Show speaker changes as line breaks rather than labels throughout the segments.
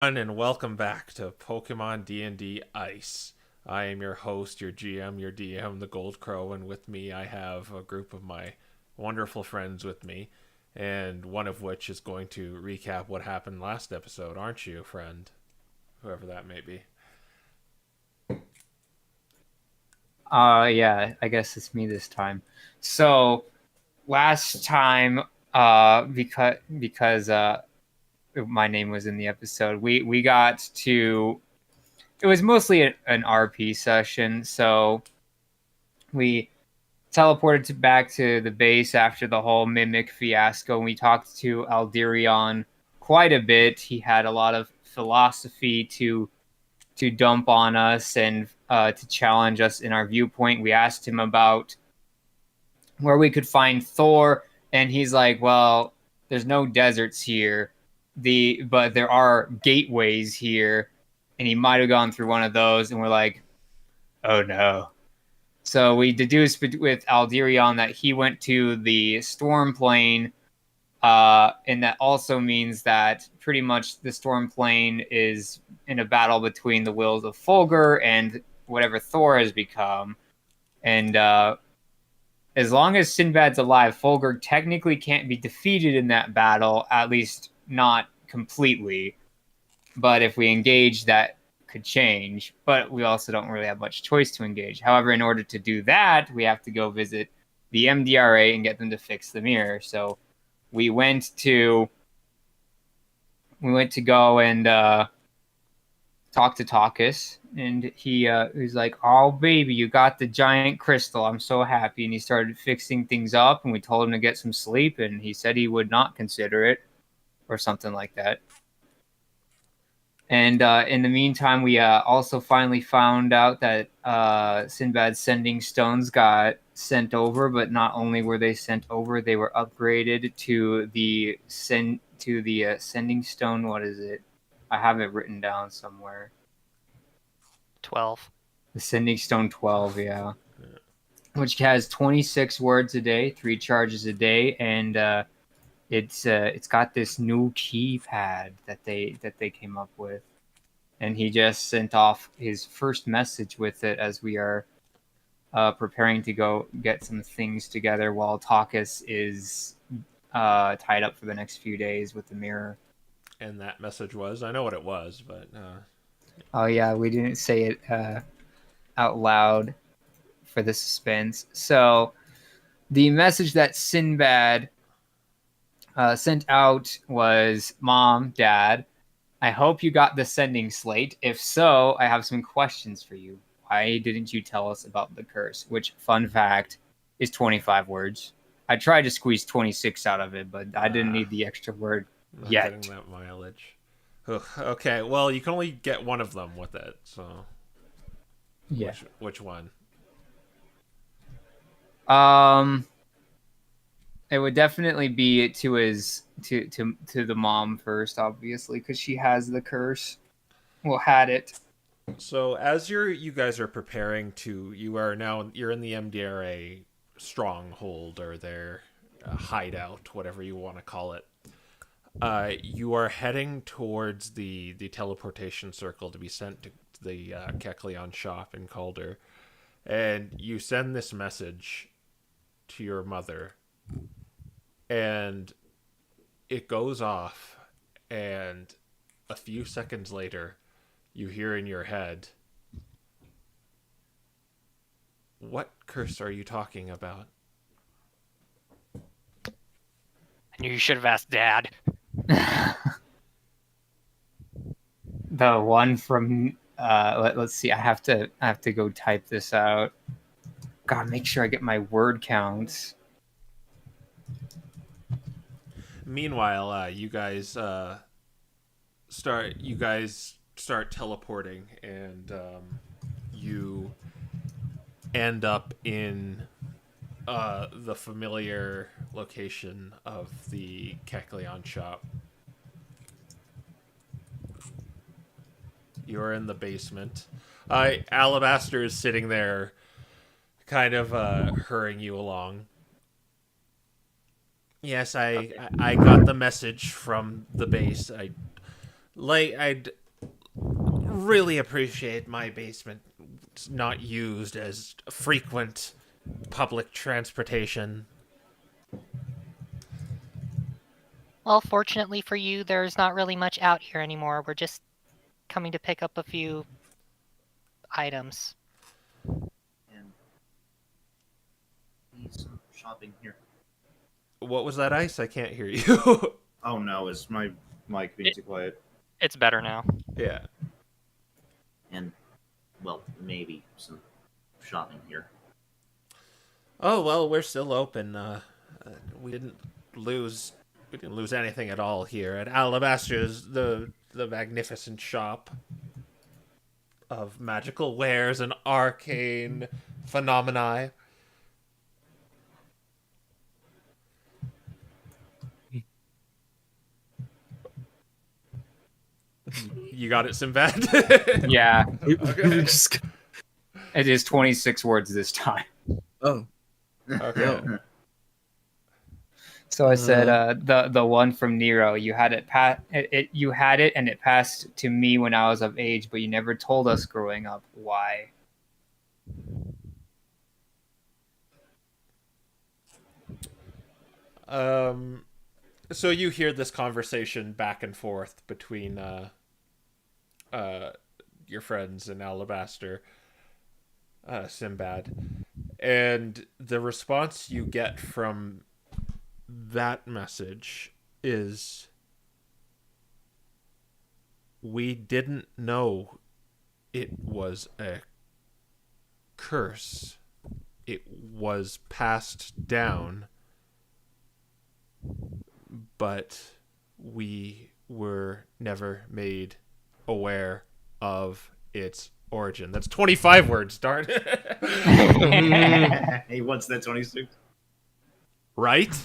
And welcome back to Pokemon D&D Ice. I am your host, your GM, your DM, the Gold Crow, and with me I have a group of my wonderful friends with me, and one of which is going to recap what happened last episode, aren't you, friend? Whoever that may be.
Yeah, I guess it's me this time. So last time, because my name was in the episode, we got to. It was mostly an RP session, so we teleported back to the base after the whole mimic fiasco. And we talked to Alderion quite a bit. He had a lot of philosophy to dump on us and to challenge us in our viewpoint. We asked him about where we could find Thor, and he's like, "Well, there's no deserts here, but there are gateways here, and he might have gone through one of those." And we're like, "Oh no!" So we deduced with Alderion that he went to the storm plane, and that also means that pretty much the storm plane is in a battle between the wills of Fulgur and whatever Thor has become, and as long as Sinbad's alive, Fulgur technically can't be defeated in that battle, at least not completely. But if we engage, that could change. But we also don't really have much choice to engage. However, in order to do that, we have to go visit the MDRA and get them to fix the mirror. So we went to go and talk to Takis, and he was like, "Oh baby, you got the giant crystal. I'm so happy." And he started fixing things up, and we told him to get some sleep, and he said he would not consider it, or something like that. And in the meantime, we also finally found out that Sinbad's sending stones got sent over, but not only were they sent over, they were upgraded to the sending stone. What is it? I have it written down somewhere.
12.
The Sending Stone 12, yeah. Which has 26 words a day, 3 charges a day, and it's got this new keypad that they came up with. And he just sent off his first message with it as we are preparing to go get some things together while Takis is tied up for the next few days with the mirror.
And that message was, I know what it was, but
Oh yeah, we didn't say it out loud for the suspense. So the message that Sinbad sent out was, "Mom, Dad, I hope you got the sending slate. If so, I have some questions for you. Why didn't you tell us about the curse?" Which, fun fact, is 25 words. I tried to squeeze 26 out of it, but I didn't need the extra word
not
yet.
getting that mileage. Ugh, okay, well, you can only get one of them with it, so
Yeah.
which one?
Um, it would definitely be to his to the mom first, obviously, because she has the curse. Well, had it.
So as you guys are preparing to, you're in the MDRA stronghold or their hideout, whatever you want to call it. You are heading towards the teleportation circle to be sent to the Kecleon shop in Calder, and you send this message to your mother, and it goes off, and a few seconds later, you hear in your head, "What curse are you talking about?"
I knew you should have asked Dad.
The one from let's see. I have to go type this out. God, make sure I get my word counts.
Meanwhile, you guys start teleporting, and you end up in the familiar location of the Kecleon shop. You're in the basement. Alabaster is sitting there, kind of hurrying you along. Yes, I got the message from the base. I Like, I'd really appreciate my basement not used as frequent public transportation.
Well, fortunately for you, there's not really much out here anymore. We're just coming to pick up a few items.
And need some shopping here.
What was that, Ice? I can't hear you.
Oh no, is my mic being too quiet?
It's better now.
Yeah.
And, well, maybe some shopping here.
Oh, well, we're still open. We didn't lose anything at all here at Alabaster's, the magnificent shop of magical wares and arcane phenomena. You got it, Sinbad?
Yeah,
Okay.
it is 26 words this time.
Oh,
Okay.
So I said, the one from Nero, you had you had it, and it passed to me when I was of age, but you never told us growing up why.
So you hear this conversation back and forth between your friends in Alabaster, Sinbad, and the response you get from that message is, we didn't know it was a curse. It was passed down, but we were never made aware of its origin. That's 25 words, darn.
Hey, what's that, 26?
Right?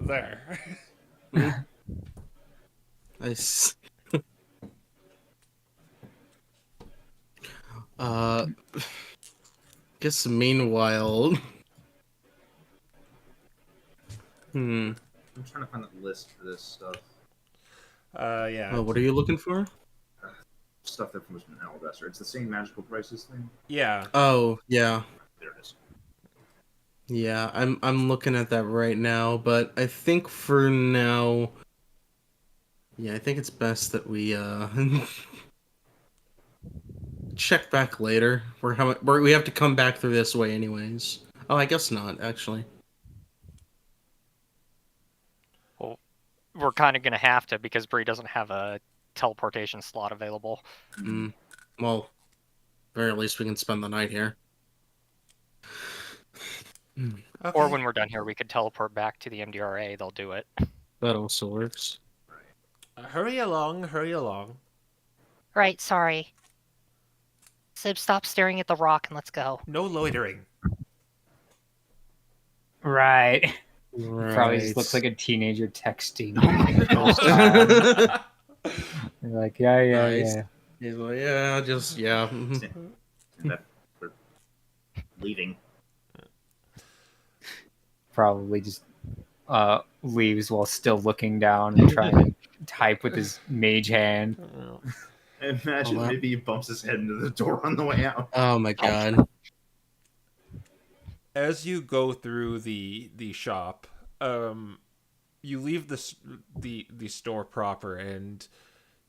There.
nice. Guess meanwhile.
I'm trying to find the list for this stuff.
Yeah.
What are you looking for?
Stuff that was from Alabaster. It's the same magical prices thing.
Yeah.
Oh, yeah.
There it is.
Yeah, I'm looking at that right now, but I think for now, yeah, I think it's best that we check back later. We have to come back through this way anyways. Oh, I guess not, actually.
Well, we're kind of going to have to because Bree doesn't have a teleportation slot available.
Well, very least we can spend the night here.
Okay.
Or when we're done here, we could teleport back to the MDRA. They'll do it.
That also works.
Hurry along, hurry along.
Right, sorry. Sib, stop staring at the rock and let's go.
No loitering.
Right.
Right.
Probably just looks like a teenager texting. You're like, yeah.
Nice. He's like, yeah, just, yeah.
And that we're leaving.
Probably just leaves while still looking down and trying to type with his mage hand.
Imagine
Oh, wow.
maybe he bumps his head into the door on the way out.
Oh my god.
As you go through the shop, you leave the store proper, and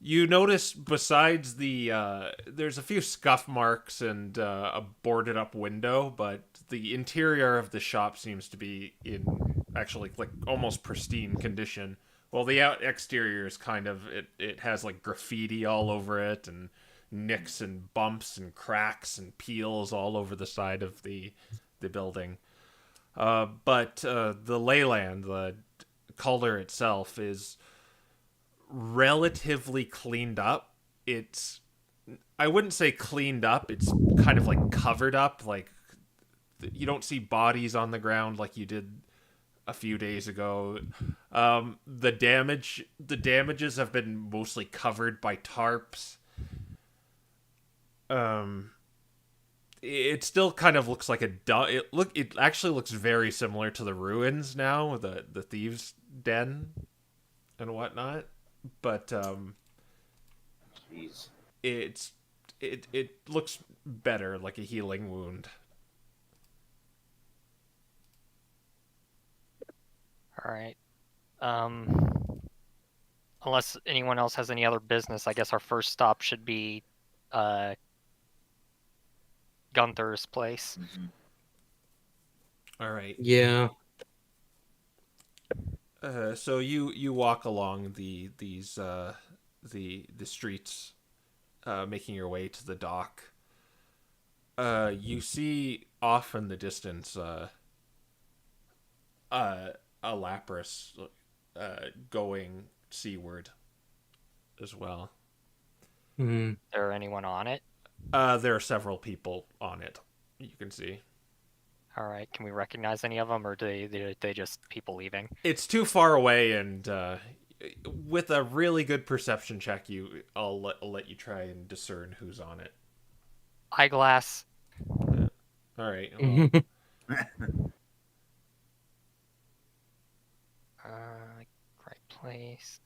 you notice besides there's a few scuff marks and a boarded up window, but the interior of the shop seems to be in actually like almost pristine condition. Well, the exterior is kind of it has like graffiti all over it and nicks and bumps and cracks and peels all over the side of the building. But the leyland, the color itself, is relatively cleaned up. I wouldn't say cleaned up. It's kind of like covered up. Like you don't see bodies on the ground like you did a few days ago. The damages have been mostly covered by tarps. It still kind of looks like it actually looks very similar to the ruins now, the thieves' den and whatnot. But
Jeez.
it looks better, like a healing wound.
All right. Unless anyone else has any other business, I guess our first stop should be Gunther's place.
Mm-hmm.
All right.
Yeah.
So you walk along the streets, making your way to the dock. You see off in the distance a Lapras going seaward as well.
Mhm.
Is there anyone on it?
There are several people on it. You can see.
All right. Can we recognize any of them, or do they just people leaving?
It's too far away, and with a really good perception check, I'll let you try and discern who's on it.
Eyeglass.
All right. Well,
Right place.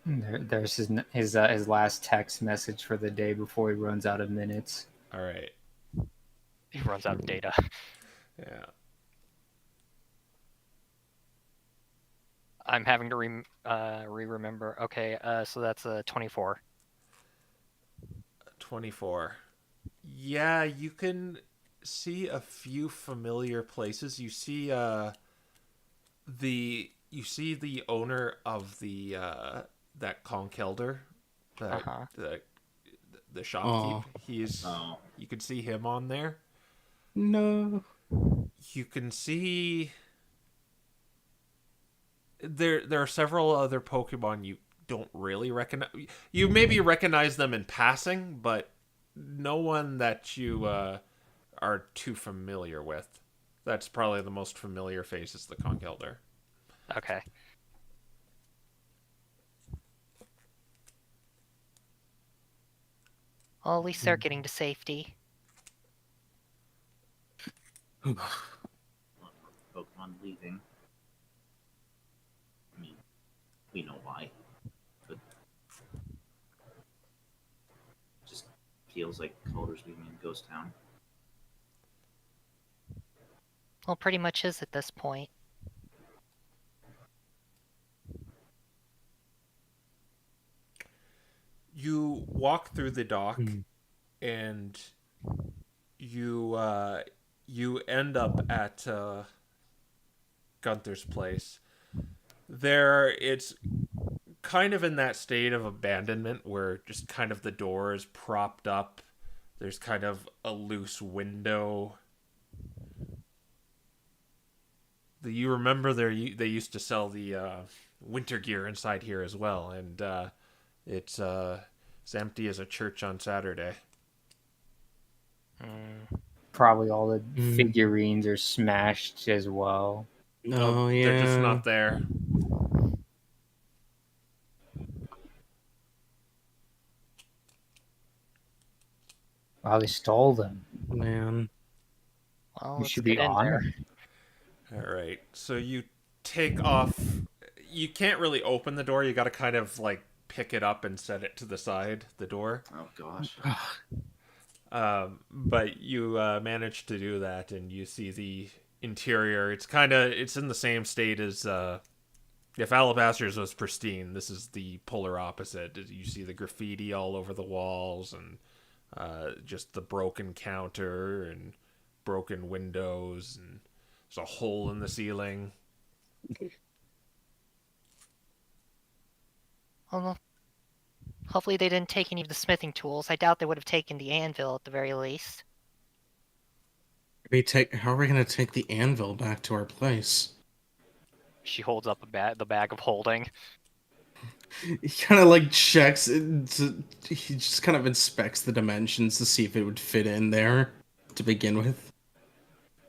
There's his last text message for the day before he runs out of minutes.
all right.
He runs out of data.
Yeah.
I'm having to remember. Okay, so that's a 24.
24. Yeah, you can see a few familiar places. You see the owner of the that conch elder,
Uh-huh.
the shopkeep.
Aw.
Oh.
You can see him on there.
No.
You can see there are several other Pokemon you don't really recognize. You maybe recognize them in passing, but no one that you are too familiar with. That's probably the most familiar face is the conch elder.
Okay. Well, at least they're getting to safety.
Pokemon leaving. I mean, we know why. But just feels like Calder's leaving in Ghost Town.
Well, pretty much is at this point.
You walk through the dock,
Mhm.
and you end up at Gunther's place. It's kind of in that state of abandonment where just kind of the door is propped up. There's kind of a loose window. You remember they used to sell the winter gear inside here as well, and it's empty as a church on Saturday.
Probably all the
Mm.
figurines are smashed as well.
Oh, yeah.
They're just not there.
Wow, they stole them.
Man.
Well,
We
let's
should be
get in there.
honored.
All right. So you take off. You can't really open the door. You got to kind of like pick it up and set it to the side, the door.
Oh gosh.
But you manage to do that, and you see the interior. It's in the same state as if Alabaster's was pristine. This is the polar opposite. You see the graffiti all over the walls, and just the broken counter and broken windows, and there's a hole in the ceiling.
Well, hopefully they didn't take any of the smithing tools. I doubt they would have taken the anvil at the very least.
How are we gonna take the anvil back to our place?
She holds up the bag of holding.
He kind of like checks it. He just kind of inspects the dimensions to see if it would fit in there to begin with.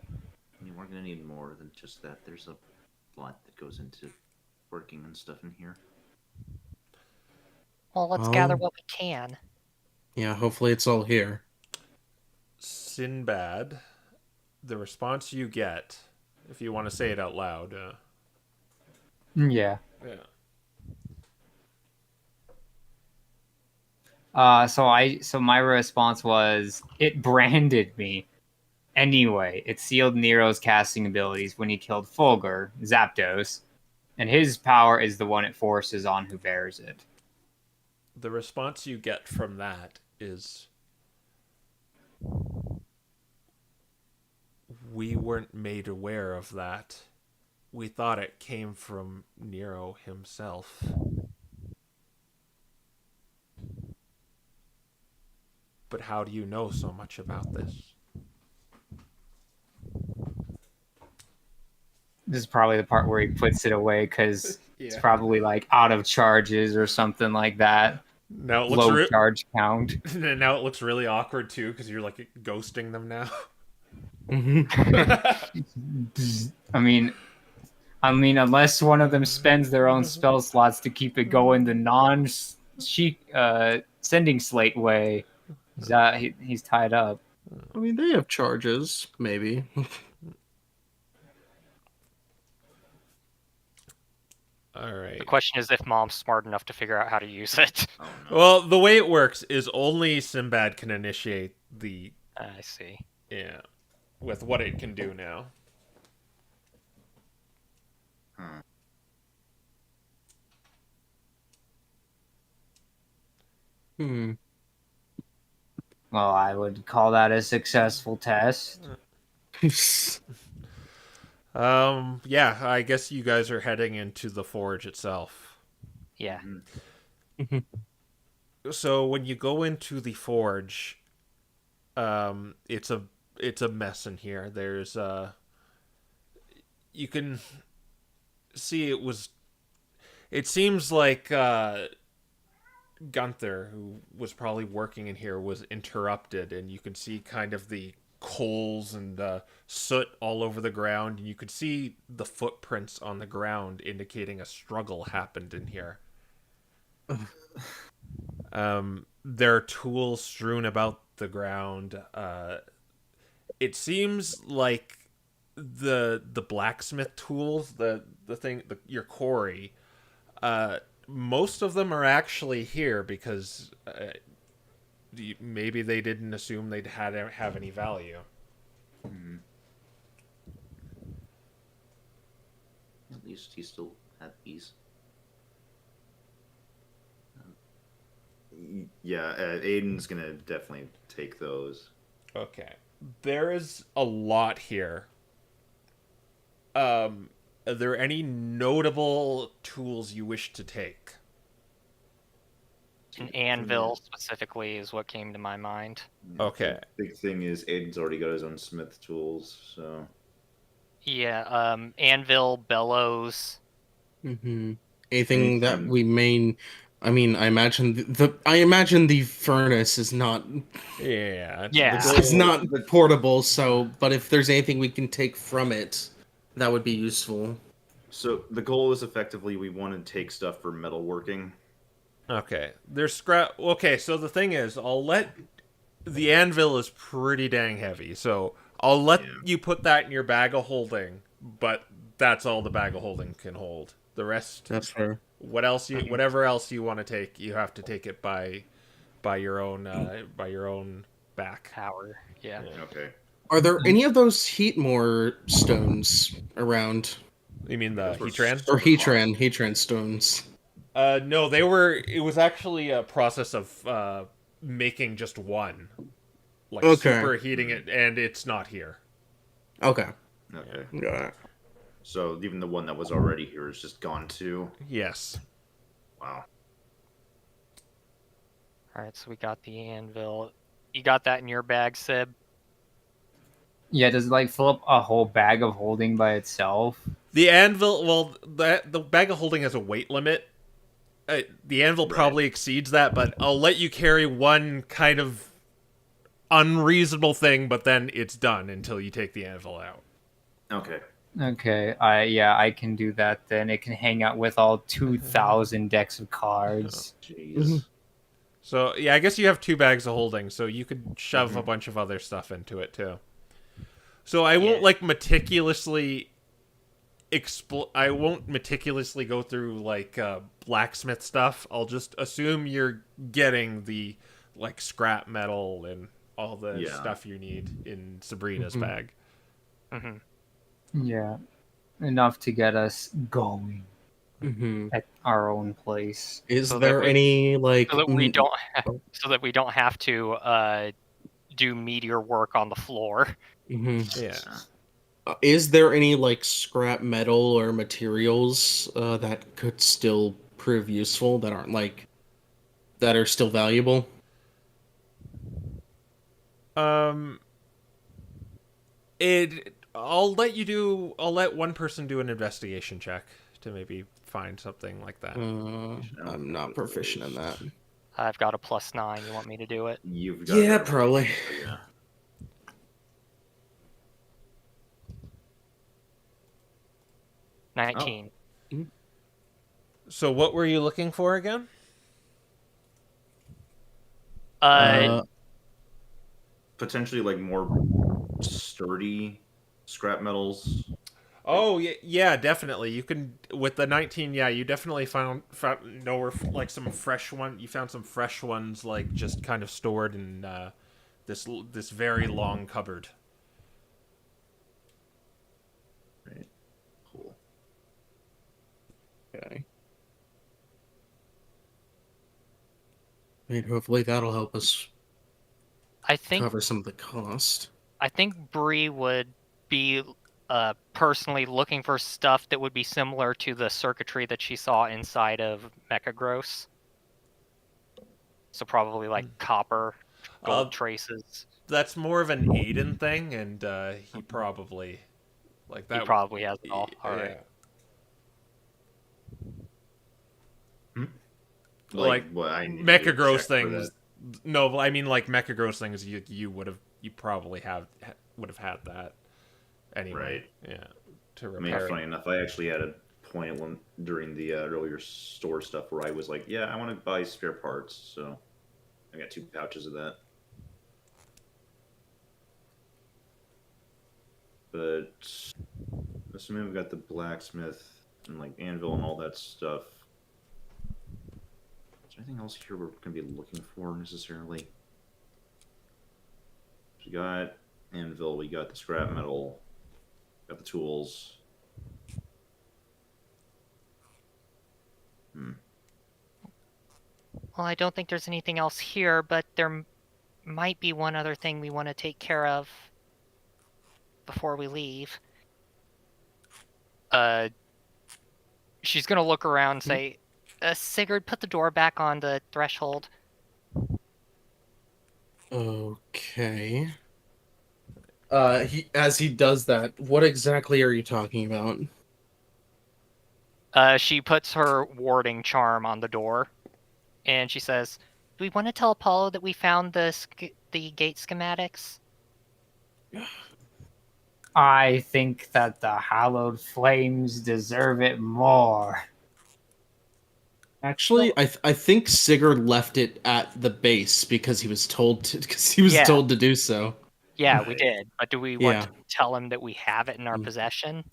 I mean, we're gonna need more than just that. There's a lot that goes into working and stuff in here.
Well, let's
Oh.
gather what we can.
Yeah, hopefully it's all here.
Sinbad, the response you get, if you want to say it out loud.
Yeah.
Yeah.
So my response was it branded me. Anyway, it sealed Nero's casting abilities when he killed Fulgur, Zapdos, and his power is the one it forces on who bears it.
The response you get from that is, we weren't made aware of that. We thought it came from Nero himself. But how do you know so much about this?
This is probably the part where he puts it away because it's
Yeah.
probably like out of charges or something like that.
Now it looks
Low charge count.
now it looks really awkward too because you're like ghosting them now.
I mean, unless one of them spends their own spell slots to keep it going the sending slate way, he's tied up.
I mean, they have charges, maybe.
All right.
The question is if Mom's smart enough to figure out how to use it.
Oh, no.
Well, the way it works is only Sinbad can initiate the
I see.
with what it can do now.
Huh.
Well, I would call that a successful test.
Yeah, I guess you guys are heading into the forge itself.
Yeah.
So when you go into the forge, it's a mess in here. There's you can see it seems like Gunther, who was probably working in here, was interrupted, and you can see kind of the coals and soot all over the ground, and you could see the footprints on the ground indicating a struggle happened in here. There are tools strewn about the ground. It seems like the blacksmith tools, your quarry, most of them are actually here because maybe they didn't assume they'd have any value.
Mhm. At least he still had these. Yeah, Aiden's gonna definitely take those.
Okay. There is a lot here. Are there any notable tools you wish to take?
An anvil specifically is what came to my mind.
Okay.
The big thing is Aiden's already got his own smith tools, so
Yeah, anvil, bellows.
Anything that
Anything.
we may. I mean, I imagine the furnace is not
Yeah.
Yeah.
it's not portable. So, but if there's anything we can take from it, that would be useful.
So the goal is effectively we want to take stuff for metalworking.
Okay. There's scrap. Okay, so the thing is, the anvil is pretty dang heavy, so I'll let you put that in your bag of holding, but that's all the bag of holding can hold. The rest,
That's fair.
whatever else you want to take, you have to take it by your own back.
Power. Yeah.
Okay.
Are there any of those Heatmore stones around?
You mean the
Those were
Heatran?
Or Heatran stones?
No, it was actually a process of making just one, like
Okay.
superheating it, and it's not here.
Okay.
Okay.
Got it.
So even the one that was already here is just gone too.
Yes.
Wow.
All right, so we got the anvil. You got that in your bag, Sib?
Yeah, does it like fill up a whole bag of holding by itself?
The anvil, well, the bag of holding has a weight limit. The anvil probably exceeds that, but I'll let you carry one kind of unreasonable thing, but then it's done until you take the anvil out.
Okay.
Okay, I can do that then. It can hang out with all 2,000 decks of cards.
Jeez.
So, yeah, I guess you have 2 bags of holding, so you could shove a bunch of other stuff into it, too. So I won't, like, meticulously go through, like, blacksmith stuff. I'll just assume you're getting the like scrap metal and all the
Yeah.
stuff you need in Sabrina's
Mhm.
bag.
Hmm.
Yeah, enough to get us going
Hmm.
at our own place.
Is
So that
there
we-
any like?
So that we don't
oh.
so that we don't have to do meteor work on the floor.
Mhm.
Yeah.
Is there any like scrap metal or materials that could still prove useful that aren't like that are still valuable?
Um, I'll let one person do an investigation check to maybe find something like that.
I'm not proficient in that.
I've got a +9. You want me to do it?
You've got
Yeah,
that.
probably.
So, yeah.
19.
So what were you looking for again?
Potentially like more sturdy scrap metals.
Oh yeah, definitely. You can with the 19. Yeah, you definitely found like some fresh one. You found some fresh ones, like just kind of stored in this very long cupboard.
Right. Cool.
Okay. I mean, hopefully that'll help us
I think
cover some of the cost.
Bree would be personally looking for stuff that would be similar to the circuitry that she saw inside of Mechagross. So probably like copper, gold traces.
That's more of an Aiden thing, and he probably like that.
He probably has it all. All
yeah.
right.
Like
what I need to
Mechagross
check for
things.
that.
No, I mean like Mechagross things. You probably would have had that anyway.
Right.
Yeah. To
I mean,
repair.
funny enough, I actually had a point during the earlier store stuff where I was like, "Yeah, I want to buy spare parts," so I got 2 pouches of that. But assuming we've got the blacksmith and like anvil and all that stuff, is there anything else here we're gonna be looking for necessarily? We got anvil, we got the scrap metal, got the tools.
Well, I don't think there's anything else here, but there might be one other thing we want to take care of before we leave. She's gonna look around and say, Sigurd, put the door back on the threshold.
Okay. As he does that, what exactly are you talking about?
She puts her warding charm on the door, and she says, "Do we want to tell Apollo that we found the gate schematics?"
I think that the hallowed flames deserve it more.
Actually, I think Sigurd left it at the base because he was told to
Yeah.
told to do so.
Yeah, we did. But do we want
Yeah.
to tell him that we have it in our
Mm.
possession?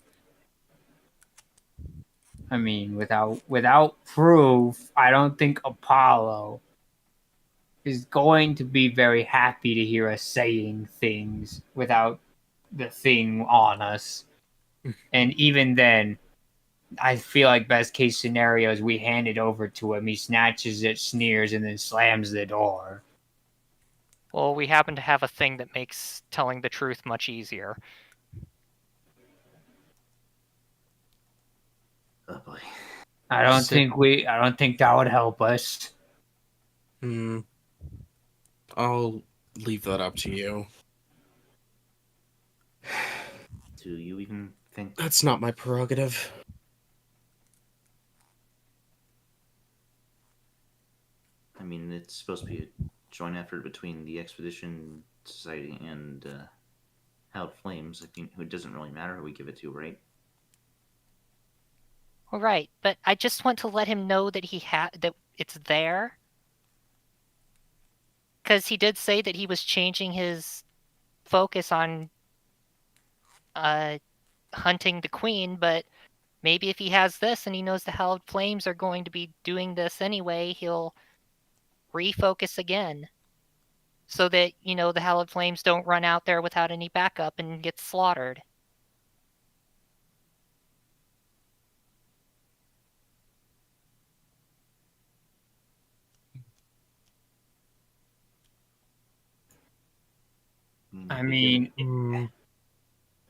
I mean, without proof, I don't think Apollo is going to be very happy to hear us saying things without the thing on us. And even then, I feel like best case scenario is we hand it over to him, he snatches it, sneers, and then slams the door.
Well, we happen to have a thing that makes telling the truth much easier.
Oh boy.
I don't think that would help us.
I'll leave that up to you.
Do you even think
That's not my prerogative.
I mean, it's supposed to be a joint effort between the Expedition Society and Howled Flames. I mean, it doesn't really matter who we give it to, right?
All right, but I just want to let him know that that it's there. Because he did say that he was changing his focus on hunting the queen, but maybe if he has this and he knows the Hallowed Flames are going to be doing this anyway, he'll refocus again. so that, the hallowed flames don't run out there without any backup and get slaughtered.
I
we
mean,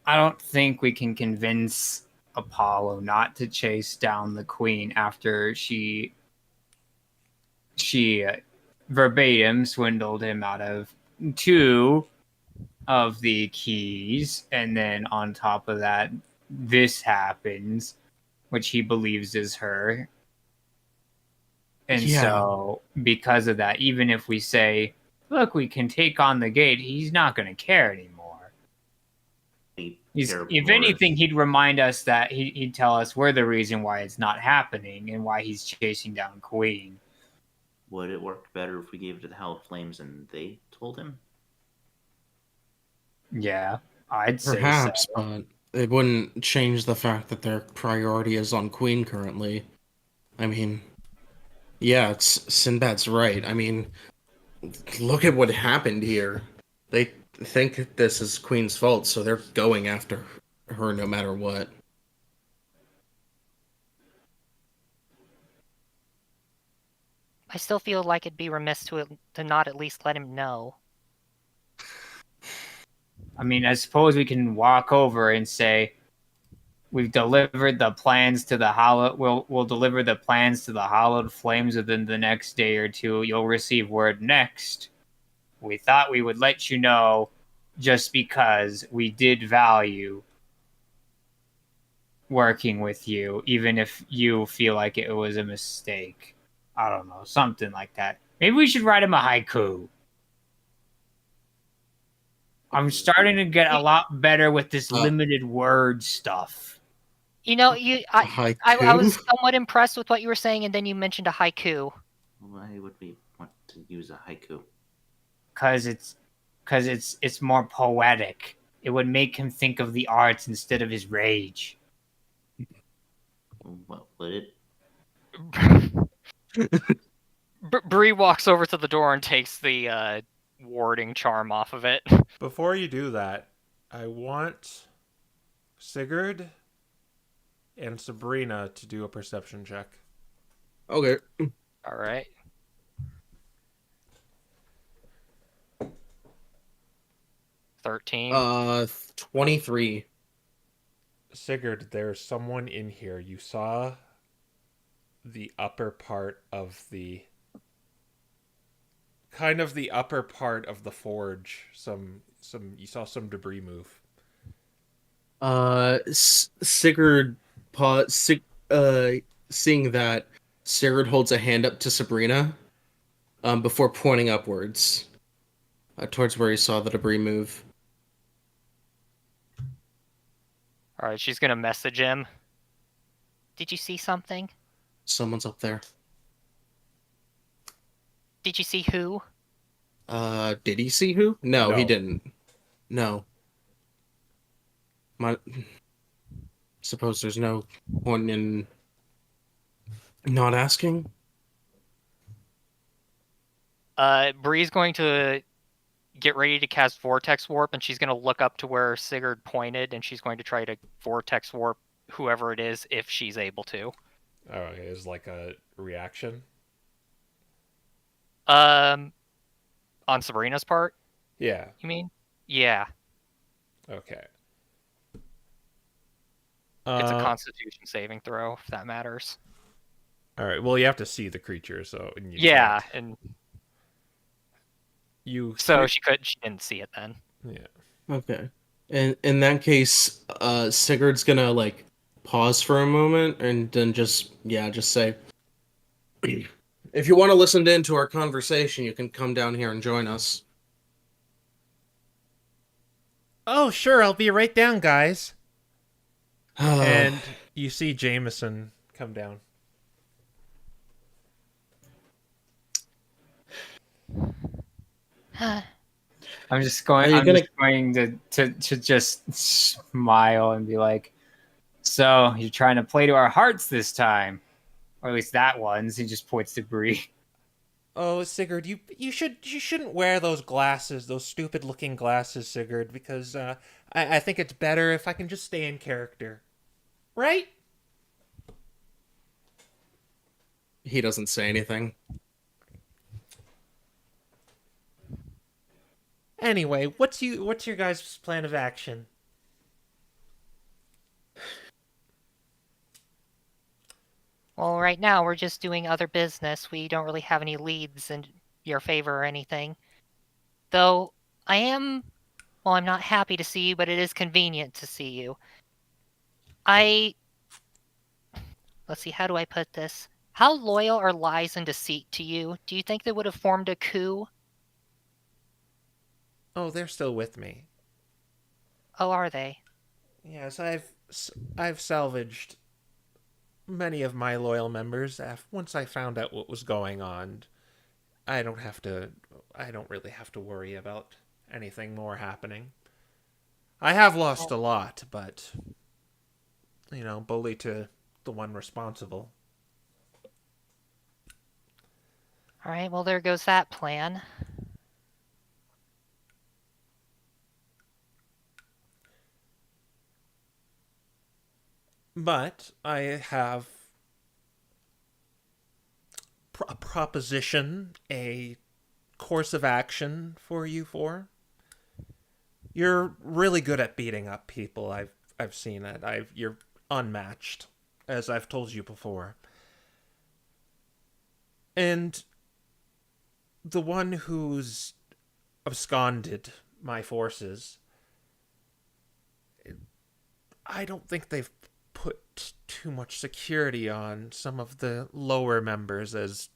I don't think we can convince Apollo not to chase down the queen after she verbatim swindled him out of 2 of the keys, and then on top of that, this happens, which he believes is her. And so, because of that, even if we say, look, we can take on the gate, he's not going to care anymore. If anything, he'd remind us that he'd tell us we're the reason why it's not happening and why he's chasing down Queen.
Would it work better if we gave it to the Hallowed Flames and they told him?
Yeah, I'd say
Perhaps,
so.
but it wouldn't change the fact that their priority is on Queen currently. I mean, yeah, Sinbad's right. I mean, look at what happened here. They think this is Queen's fault, so they're going after her no matter what.
I still feel like it'd be remiss to not at least let him know.
I mean, I suppose we can walk over and say, we've delivered the plans to the we'll deliver the plans to the Hallowed Flames within the next day or 2. You'll receive word next. We thought we would let you know just because we did value working with you, even if you feel like it was a mistake. I don't know, something like that. Maybe we should write him a haiku. I'm starting to get a lot better with this limited word stuff.
I was somewhat impressed with what you were saying, and then you mentioned a haiku.
Why would we want to use a haiku?
Because it's more poetic. It would make him think of the arts instead of his rage.
What would it?
Bree walks over to the door and takes the warding charm off of it.
Before you do that, I want Sigurd and Sabrina to do a perception check.
Okay.
All right. $13.
23.
Sigurd, there's someone in here. You saw the upper part of the forge. You saw some debris move.
Sigurd seeing that, Sigurd holds a hand up to Sabrina before pointing upwards towards where he saw the debris move.
All right, she's gonna message him. Did you see something?
Someone's up there.
Did you see who?
Did he see who? No, he
No.
didn't. No. Suppose there's no point in not asking?
Bree's going to get ready to cast Vortex Warp, and she's going to look up to where Sigurd pointed, and she's going to try to Vortex Warp whoever it is if she's able to.
Oh, okay, it's like a reaction?
On Sabrina's part?
Yeah.
You mean? Yeah.
Okay.
It's a Constitution saving throw, if that matters.
All right. Well, you have to see the creature, so
yeah, and
so
she didn't see it then.
Yeah.
Okay. And in that case, Sigurd's gonna pause for a moment and then just say, if you want to listen into our conversation, you can come down here and join us.
Oh, sure. I'll be right down, guys. And you see Jameson come down.
I'm just going to just smile and be like, so you're trying to play to our hearts this time, or at least that one. He just points to Bree.
Oh, Sigurd, you shouldn't wear those glasses, those stupid looking glasses, Sigurd, because I think it's better if I can just stay in character. Right?
He doesn't say anything.
Anyway, what's your guys' plan of action?
Well, right now we're just doing other business. We don't really have any leads in your favor or anything. Though I'm not happy to see you, but it is convenient to see you. Let's see, how do I put this? How loyal are lies and deceit to you? Do you think they would have formed a coup?
Oh, they're still with me.
Oh, are they?
Yes, I've salvaged many of my loyal members once I found out what was going on. I don't really have to worry about anything more happening. I have lost a lot, but bully to the one responsible.
Alright, well, there goes that plan.
But I have a proposition, a course of action for you four. You're really good at beating up people. I've seen it. You're unmatched, as I've told you before. And the one who's absconded my forces, I don't think they've put too much security on some of the lower members as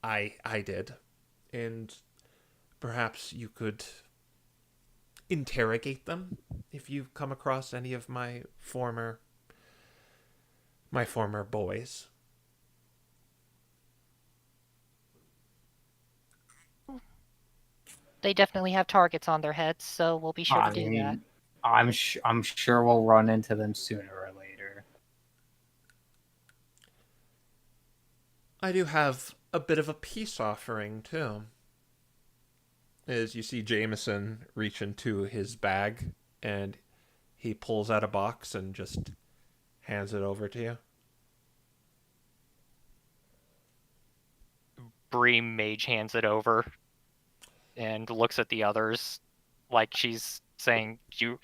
I did. And perhaps you could interrogate them if you've come across any of my former boys.
They definitely have targets on their heads, so we'll be sure to do that.
I'm sure we'll run into them sooner or later.
I do have a bit of a peace offering, too. As you see Jameson reach into his bag, and he pulls out a box and just hands it over to you.
Bree mage hands it over and looks at the others like she's saying, do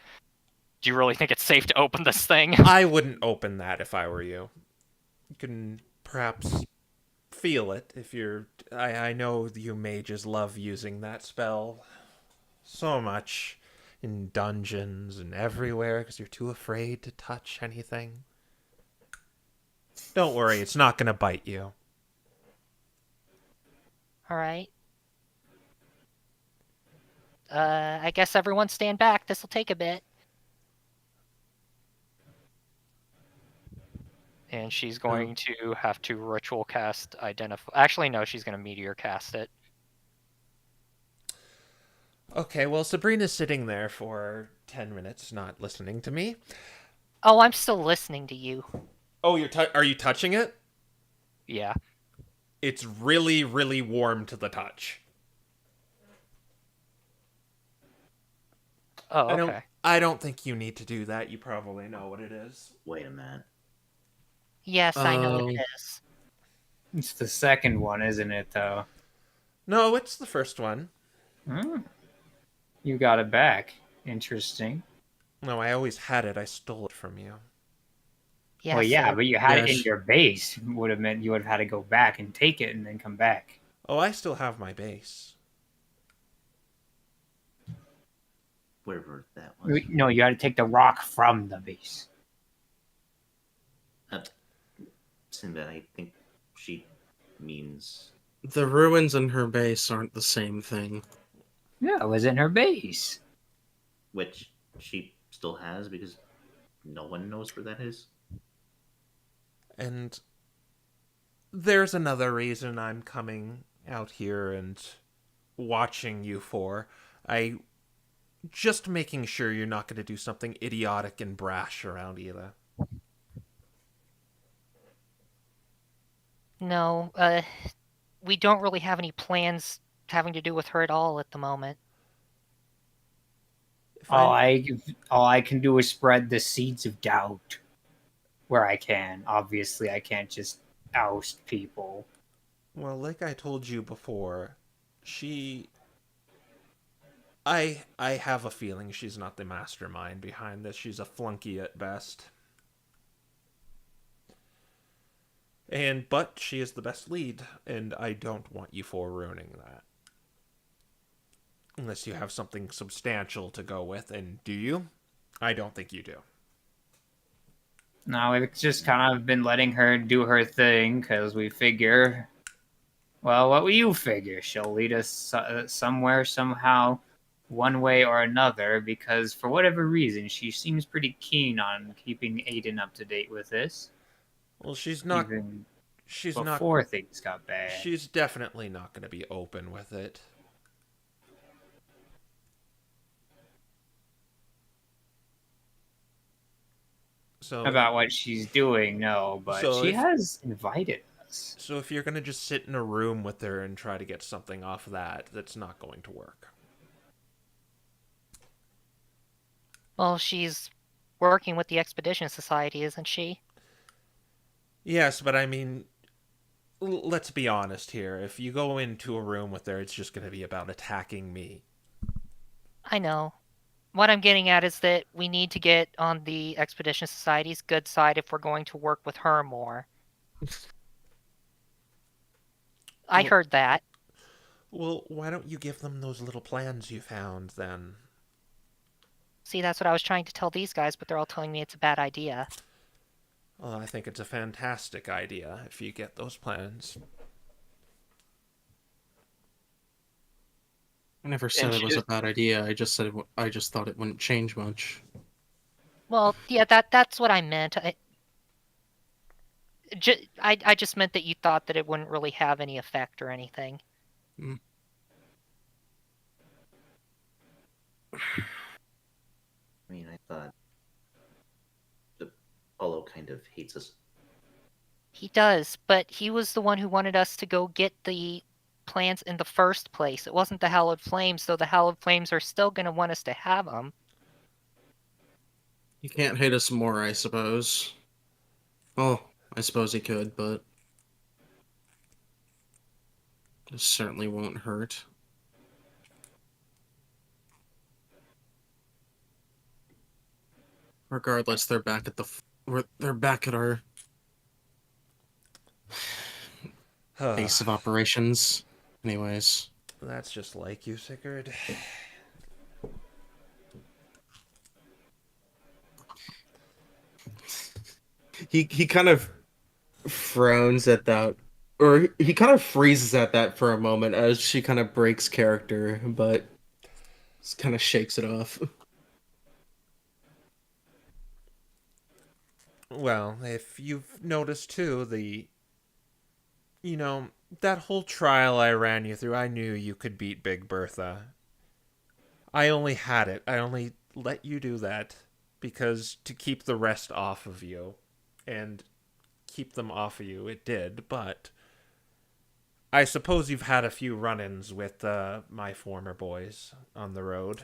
you really think it's safe to open this thing?
I wouldn't open that if I were you. You can perhaps feel it if you're... I know you mages love using that spell so much in dungeons and everywhere because you're too afraid to touch anything. Don't worry, it's not going to bite you.
Alright. I guess everyone stand back. This'll take a bit. And she's going to have to ritual cast identify. Actually, no, she's going to meteor cast it.
Okay, well, Sabrina's sitting there for 10 minutes not listening to me.
Oh, I'm still listening to you.
Oh, are you touching it?
Yeah.
It's really, really warm to the touch.
Oh, okay.
I don't think you need to do that. You probably know what it is.
Wait a minute.
Yes, I know what it is.
It's the second one, isn't it, though?
No, it's the first one.
You got it back. Interesting.
No, I always had it. I stole it from you.
Yes,
well, yeah, but you had it in
Yes.
your base. Would have meant you would have had to go back and take it and then come back.
Oh, I still have my base.
Wherever that was.
No, you had to take the rock from the base.
Sinbad, I think she means...
The ruins in her base aren't the same thing.
Yeah, it was in her base.
Which she still has because no one knows where that is.
And there's another reason I'm coming out here and watching you for. Just making sure you're not going to do something idiotic and brash around Ela.
No, we don't really have any plans having to do with her at all at the moment.
If
All I can do is spread the seeds of doubt where I can. Obviously, I can't just oust people.
Well, like I told you before, I have a feeling she's not the mastermind behind this. She's a flunky at best. But she is the best lead, and I don't want you for ruining that. Unless you have something substantial to go with, and do you? I don't think you do.
No, we've just kind of been letting her do her thing because we figure, well, what will you figure? She'll lead us somewhere, somehow, one way or another, because for whatever reason, she seems pretty keen on keeping Aiden up to date with this.
Well, she's not.
Even
She's
before
not.
things got bad.
She's definitely not going to be open with it. So
About what she's doing, no, but
So
she
if-
has invited us.
So if you're going to just sit in a room with her and try to get something off that, that's not going to work.
Well, she's working with the Expedition Society, isn't she?
Yes, but I mean, let's be honest here. If you go into a room with her, it's just going to be about attacking me.
I know. What I'm getting at is that we need to get on the Expedition Society's good side if we're going to work with her more. I
Well-
heard that.
Well, why don't you give them those little plans you found then?
See, that's what I was trying to tell these guys, but they're all telling me it's a bad idea.
Well, I think it's a fantastic idea if you get those plans.
I never said
And
it
she
was a
just-
bad idea. I just said I just thought it wouldn't change much.
Well, yeah, that's what I meant. I just meant that you thought that it wouldn't really have any effect or anything.
I mean, I thought the Apollo kind of hates us.
He does, but he was the one who wanted us to go get the plants in the first place. It wasn't the Hallowed Flames, so the Hallowed Flames are still going to want us to have them.
He can't hate us more, I suppose. Oh, I suppose he could, but it certainly won't hurt. Regardless, they're back at they're back at our base of operations. Anyways,
That's just like you, Sigurd.
he kind of frowns at that, or he kind of freezes at that for a moment as she kind of breaks character, but just kind of shakes it off.
Well, if you've noticed too, that whole trial I ran you through, I knew you could beat Big Bertha. I only had it. I only let you do that because to keep the rest off of you. And keep them off of you, it did, but I suppose you've had a few run-ins with my former boys on the road.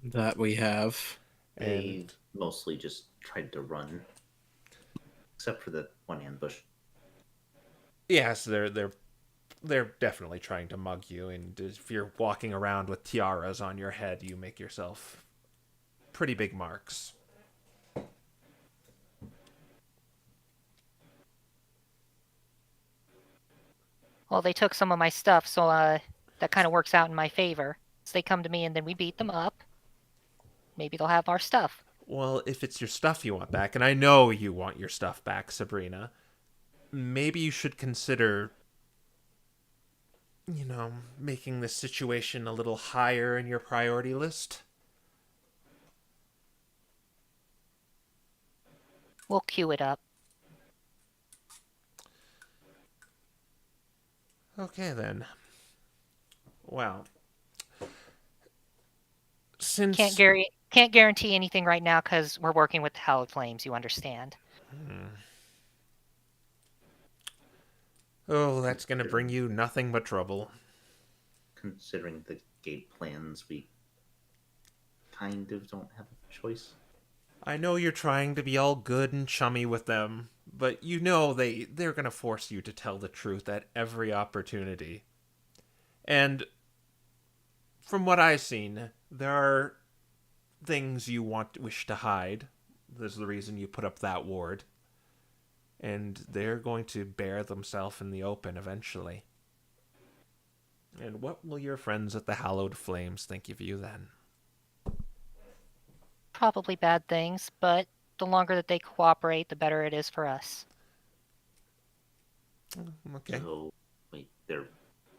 That we have.
They
And
mostly just tried to run, except for the one ambush.
yes, they're definitely trying to mug you, and if you're walking around with tiaras on your head, you make yourself pretty big marks.
Well, they took some of my stuff, so that kind of works out in my favor. So they come to me and then we beat them up. Maybe they'll have our stuff.
Well, if it's your stuff you want back, and I know you want your stuff back, Sabrina, maybe you should consider, making this situation a little higher in your priority list.
We'll queue it up.
Okay, then. Well, since
Can't guarantee anything right now because we're working with the Hallowed Flames. You understand?
Oh, that's gonna bring you nothing but trouble.
Considering the gate plans, we kind of don't have a choice.
I know you're trying to be all good and chummy with them, but you know they're gonna force you to tell the truth at every opportunity. And from what I've seen, there are things you wish to hide. There's the reason you put up that ward. And they're going to bear themselves in the open eventually. And what will your friends at the Hallowed Flames think of you then?
Probably bad things, but the longer that they cooperate, the better it is for us.
Okay.
So, wait,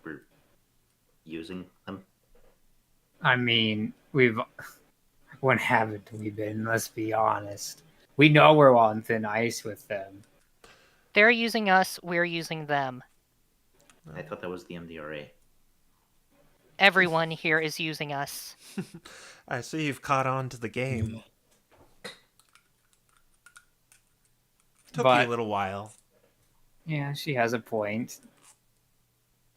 we're using them?
I mean, when haven't we been? Let's be honest. We know we're on thin ice with them.
They're using us, we're using them.
I thought that was the MDRA.
Everyone here is using us.
I see you've caught on to the game. Took you a
But
little while.
yeah, she has a point.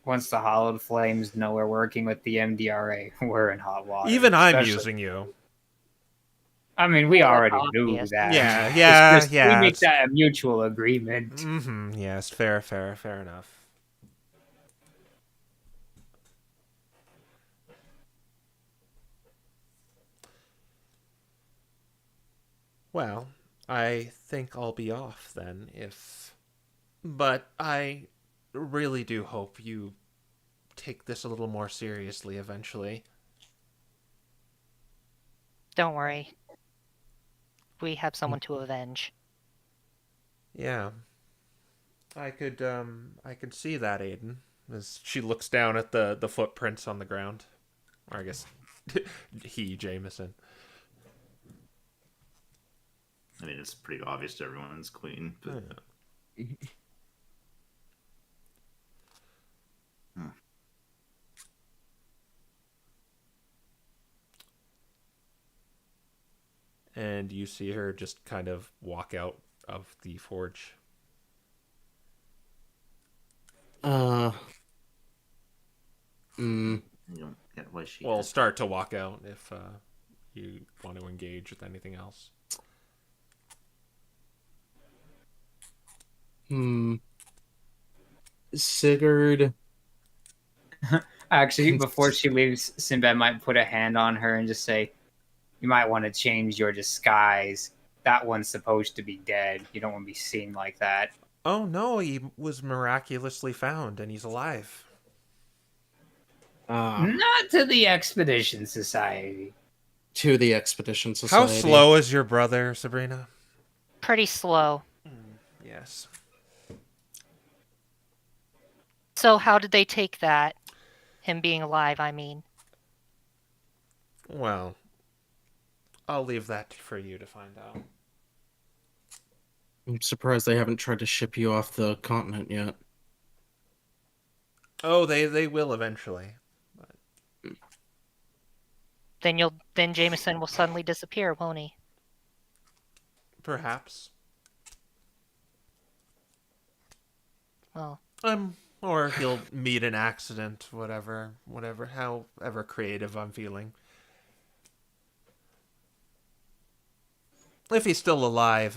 Once the Hollowed Flames know we're working with the MDRA, we're in hot water.
Even I'm
Especially-
using you.
I mean, we
Well,
already
that's
knew
obvious.
that.
Yeah,
It's
yeah,
just
yeah.
We make that a mutual agreement.
Mm-hmm. Yes, fair enough. Well, I think I'll be off then, But I really do hope you take this a little more seriously eventually.
Don't worry. We have someone to avenge.
Yeah. I could see that, Aiden, as she looks down at the footprints on the ground. Or I guess Jameson.
I mean, it's pretty obvious to everyone's queen, but
And you see her just kind of walk out of the forge.
I don't get why she.
Well, start to walk out if you want to engage with anything else.
Sigurd.
Actually, before she leaves, Sinbad might put a hand on her and just say, "You might want to change your disguise. That one's supposed to be dead. You don't want to be seen like that."
Oh no, he was miraculously found and he's alive.
Not to the Expedition Society.
To the Expedition
How
Society.
slow is your brother, Sabrina?
Pretty slow.
Yes.
So how did they take that? Him being alive, I mean.
Well, I'll leave that for you to find out.
I'm surprised they haven't tried to ship you off the continent yet.
Oh, they will eventually.
Then Jameson will suddenly disappear, won't he?
Perhaps.
Well,
Or he'll meet an accident, whatever, however creative I'm feeling. If he's still alive,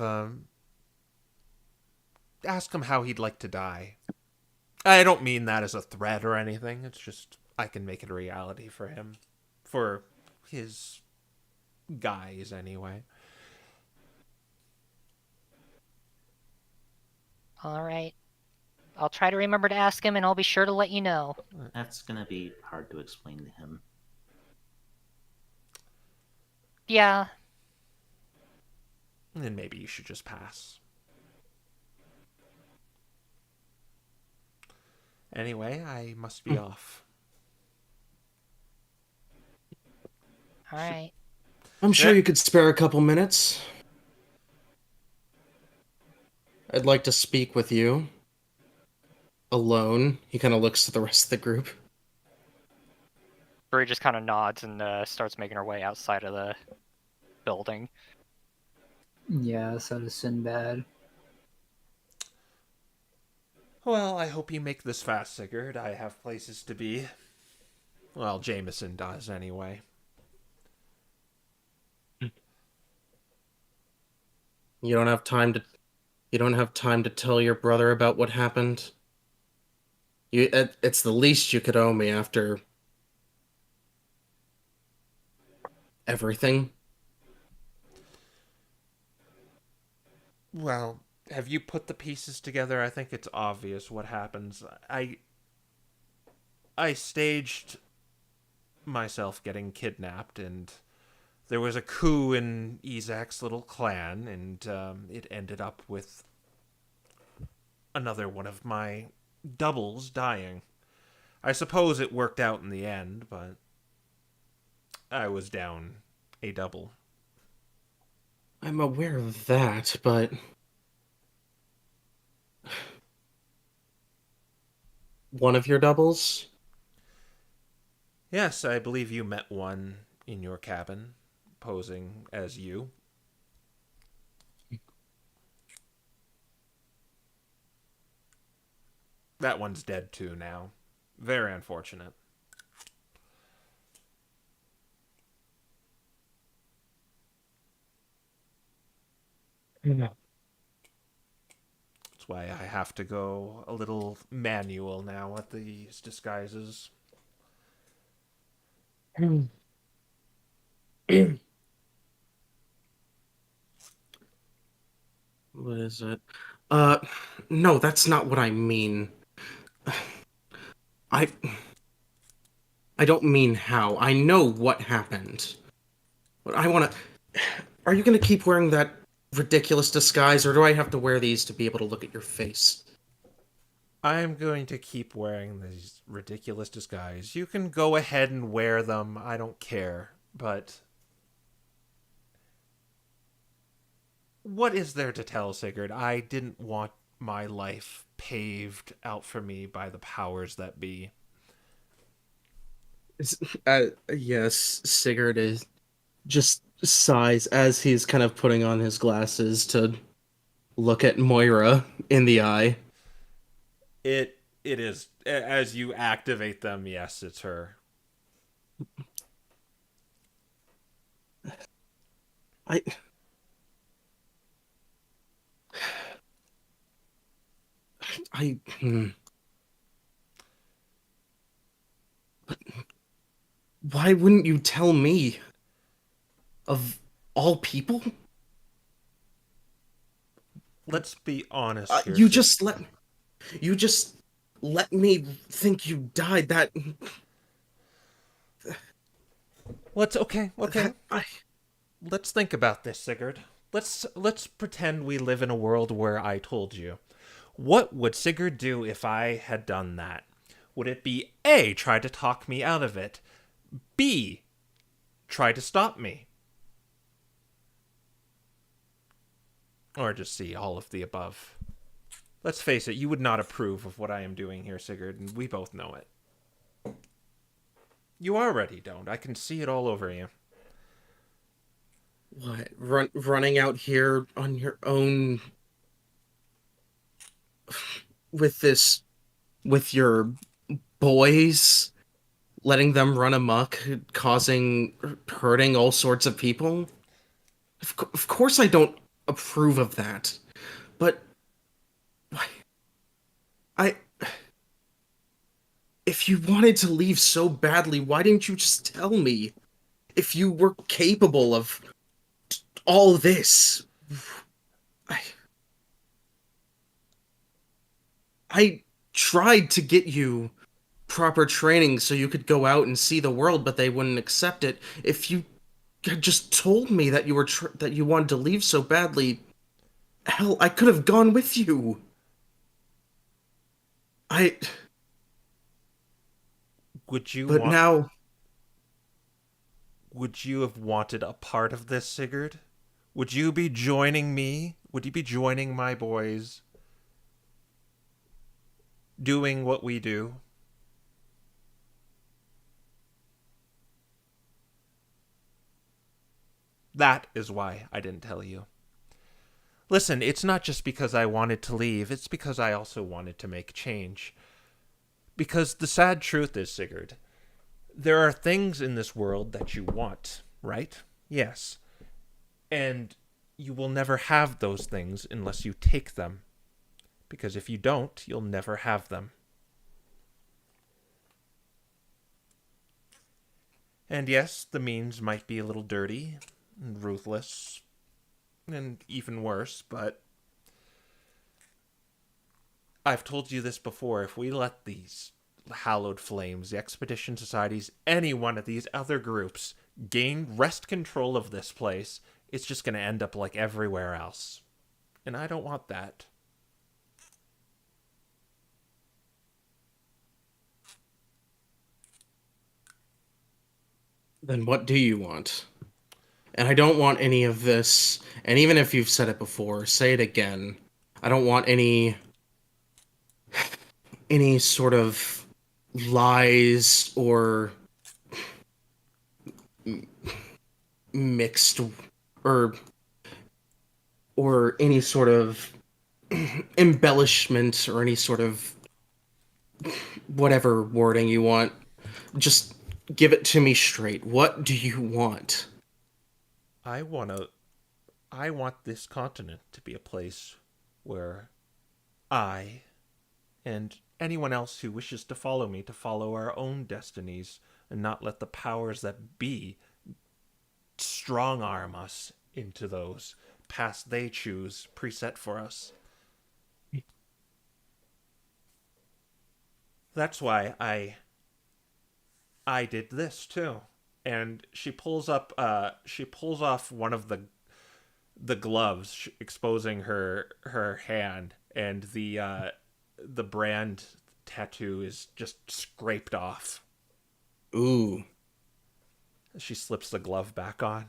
ask him how he'd like to die. I don't mean that as a threat or anything. It's just I can make it a reality for him. For his guys, anyway.
all right. I'll try to remember to ask him, and I'll be sure to let you know.
That's gonna be hard to explain to him.
Yeah.
Then maybe you should just pass. Anyway, I must be off.
All right.
I'm sure
Yeah.
you could spare a couple minutes. I'd like to speak with you. Alone. He kind of looks to the rest of the group.
Bree just kind of nods and starts making her way outside of the building.
Yeah, so does Sinbad.
Well, I hope you make this fast, Sigurd. I have places to be. Well, Jameson does, anyway.
You don't have time to you don't have time to tell your brother about what happened. It's the least you could owe me after everything.
Well, have you put the pieces together? I think it's obvious what happens. I staged myself getting kidnapped, and there was a coup in Isaac's little clan, and it ended up with another one of my doubles dying. I suppose it worked out in the end, but I was down a double.
I'm aware of that, but one of your doubles?
Yes, I believe you met one in your cabin, posing as you. That one's dead too now. Very unfortunate. That's why I have to go a little manual now at these disguises.
What is it? No, that's not what I mean. I I don't mean how. I know what happened. But I want to. Are you going to keep wearing that ridiculous disguise, or do I have to wear these to be able to look at your face?
I'm going to keep wearing these ridiculous disguises. You can go ahead and wear them. I don't care. But what is there to tell, Sigurd? I didn't want my life paved out for me by the powers that be.
Yes, Sigurd is just sighs as he's kind of putting on his glasses to look at Moira in the eye.
It is, as you activate them, yes, it's her.
I I But why wouldn't you tell me? Of all people?
Let's be honest here.
You just let me think you died.
Okay. Let's think about this, Sigurd. Let's pretend we live in a world where I told you. What would Sigurd do if I had done that? Would it be A, try to talk me out of it? B, try to stop me? Or just C, all of the above? Let's face it, you would not approve of what I am doing here, Sigurd, and we both know it. You already don't. I can see it all over you.
What? Running out here on your own with your boys, letting them run amok, hurting all sorts of people? Of course I don't approve of that. But I if you wanted to leave so badly, why didn't you just tell me? If you were capable of all this. I tried to get you proper training so you could go out and see the world, but they wouldn't accept it. If you had just told me that that you wanted to leave so badly, hell, I could have gone with you. But now,
would you have wanted a part of this, Sigurd? Would you be joining me? Would you be joining my boys? Doing what we do? That is why I didn't tell you. Listen, it's not just because I wanted to leave, it's because I also wanted to make change. Because the sad truth is, Sigurd, there are things in this world that you want, right? Yes. And you will never have those things unless you take them. Because if you don't, you'll never have them. And yes, the means might be a little dirty and ruthless and even worse, but I've told you this before. If we let these hallowed flames, the expedition societies, any one of these other groups gain wrest control of this place, it's just going to end up like everywhere else. And I don't want that.
Then what do you want? And I don't want any of this, and even if you've said it before, say it again. I don't want any sort of lies or mixed or any sort of embellishment or any sort of whatever wording you want. Just give it to me straight. What do you want?
I want this continent to be a place where I and anyone else who wishes to follow me to follow our own destinies and not let the powers that be strong arm us into those paths they choose preset for us. That's why I did this too. And she pulls off one of the gloves, exposing her hand, and the brand tattoo is just scraped off.
Ooh.
She slips the glove back on.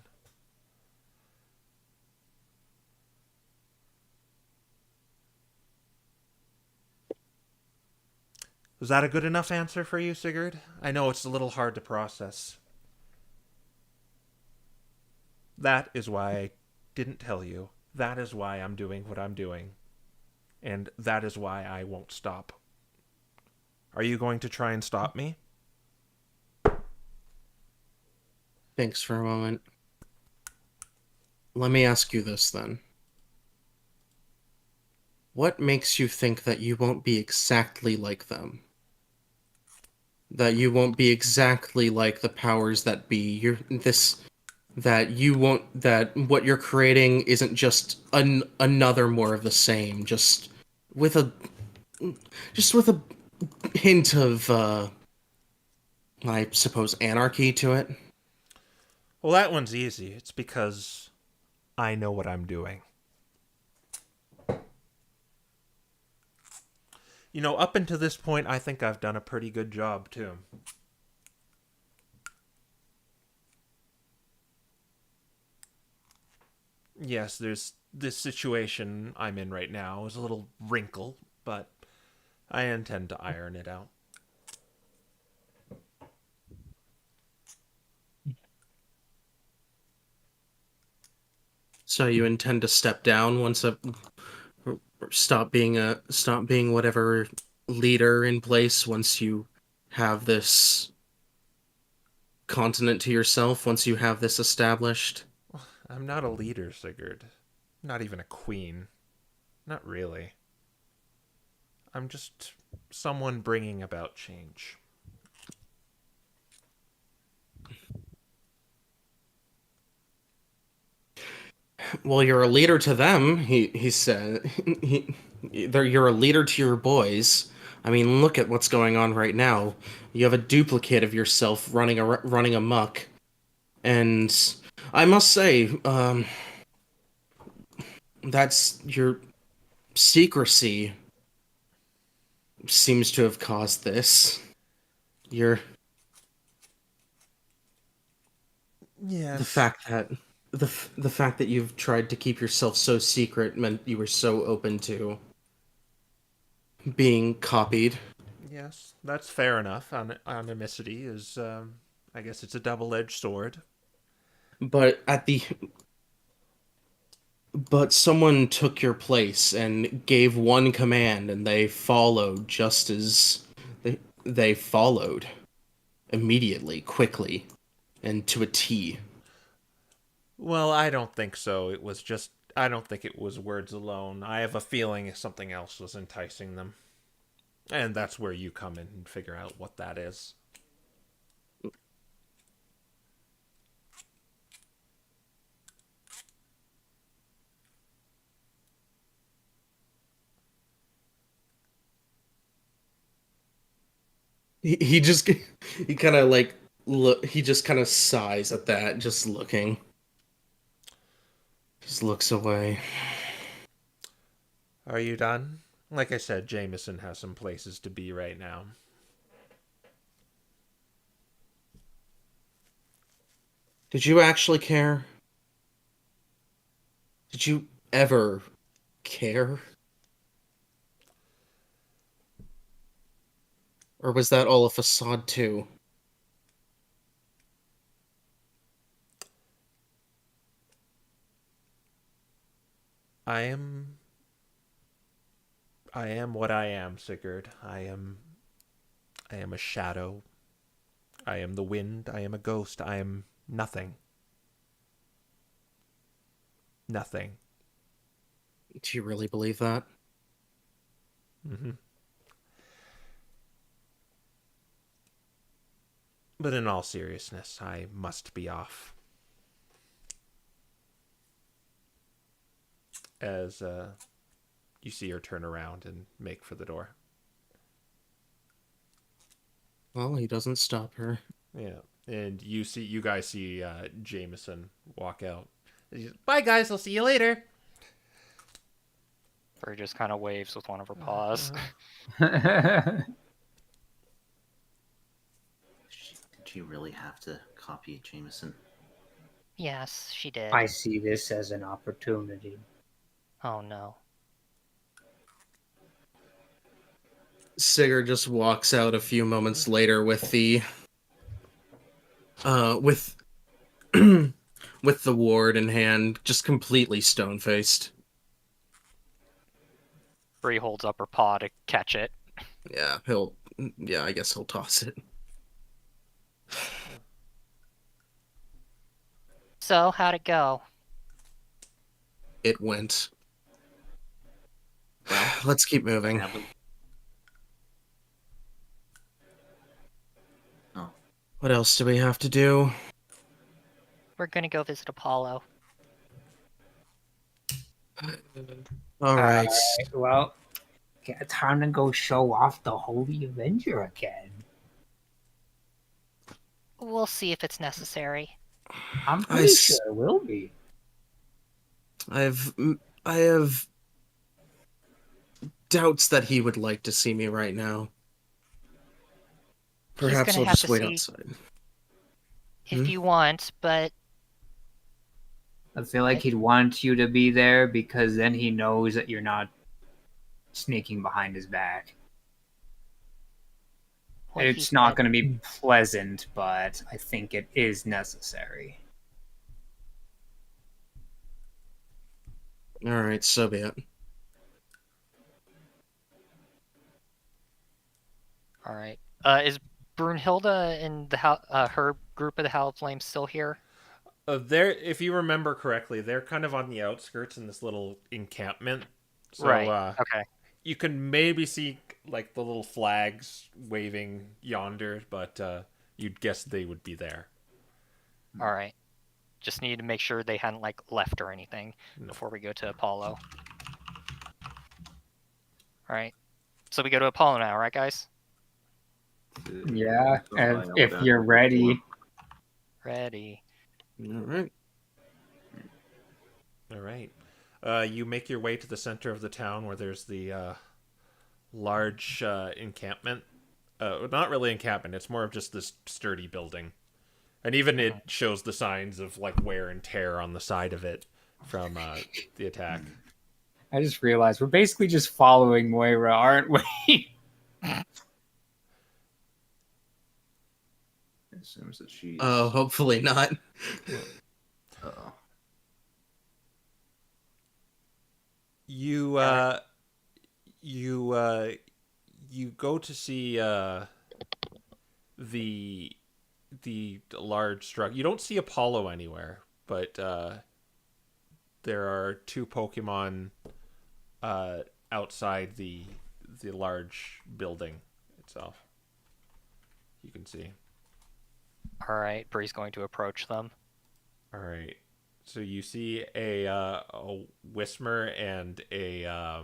Was that a good enough answer for you, Sigurd? I know it's a little hard to process. That is why I didn't tell you. That is why I'm doing what I'm doing. And that is why I won't stop. Are you going to try and stop me?
Thanks for a moment. Let me ask you this then. What makes you think that you won't be exactly like them? That you won't be exactly like the powers that be? That what you're creating isn't just another more of the same, just with a hint of I suppose anarchy to it.
Well, that one's easy. It's because I know what I'm doing. You know, up until this point, I think I've done a pretty good job, too. Yes, there's this situation I'm in right now is a little wrinkle, but I intend to iron it out.
So you intend to step down stop being whatever leader in place once you have this continent to yourself, once you have this established?
I'm not a leader, Sigurd. Not even a queen. Not really. I'm just someone bringing about change.
Well, you're a leader to them, he said. You're a leader to your boys. I mean, look at what's going on right now. You have a duplicate of yourself running amok. And I must say, that's your secrecy seems to have caused this. Your
Yes.
the fact that you've tried to keep yourself so secret meant you were so open to being copied.
Yes, that's fair enough. Anonymity is, I guess it's a double-edged sword.
But But someone took your place and gave one command, and they followed just as they followed immediately, quickly, and to a T.
Well, I don't think so. I don't think it was words alone. I have a feeling something else was enticing them. And that's where you come in and figure out what that is.
He just he kind of like look. He just kind of sighs at that, just looking. Just looks away.
Are you done? Like I said, Jameson has some places to be right now.
Did you actually care? Did you ever care? Or was that all a facade too?
I am what I am, Sigurd. I am a shadow. I am the wind. I am a ghost. I am nothing. Nothing.
Do you really believe that?
Mm-hmm. But in all seriousness, I must be off. As you see her turn around and make for the door.
Well, he doesn't stop her.
Yeah, and you guys see Jameson walk out. Bye, guys. I'll see you later.
Or just kind of waves with one of her paws.
Did she really have to copy Jameson?
Yes, she did.
I see this as an opportunity.
Oh no.
Sigurd just walks out a few moments later with the with with the ward in hand, just completely stone-faced.
Bree holds up her paw to catch it.
Yeah, I guess he'll toss it.
So, how'd it go?
It went. Let's keep moving.
Oh.
What else do we have to do?
We're gonna go visit Apollo.
All right.
Well, time to go show off the Holy Avenger again.
We'll see if it's necessary.
I'm pretty sure it will be.
I have doubts that he would like to see me right now. Perhaps I'll just wait outside.
If you want, but
I feel like he'd want you to be there because then he knows that you're not sneaking behind his back. It's not going to be pleasant, but I think it is necessary.
All right, so be it.
All right. Is Brunhilde and her group of the Hallowed Flames still here?
If you remember correctly, they're kind of on the outskirts in this little encampment. So,
right. Okay.
You can maybe see like the little flags waving yonder, but you'd guess they would be there.
All right. Just need to make sure they hadn't like left or anything before we go to Apollo. All right. So we go to Apollo now, right, guys?
Yeah, if you're ready.
Ready.
All right.
All right. You make your way to the center of the town where there's the large encampment. Not really encampment. It's more of just this sturdy building. And even it shows the signs of like wear and tear on the side of it from the attack.
I just realized we're basically just following Moira, aren't we?
It assumes that she's...
Oh, hopefully not.
Uh-oh.
you go to see the large structure. You don't see Apollo anywhere, but there are two Pokemon outside the large building itself. You can see.
All right, Bree's going to approach them.
All right. So you see a Whismer and a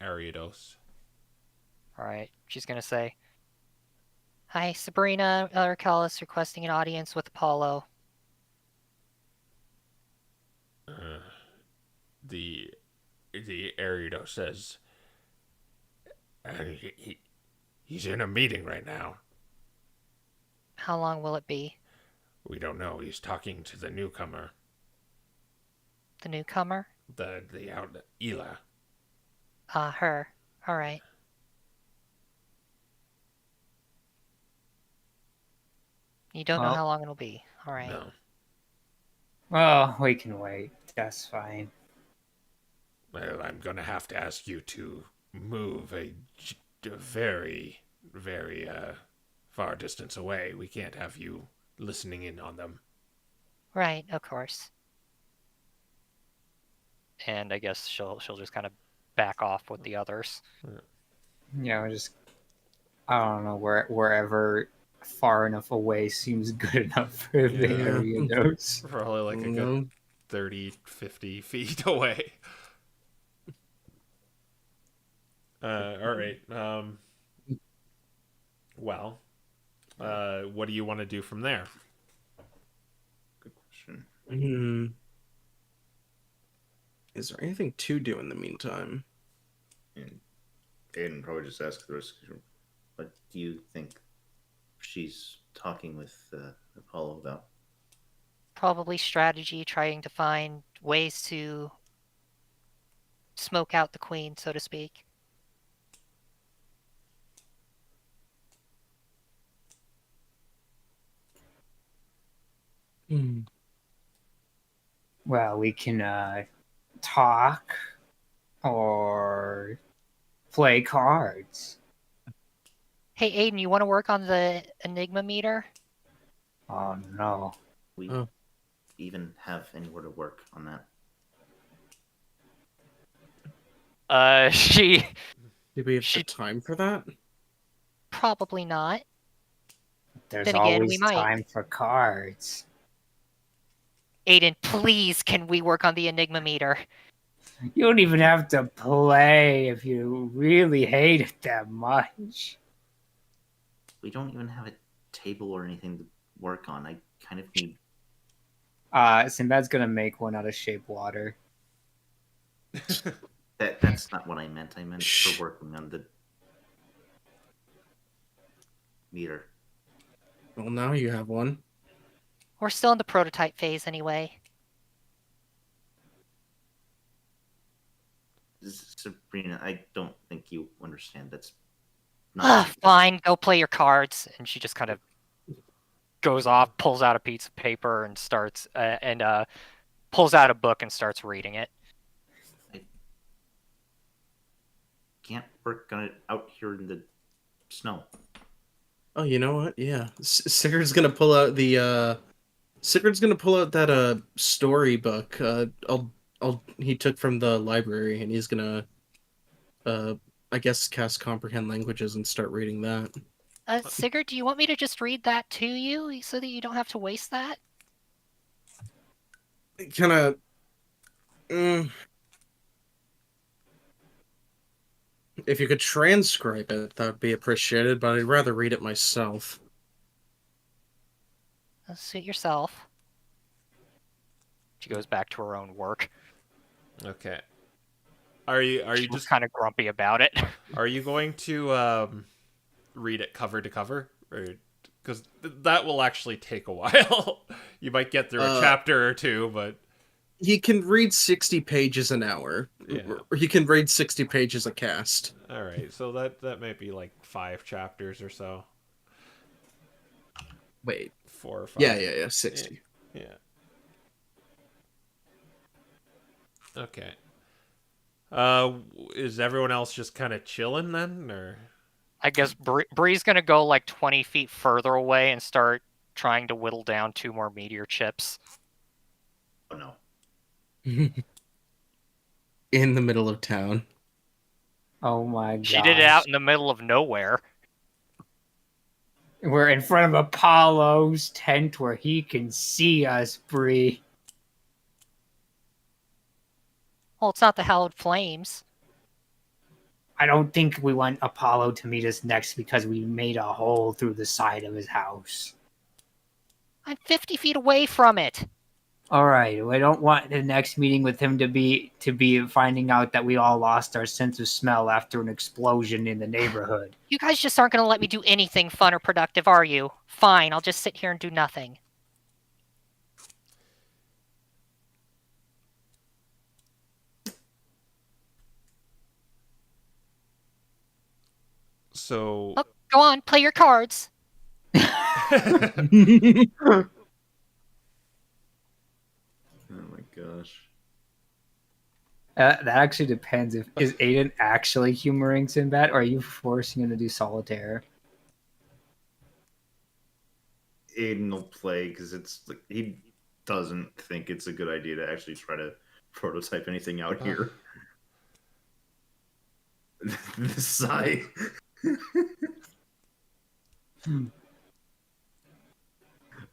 Ariados.
All right, she's going to say, "Hi, Sabrina. Elrical is requesting an audience with Apollo."
The Ariados says he's in a meeting right now.
How long will it be?
We don't know. He's talking to the newcomer.
The newcomer?
The Ela.
Her. All right. You don't know
Well-
how long it'll be. All right.
No.
Well, we can wait. That's fine.
Well, I'm going to have to ask you to move a very, very far distance away. We can't have you listening in on them.
Right, of course. And I guess she'll just kind of back off with the others.
Yeah, I don't know, wherever far enough away seems good enough for the
Yeah.
Ariados.
Probably like a good 30, 50 feet away. All right. Well, what do you want to do from there?
Good question.
Is there anything to do in the meantime?
And Aiden probably just asked the rest. What do you think she's talking with Apollo about?
Probably strategy, trying to find ways to smoke out the queen, so to speak.
Well, we can talk or play cards.
Hey, Aiden, you want to work on the Enigma meter?
Oh no.
We
Oh.
even have anywhere to work on that.
She
Do we have the time for that?
probably not.
There's
Then again,
always
we might.
time for cards.
Aiden, please, can we work on the Enigma meter?
You don't even have to play if you really hate it that much.
We don't even have a table or anything to work on. I kind of need.
Sinbad's gonna make one out of shape water.
That's not what I meant. I meant for working on the meter.
Well, now you have one.
We're still in the prototype phase anyway.
Sabrina, I don't think you understand. That's not.
Fine, go play your cards. And she just kind of goes off, pulls out a piece of paper, and starts pulls out a book and starts reading it.
Can't work on it out here in the snow.
Oh, you know what? Yeah, Sigurd's gonna pull out the. Sigurd's gonna pull out that storybook. He took from the library, and he's gonna, I guess, cast comprehend languages and start reading that.
Sigurd, do you want me to just read that to you so that you don't have to waste that?
Kind of. If you could transcribe it, that would be appreciated, but I'd rather read it myself.
Suit yourself. She goes back to her own work.
Okay. Are you
She was
just
kind of grumpy about it.
are you going to read it cover to cover, or because that will actually take a while? You might get through a chapter or two, but
He can read 60 pages an hour.
Yeah.
Or he can read 60 pages a cast.
all right. So that might be like 5 chapters or so.
Wait.
4 or 5.
Yeah, 60.
Yeah. Okay. Is everyone else just kind of chilling then, or?
I guess Bree's gonna go like 20 feet further away and start trying to whittle down 2 more meteor chips.
Oh no.
In the middle of town.
Oh my gosh.
She did it out in the middle of nowhere.
We're in front of Apollo's tent where he can see us, Bree.
Well, it's not the hallowed flames.
I don't think we want Apollo to meet us next because we made a hole through the side of his house.
I'm 50 feet away from it.
All right, we don't want the next meeting with him to be finding out that we all lost our sense of smell after an explosion in the neighborhood.
You guys just aren't gonna let me do anything fun or productive, are you? Fine, I'll just sit here and do nothing.
So.
Oh, go on, play your cards.
Oh my gosh.
That actually depends. Is Aiden actually humoring Sinbad, or are you forcing him to do solitaire?
Aiden will play because it's like he doesn't think it's a good idea to actually try to prototype anything out here. The sigh.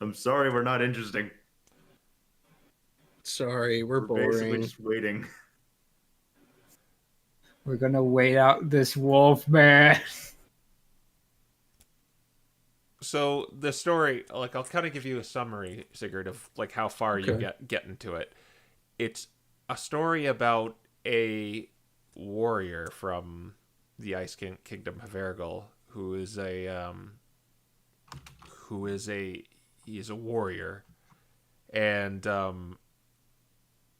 I'm sorry, we're not interesting.
Sorry, we're
Basically
boring.
just waiting.
We're gonna wait out this wolf man.
So the story, like, I'll kind of give you a summary, Sigurd, of like how far you
Okay.
get into it. It's a story about a warrior from the Kingdom of Ergal, he's a warrior, and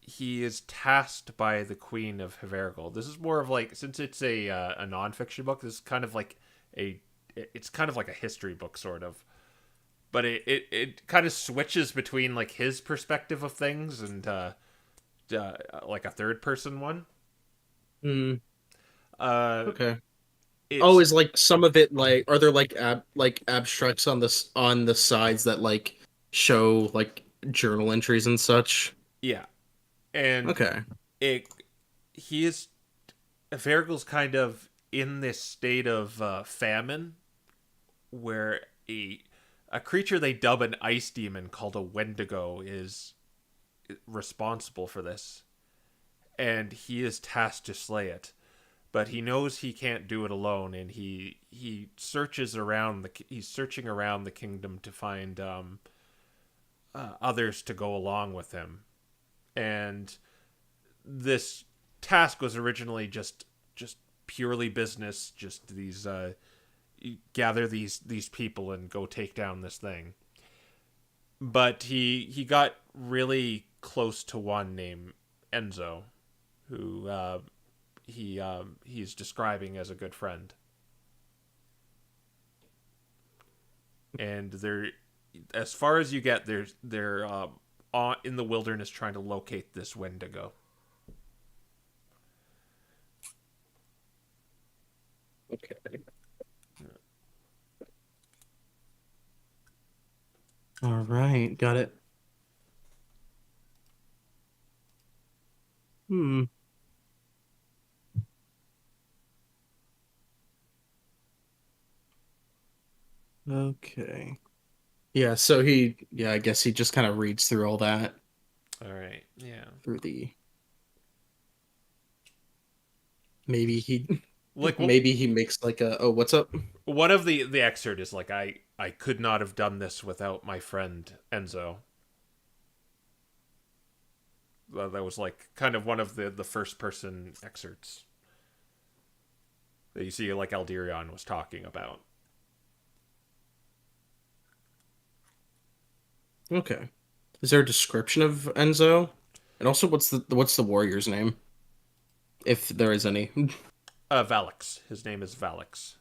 he is tasked by the Queen of Havergal. This is more of like, since it's a nonfiction book, this is kind of like it's kind of like a history book sort of, but it kind of switches between like his perspective of things and like a third person one.
Hmm.
Uh,
Okay.
it's,
Oh, is like some of it like are there like abstracts on on the sides that like show like journal entries and such?
yeah, and
Okay.
it he is Vergil's kind of in this state of famine where a creature they dub an ice demon called a Wendigo is responsible for this, and he is tasked to slay it. But he knows he can't do it alone, and he searches around he's searching around the kingdom to find others to go along with him. And this task was originally just purely business, just these you gather these people and go take down this thing. But he got really close to one named Enzo, who he's describing as a good friend. And they're, as far as you get, they're in the wilderness trying to locate this Wendigo.
Okay. All right, got it. Hmm. Okay. Yeah, so I guess he just kind of reads through all that
All right, yeah.
through the maybe he
Like
maybe he makes like a oh, what's up?
one of the excerpt is like I could not have done this without my friend Enzo. That was like kind of one of the first person excerpts that you see, like Alderion was talking about.
Okay. Is there a description of Enzo? And also what's the warrior's name? If there is any.
Valix. His name is Valix.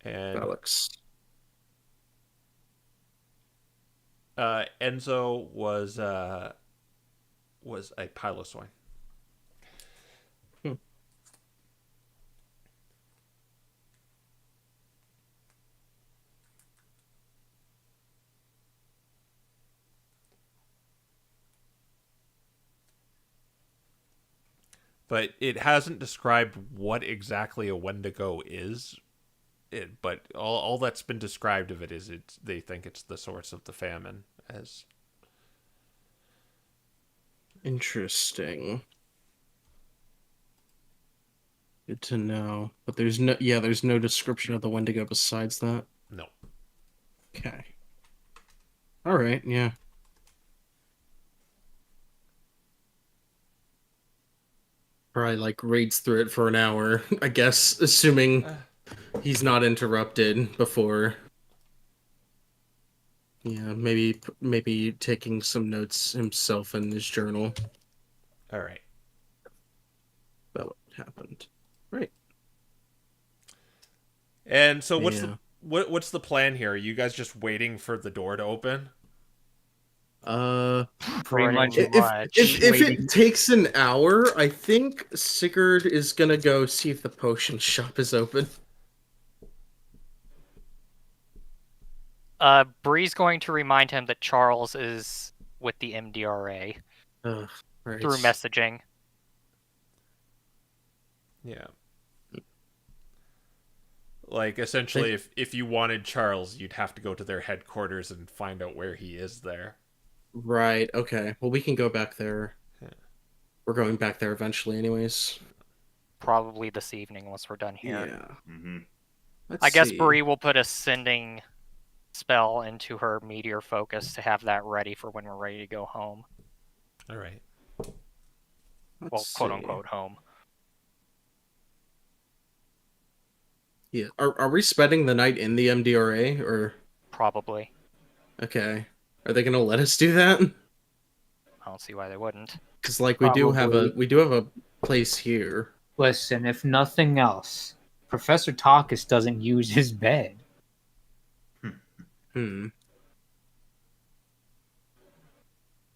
And
Alex.
Enzo was a Piloswine.
Hmm.
But it hasn't described what exactly a Wendigo is. But all that's been described of it is they think it's the source of the famine. As
Interesting. Good to know. But there's no description of the Wendigo besides that.
no,
Okay. All right. Yeah. Probably like reads through it for an hour, I guess, assuming he's not interrupted before. Yeah, maybe taking some notes himself in his journal
all right.
about what happened. Right.
And so
Yeah.
what's the plan here? Are you guys just waiting for the door to open?
Pretty much.
Pretty much.
If
Waiting.
it takes an hour, I think Sigurd is gonna go see if the potion shop is open.
Bree's going to remind him that Charles is with the MDRA
Right.
through messaging.
Yeah. Like essentially, if you wanted Charles, you'd have to go to their headquarters and find out where he is there.
Right. Okay. Well, we can go back there.
Yeah.
We're going back there eventually, anyways.
Probably this evening once we're done here.
Yeah.
Mm-hmm.
Let's
I guess
see.
Bree will put a sending spell into her meteor focus to have that ready for when we're ready to go home.
All right.
Let's
Well, quote
see.
unquote home.
Yeah. Are we spending the night in the MDRA or?
Probably.
Okay. Are they gonna let us do that?
I don't see why they wouldn't.
Because like we do have
Probably.
a place here.
Listen, if nothing else, Professor Takis doesn't use his bed.
Hmm.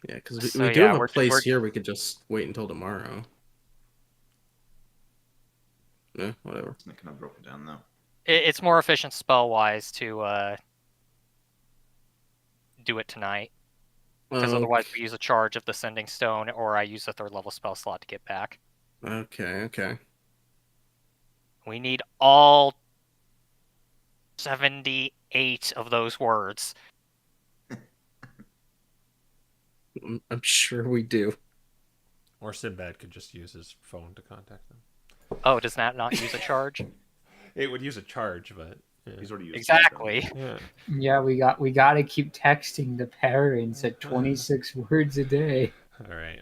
Yeah, because
So,
we do
yeah,
have a
we're-
place
we're-
here. We could just wait until tomorrow. Yeah, whatever.
It's not kind of broken down though.
It's more efficient spell-wise to do it tonight. Because otherwise we use a charge of the Sending Stone, or I use a 3rd level spell slot to get back.
Okay.
We need all 78 of those words.
I'm sure we do.
Or Sinbad could just use his phone to contact them.
Oh, does that not use a charge?
It would use a charge, but yeah.
He's already used
Exactly.
Yeah.
Yeah, we got to keep texting the parents at 26 words a day.
All right.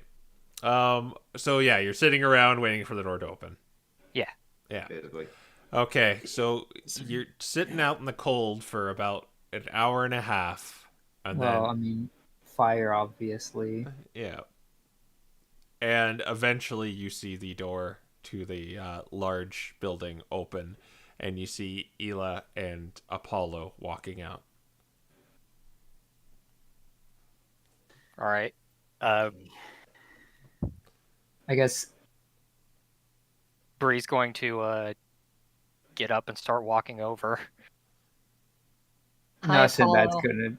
So yeah, you're sitting around waiting for the door to open.
Yeah.
Yeah.
Basically.
Okay, so you're sitting out in the cold for about an hour and a half, and
Well, I
then
mean, fire, obviously.
yeah, and eventually you see the door to the large building open, and you see Ela and Apollo walking out.
All right.
I guess
Bree's going to get up and start walking over.
no, Sinbad's gonna.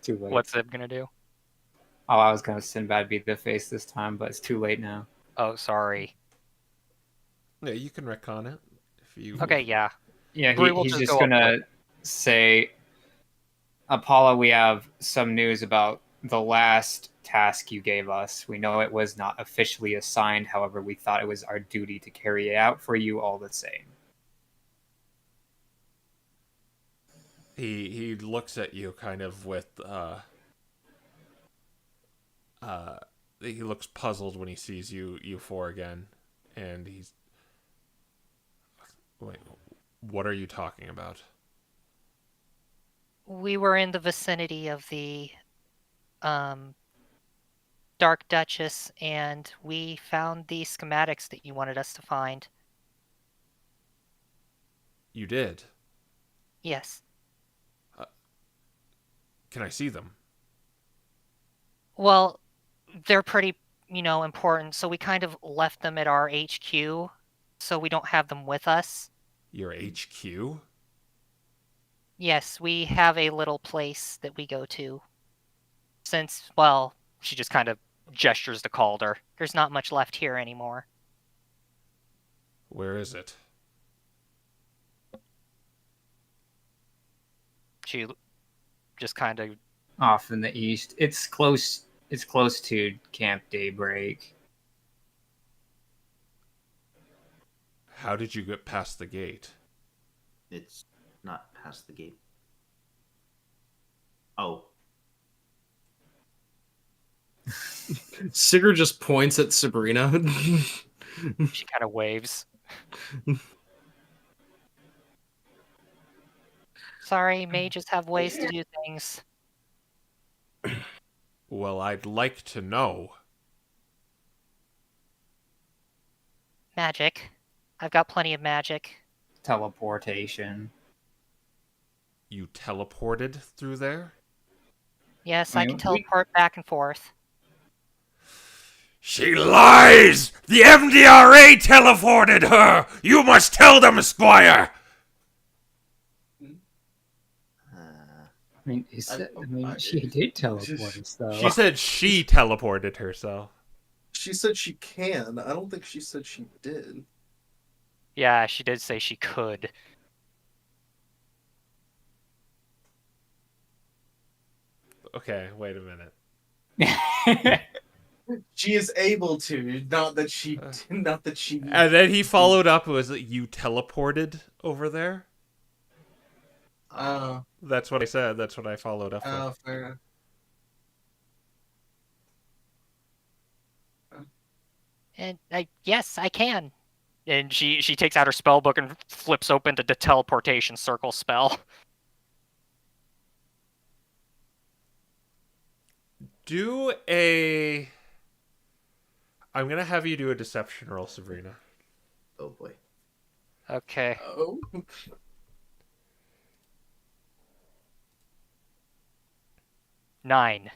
Too late.
What's Zib gonna do?
Oh, I was gonna Sinbad be the face this time, but it's too late now.
Oh, sorry.
Yeah, you can retcon it if you.
Okay, yeah.
Yeah,
Bree will
he's
just
just
go up
gonna say, Apollo, we have some news about the last task you gave us. We know it was not officially assigned, however, we thought it was our duty to carry it out for you all the same.
He looks at you kind of with he looks puzzled when he sees you four again, and he's wait, what are you talking about?
We were in the vicinity of the Dark Duchess, and we found the schematics that you wanted us to find.
You did.
Yes.
Can I see them?
Well, they're pretty important, so we kind of left them at our HQ, so we don't have them with us.
Your HQ?
Yes, we have a little place that we go to. Since, well,
She just kind of gestures to Calder.
there's not much left here anymore.
Where is it?
She just kind of
Off in the east. It's close to Camp Daybreak.
How did you get past the gate?
It's not past the gate. Oh,
Sigurd just points at Sabrina.
she kind of waves.
Sorry, mages have ways to do things.
Well, I'd like to know.
Magic. I've got plenty of magic.
Teleportation.
You teleported through there?
Yes,
I
I
mean,
can teleport back and forth.
She lies! The MDRA teleported her! You must tell them, Squire!
I mean, she did teleport us, though.
She said she teleported herself.
She said she can. I don't think she said she did.
Yeah, she did say she could.
Okay, wait a minute.
She is able to, not that she.
And then he followed up, was it you teleported over there? That's what I said, that's what I followed up with.
Fair.
And yes, I can.
And she takes out her spell book and flips open the teleportation circle spell.
I'm gonna have you do a deception roll, Sabrina.
oh boy.
Okay.
Oh.
Nine.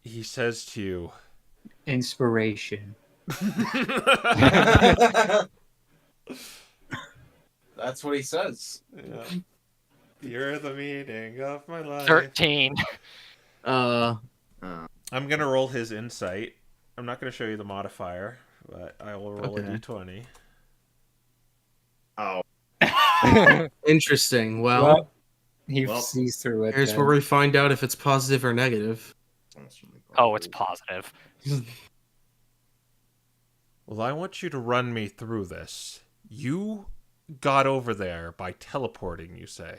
He says to you,
Inspiration.
That's what he says.
yeah, "You're the meaning of my life."
13.
I'm gonna roll his insight. I'm not gonna show you the modifier, but I will roll
Okay.
a d20.
Oh.
Interesting. Well,
He
Well,
sees through it.
here's
then.
where we find out if it's positive or negative.
Oh, it's positive.
Well, I want you to run me through this. You got over there by teleporting, you say?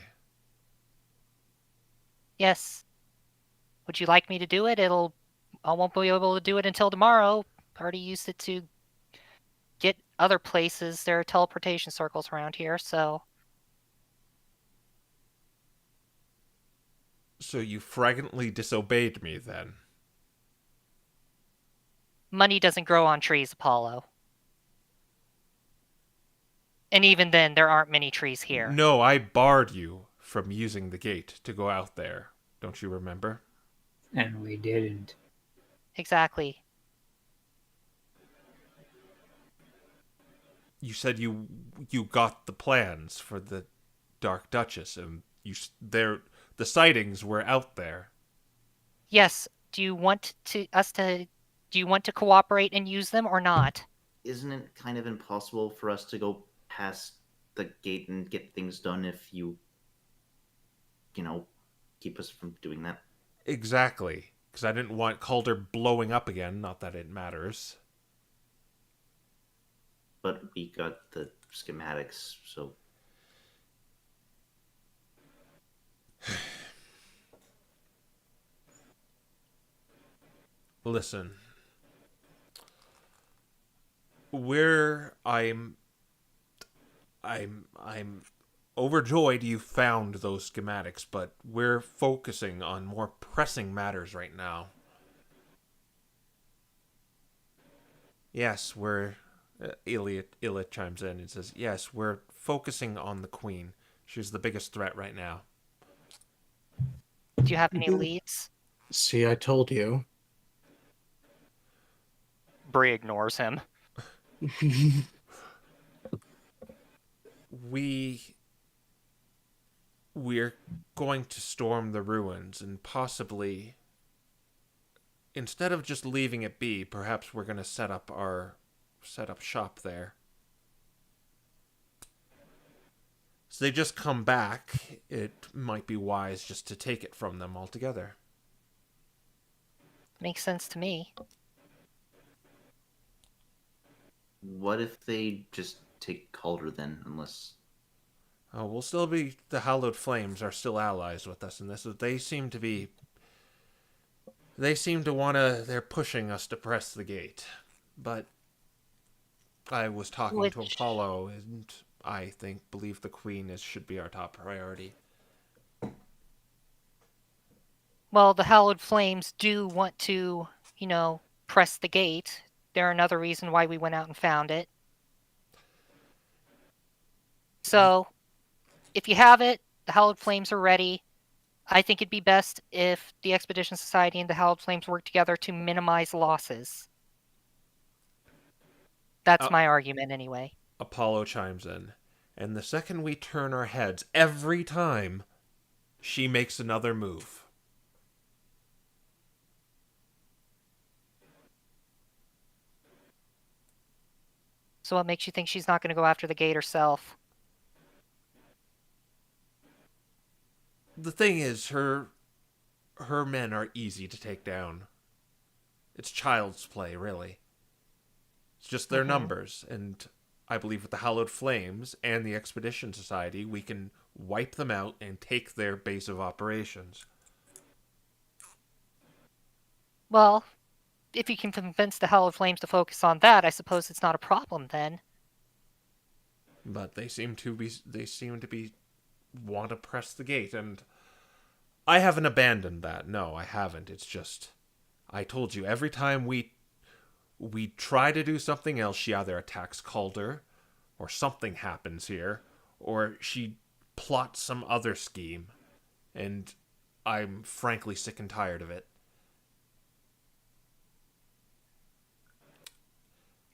Yes. Would you like me to do it? I won't be able to do it until tomorrow. Already used it to get other places. There are teleportation circles around here, so
So you fragrantly disobeyed me, then?
money doesn't grow on trees, Apollo. And even then, there aren't many trees here.
No, I barred you from using the gate to go out there. Don't you remember?
And we didn't.
Exactly.
You said you got the plans for the Dark Duchess, and the sightings were out there.
Yes. Do you want to cooperate and use them or not?
Isn't it kind of impossible for us to go past the gate and get things done if you keep us from doing that?
Exactly, because I didn't want Calder blowing up again, not that it matters.
But we got the schematics, so
Listen. I'm overjoyed you found those schematics, but we're focusing on more pressing matters right now. Yes, Ilya chimes in and says, yes, we're focusing on the Queen. She's the biggest threat right now.
Do you have any leads?
See, I told you.
Bree ignores him.
We're going to storm the ruins and possibly, instead of just leaving it be, perhaps we're going to set up shop there. So they just come back, it might be wise just to take it from them altogether.
Makes sense to me.
What if they just take Calder then, unless...
Oh, we'll still be... The Hallowed Flames are still allies with us in this. They seem to be... They seem to want to... They're pushing us to press the gate. But I was talking to Apollo, and I believe the Queen should be our top priority.
Well, the Hallowed Flames do want to, press the gate. They're another reason why we went out and found it. So, if you have it, the Hallowed Flames are ready. I think it'd be best if the Expedition Society and the Hallowed Flames work together to minimize losses. That's my argument anyway.
Apollo chimes in. And the second we turn our heads, every time, she makes another move.
So what makes you think she's not going to go after the gate herself?
The thing is, her men are easy to take down. It's child's play, really. It's just their numbers, and I believe with the Hallowed Flames and the Expedition Society, we can wipe them out and take their base of operations.
Well, if you can convince the Hallowed Flames to focus on that, I suppose it's not a problem then.
But they seem to be want to press the gate, and I haven't abandoned that. No, I haven't. It's just, I told you, every time we try to do something else, she either attacks Calder, or something happens here, or she plots some other scheme, and I'm frankly sick and tired of it.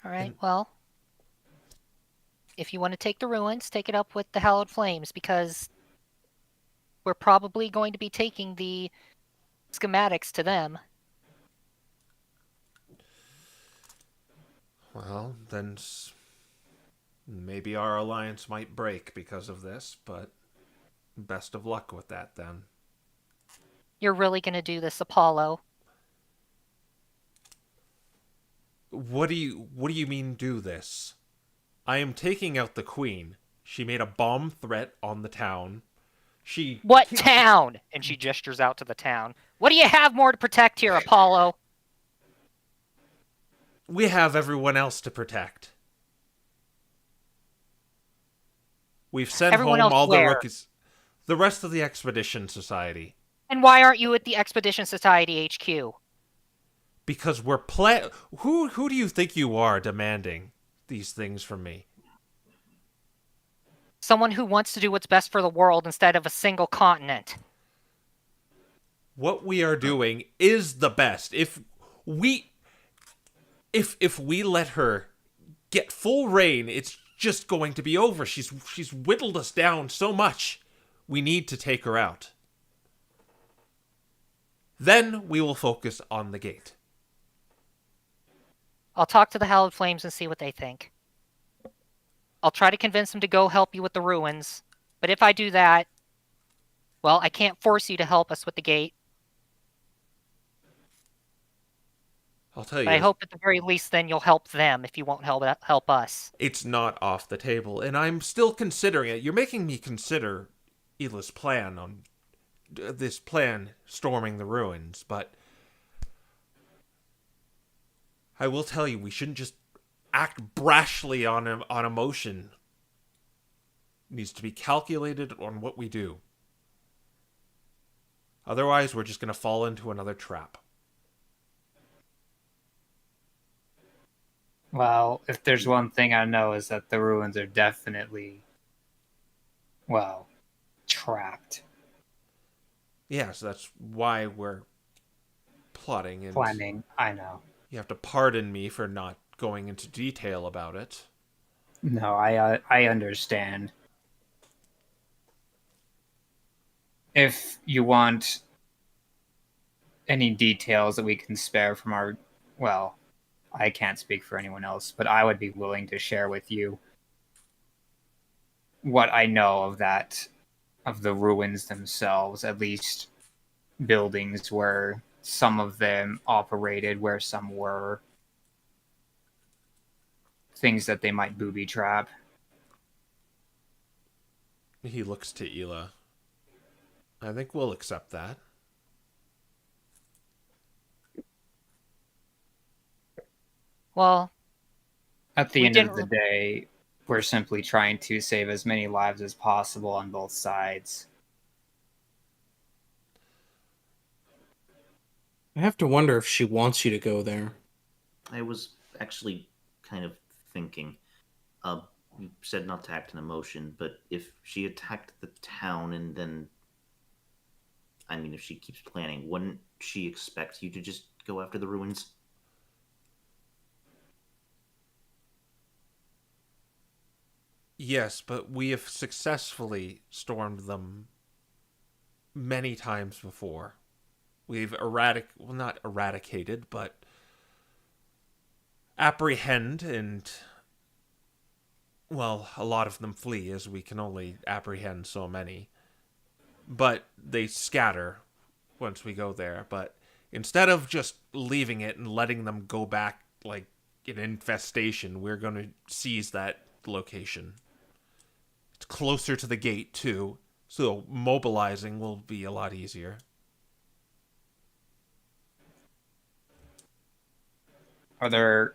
All right, well, if you want to take the ruins, take it up with the Hallowed Flames, because we're probably going to be taking the schematics to them.
Well, then maybe our alliance might break because of this, but best of luck with that then.
You're really going to do this, Apollo?
What do you mean do this? I am taking out the Queen. She made a bomb threat on the town.
What town? And she gestures out to the town. What do you have more to protect here, Apollo?
We have everyone else to protect. We've sent
Everyone
home
else
all
where?
the rookies. The rest of the Expedition Society.
And why aren't you at the Expedition Society HQ?
Because we're Who do you think you are demanding these things from me?
Someone who wants to do what's best for the world instead of a single continent.
What we are doing is the best. If we let her get full reign, it's just going to be over. She's whittled us down so much. We need to take her out. Then we will focus on the gate.
I'll talk to the Hallowed Flames and see what they think. I'll try to convince them to go help you with the ruins. But if I do that, well, I can't force you to help us with the gate.
I'll tell you.
But I hope at the very least then you'll help them if you won't help us.
It's not off the table, and I'm still considering it. You're making me consider Ila's plan on this plan storming the ruins, but I will tell you, we shouldn't just act brashly on emotion. It needs to be calculated on what we do. Otherwise, we're just going to fall into another trap.
Well, if there's one thing I know is that the ruins are definitely, well, trapped.
Yeah, so that's why we're plotting, and
planning. I know.
you have to pardon me for not going into detail about it.
No, I understand. If you want any details that we can spare from our, well, I can't speak for anyone else, but I would be willing to share with you what I know of the ruins themselves, at least buildings where some of them operated, where some were things that they might booby trap.
He looks to Ela. I think we'll accept that.
Well,
At the
we
end of
didn't.
the day, we're simply trying to save as many lives as possible on both sides.
I have to wonder if she wants you to go there.
I was actually kind of thinking. You said not to act in emotion, but if she attacked the town and then, I mean, if she keeps planning, wouldn't she expect you to just go after the ruins?
Yes, but we have successfully stormed them many times before. We've not eradicated, but apprehend and, well, a lot of them flee as we can only apprehend so many. But they scatter once we go there. But instead of just leaving it and letting them go back like an infestation, we're going to seize that location. It's closer to the gate, too, so mobilizing will be a lot easier.
Are there...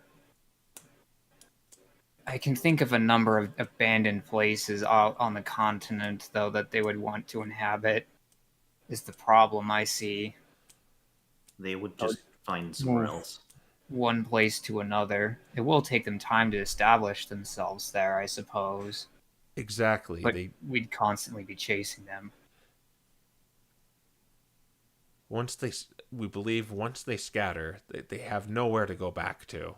I can think of a number of abandoned places out on the continent, though, that they would want to inhabit, is the problem I see.
They would just find somewhere
move
else.
one place to another. It will take them time to establish themselves there, I suppose.
Exactly.
But we'd constantly be chasing them.
We believe once they scatter, they have nowhere to go back to.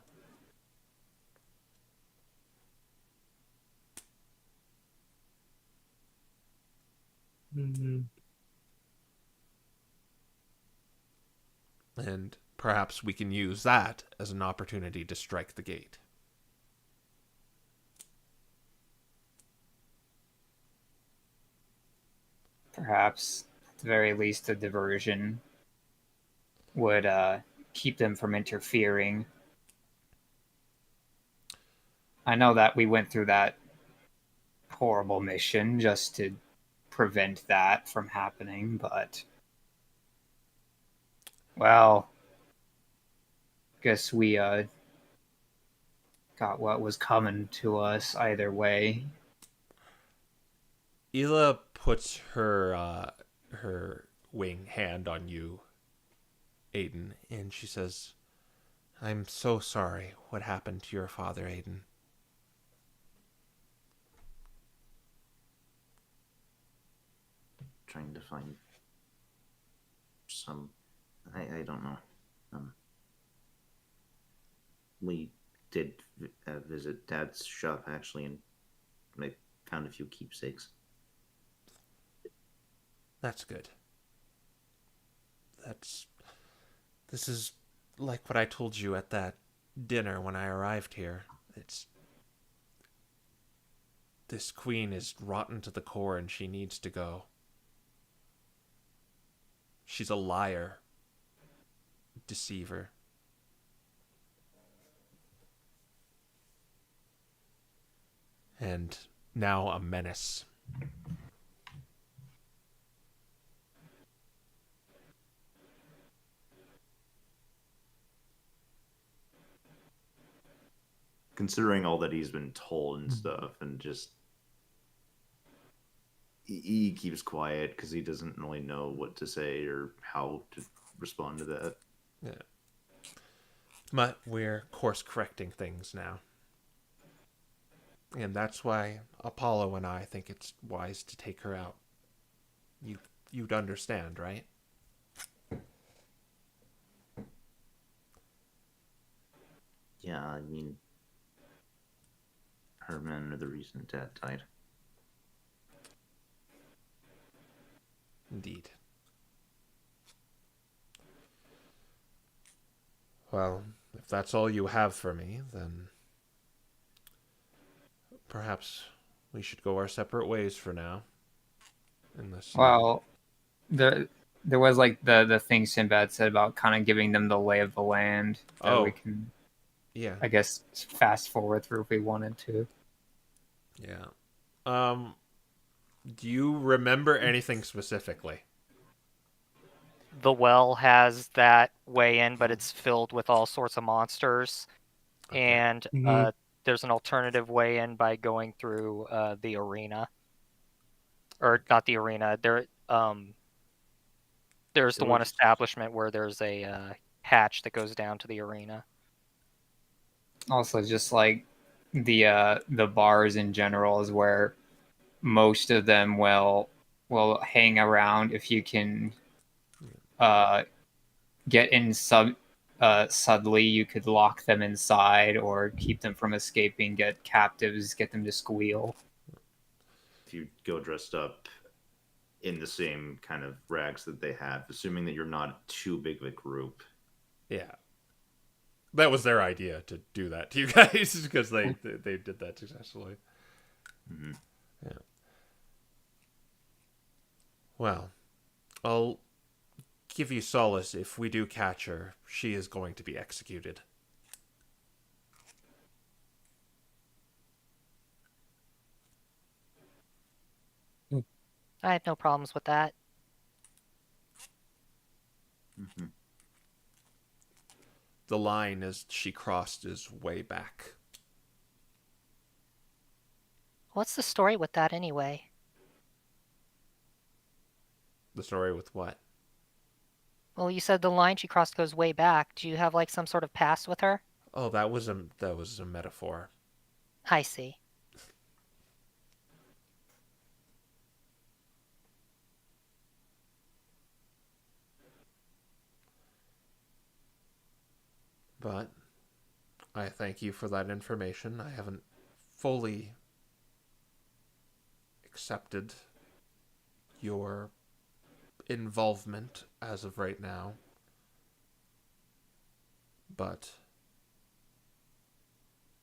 Mm-hmm.
And perhaps we can use that as an opportunity to strike the gate.
Perhaps, at the very least, a diversion would keep them from interfering. I know that we went through that horrible mission just to prevent that from happening, but... well, guess we got what was coming to us either way.
Ela puts her wing hand on you, Aiden, and she says, "I'm so sorry what happened to your father, Aiden."
Trying to find some... I don't know. We did visit Dad's shop, actually, and I found a few keepsakes.
That's good. This is like what I told you at that dinner when I arrived here. This queen is rotten to the core and she needs to go. She's a liar. Deceiver. And now a menace.
Considering all that he's been told and stuff, and just he keeps quiet because he doesn't really know what to say or how to respond to that.
Yeah. But we're course correcting things now. And that's why Apollo and I think it's wise to take her out. You'd understand, right?
Yeah, I mean, her men are the reason Dad died.
Indeed. Well, if that's all you have for me, then perhaps we should go our separate ways for now. Unless you...
Well, there was like the thing Sinbad said about kind of giving them the lay of the land that we
Oh,
can,
yeah,
I guess, fast forward through if we wanted to.
yeah. Do you remember anything specifically?
The well has that way in, but it's filled with all sorts of monsters.
Okay.
And
Mhm.
there's an alternative way in by going through the arena. Or not the arena. There's the one establishment where there's a hatch that goes down to the arena.
Also, just like the bars in general is where most of them will hang around if you can get in subtly. You could lock them inside or keep them from escaping, get captives, get them to squeal.
If you go dressed up in the same kind of rags that they have, assuming that you're not too big of a group.
Yeah. That was their idea to do that to you guys because they did that successfully.
Mm-hmm.
Yeah. Well, I'll give you solace. If we do catch her, she is going to be executed.
I have no problems with that.
Mm-hmm.
The line as she crossed is way back.
What's the story with that anyway?
The story with what?
Well, you said the line she crossed goes way back. Do you have like some sort of past with her?
Oh, that was a metaphor.
I see.
But I thank you for that information. I haven't fully accepted your involvement as of right now. But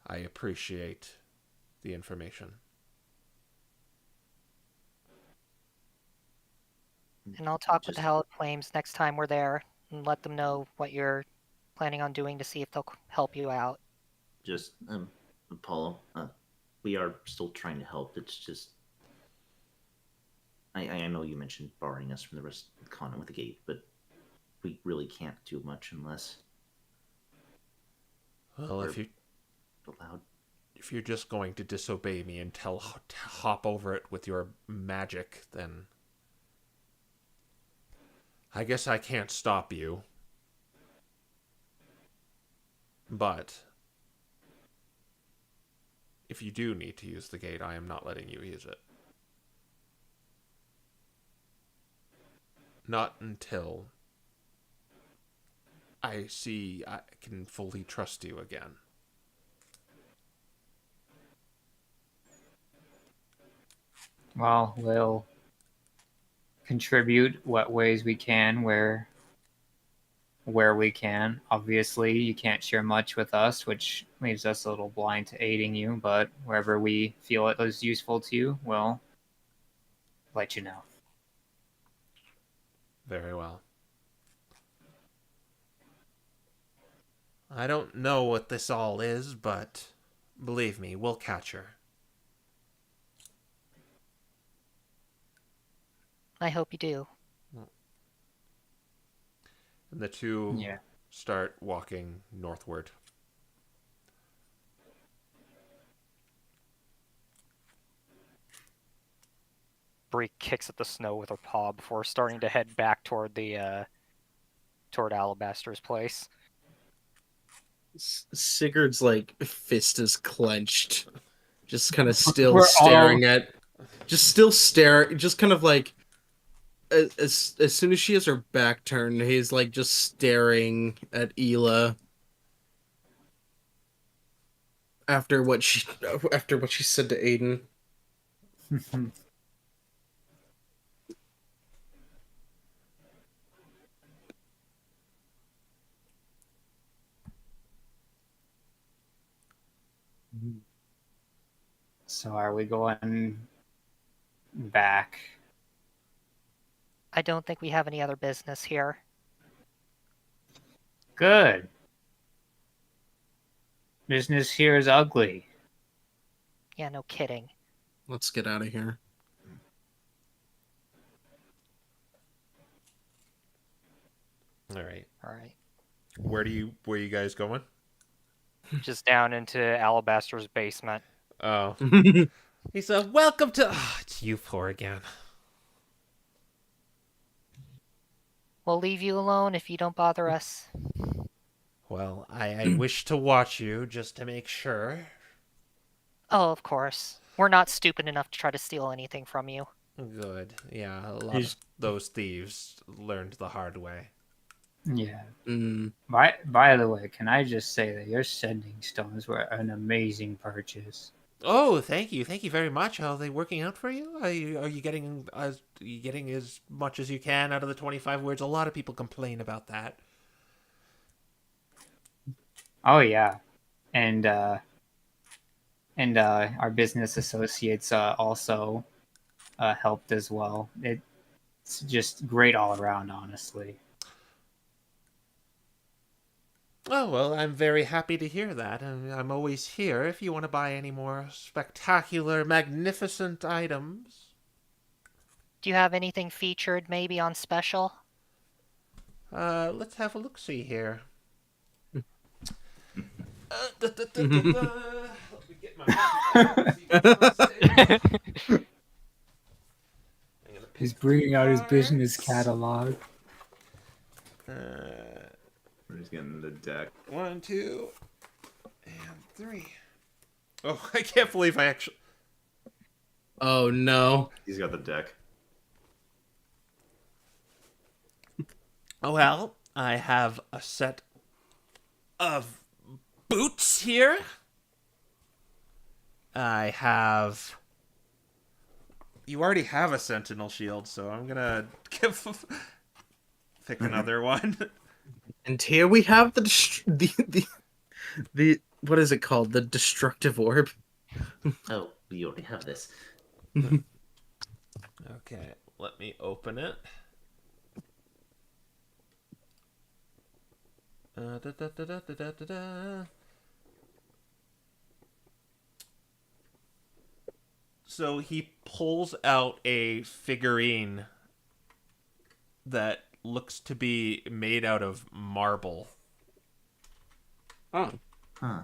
I appreciate the information.
And I'll talk with
Just-
the Hallowed Flames next time we're there and let them know what you're planning on doing to see if they'll help you out.
Just, Apollo, we are still trying to help. It's just, I know you mentioned barring us from the rest of the continent with the gate, but we really can't do much unless
Well,
we're allowed.
if you're just going to disobey me and hop over it with your magic, then I guess I can't stop you. But if you do need to use the gate, I am not letting you use it. Not until I see I can fully trust you again.
Well, we'll contribute what ways we can where we can. Obviously, you can't share much with us, which leaves us a little blind to aiding you, but wherever we feel it is useful to you, we'll let you know.
Very well. I don't know what this all is, but believe me, we'll catch her.
I hope you do.
And the two
Yeah.
start walking northward.
Bree kicks at the snow with her paw before starting to head back toward the toward Alabaster's place.
Sigurd's like fist is clenched, just kind of still
We're
staring at, just still stare, just kind of like as soon as she has her back turned, he's like just staring at Ela. after what she said to Aiden.
So are we going back?
I don't think we have any other business here.
Good. Business here is ugly.
Yeah, no kidding.
Let's get out of here.
All right.
All right.
Where you guys going?
Just down into Alabaster's basement.
Oh. He said, "Welcome to." Oh, it's you four again.
We'll leave you alone if you don't bother us.
Well, I wish to watch you just to make sure.
Oh, of course. We're not stupid enough to try to steal anything from you.
Good. Yeah, a lot of those thieves learned the hard way.
Yeah.
Mm.
By the way, can I just say that your sending stones were an amazing purchase?
Oh, thank you very much. How are they working out for you? Are you getting as much as you can out of the 25 words? A lot of people complain about that.
Oh yeah, and our business associates also helped as well. It's just great all around, honestly.
Oh, well, I'm very happy to hear that. I'm always here if you want to buy any more spectacular, magnificent items.
Do you have anything featured maybe on special?
Let's have a look-see here. Let me get my
He's bringing out his business catalog.
He's getting the deck.
1, 2, and 3. Oh, I can't believe I actually...
Oh no.
He's got the deck.
Oh, well, I have a set of boots here. I have... You already have a sentinel shield, so I'm gonna pick another one.
And here we have the what is it called? The destructive orb.
Oh, we already have this.
Okay, let me open it. Da, da, da, da, da, da, da, da. So he pulls out a figurine that looks to be made out of marble.
Oh.
Huh.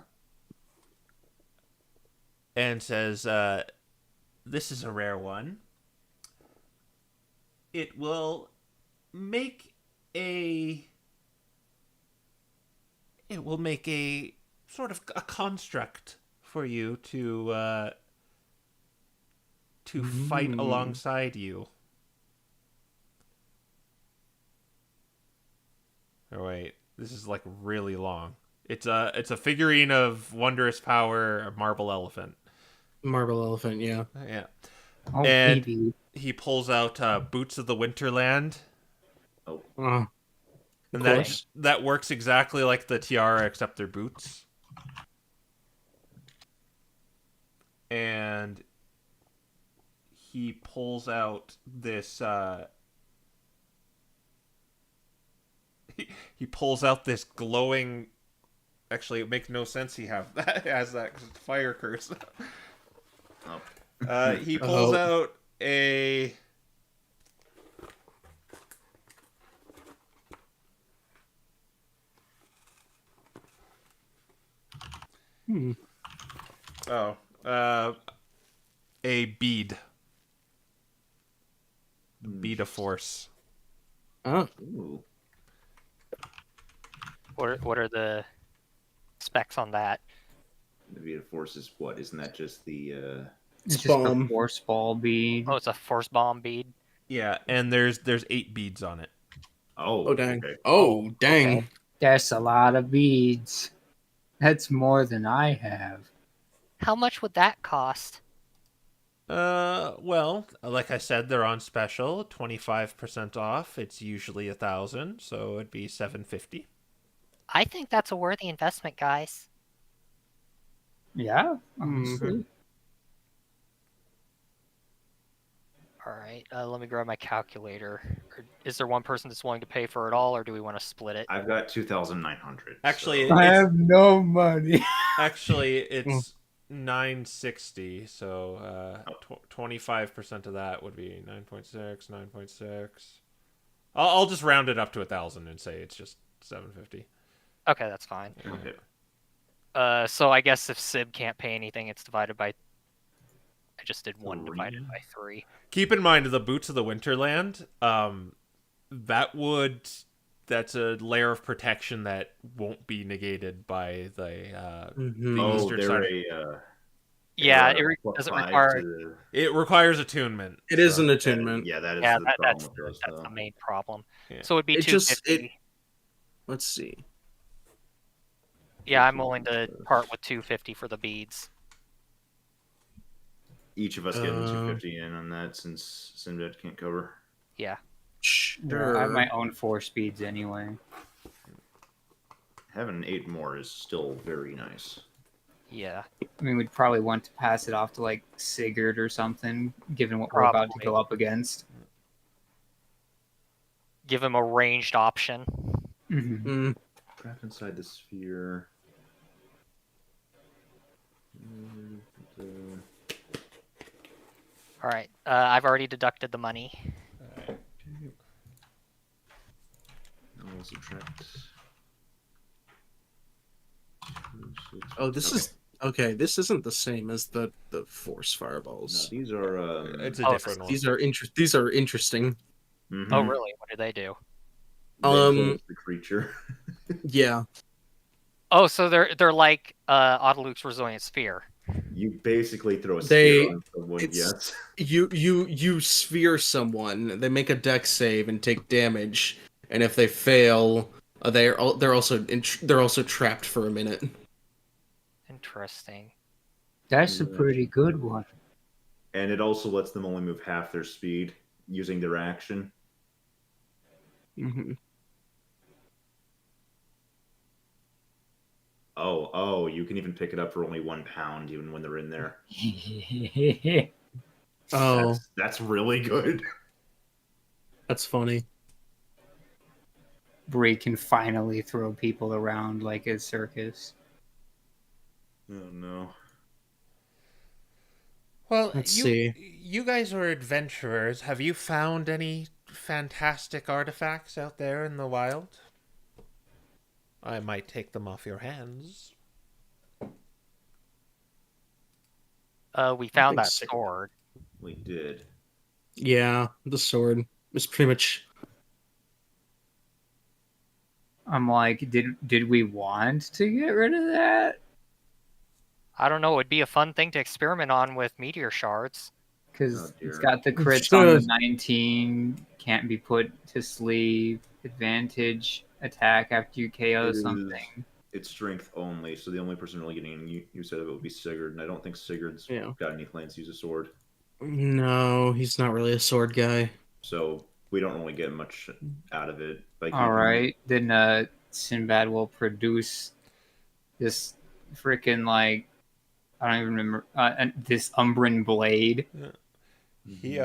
And says, this is a rare one. It will make a sort of a construct for you to fight alongside you. Oh wait, this is like really long. It's a figurine of wondrous power, a marble elephant.
Marble elephant, yeah.
Yeah.
Oh,
And
baby.
he pulls out Boots of the Winterland.
Oh.
And
course.
that works exactly like the tiara, except they're boots. And he pulls out this he pulls out this glowing. Actually, it makes no sense he has that fire curse. He pulls out a a bead. Bead of force.
Oh.
Ooh.
What are the specs on that?
The Vita Force is what? Isn't that just the
It's just a
Bomb.
force ball bead.
Oh, it's a force bomb bead.
Yeah, and there's 8 beads on it.
Oh dang.
okay.
Oh dang.
Okay.
That's a lot of beads. That's more than I have.
How much would that cost?
Well, like I said, they're on special, 25% off. It's usually 1,000, so it'd be 750.
I think that's a worthy investment, guys.
Yeah, honestly.
All right, let me grab my calculator. Is there one person that's willing to pay for it all, or do we want to split it?
I've got 2,900.
Actually,
so-
I have no money.
Actually, it's 960, so 25% of that would be 9.6, 9.6. I'll just round it up to 1,000 and say it's just 750.
Okay, that's fine.
Okay.
So I guess if Sib can't pay anything, it's divided by... I just did 1
3.
divided by 3.
Keep in mind the Boots of the Winterland, that's a layer of protection that won't be negated by the eastern side.
Yeah,
what,
doesn't
5
require...
to
It requires attunement.
It is an attunement.
Yeah, that is
Yeah,
the
that's
problem with those,
the
though.
main problem.
Yeah.
So it would be
It just-
250.
Let's see.
Yeah, I'm willing to part with 250 for the beads.
Each of us getting 250 in on that since Sinbad can't cover.
Yeah.
Sure.
I have my own 4 speeds anyway.
Having 8 more is still very nice.
Yeah.
I mean, we'd probably want to pass it off to like Sigurd or something, given what we're about to
Probably.
go up against.
Give him a ranged option.
Mm-hmm.
Trapped inside the sphere.
All right. I've already deducted the money.
I'll subtract.
Oh, this is okay. This isn't the same as the force
No,
fireballs.
these are.
It's a
Oh,
different one.
These are interesting.
Mhm.
Oh, really? What do they do?
They influence the creature.
Yeah.
Oh, so they're like Autoluke's Resilient Sphere.
You basically throw a
They-
sphere on someone.
it's-
Yes.
You sphere someone. They make a dex save and take damage, and if they fail, they're also trapped for a minute.
Interesting.
That's a
Yeah.
pretty good one.
And it also lets them only move half their speed using their action.
Mm-hmm.
Oh, you can even pick it up for only 1 pound even when they're in there.
Oh,
That's really good.
that's funny.
Bree can finally throw people around like a circus.
Oh no.
Well,
Let's see.
You guys are adventurers. Have you found any fantastic artifacts out there in the wild? I might take them off your hands.
We found
think
that
so.
sword.
We did.
Yeah, the sword is pretty much.
I'm like, did we want to get rid of that?
I don't know. It'd be a fun thing to experiment on with meteor shards.
Because
Oh, dear.
it's got the crits on the 19, can't be put to sleep, advantage, attack after you KO
It is-
something.
It's strength only, so the only person really getting any use out of it would be Sigurd, and I don't think Sigurd's
Yeah.
got any plans to use a sword.
No, he's not really a sword guy.
So we don't really get much out of it. By keeping-
All right, then Sinbad will produce this freaking like I don't even remember this Umbran blade.
He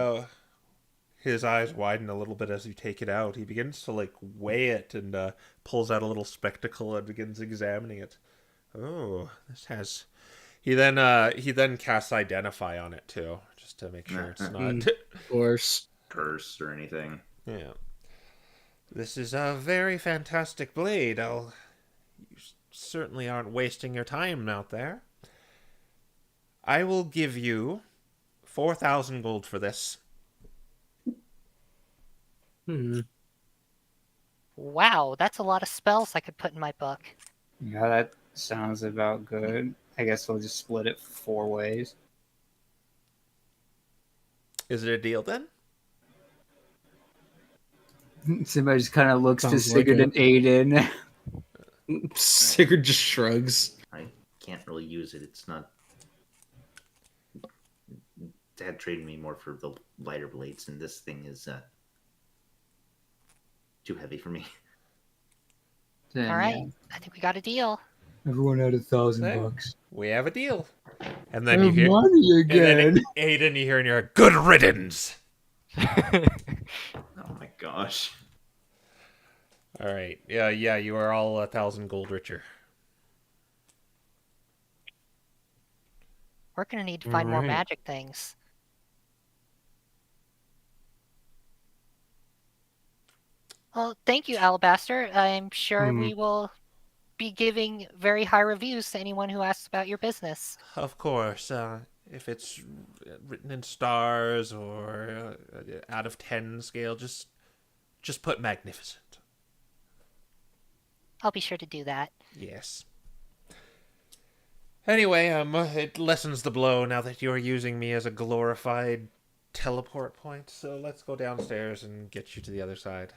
his eyes widen a little bit as you take it out. He begins to like weigh it and pulls out a little spectacle and begins examining it. Oh, this has. He then casts Identify on it too, just to make sure it's not.
Of course.
curse or anything.
Yeah. This is a very fantastic blade. You certainly aren't wasting your time out there. I will give you 4,000 gold for this.
Wow, that's a lot of spells I could put in my book.
Yeah, that sounds about good. I guess we'll just split it 4 ways.
Is it a deal then?
Somebody just kind of looks to
Sounds like
Sigurd
it.
and Aiden.
Sigurd just shrugs.
I can't really use it. It's not Dad traded me more for the lighter blades, and this thing is too heavy for me.
Then,
All right, I think we got a deal.
Everyone had $1,000
There.
bucks.
We have a deal. And
I
then you
have
hear,
money
and then
again.
Aiden, you hear in your good riddance.
Oh my gosh.
All right, yeah, you are all 1,000 gold richer.
We're gonna need to find more
Alright.
magic things. Well, thank you, Alabaster. I'm sure we will be giving very high reviews to anyone who asks about your business.
Of course, if it's written in stars or out of 10 scale, just put magnificent.
I'll be sure to do that.
Yes. Anyway, it lessens the blow now that you're using me as a glorified teleport point. So let's go downstairs and get you to the other side.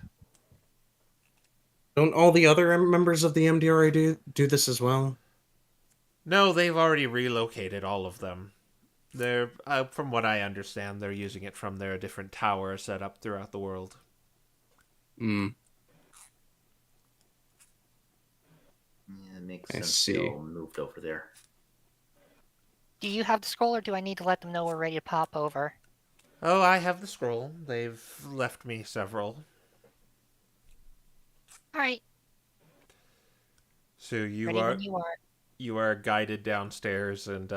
Don't all the other members of the MDRA do this as well?
No, they've already relocated all of them. They're, from what I understand, they're using it from their different towers set up throughout the world.
Hmm.
Yeah, it makes
I
sense.
see.
They all moved over there.
Do you have the scroll, or do I need to let them know we're ready to pop over?
Oh, I have the scroll. They've left me several.
All right,
So you
ready
are
when you are.
you are guided downstairs and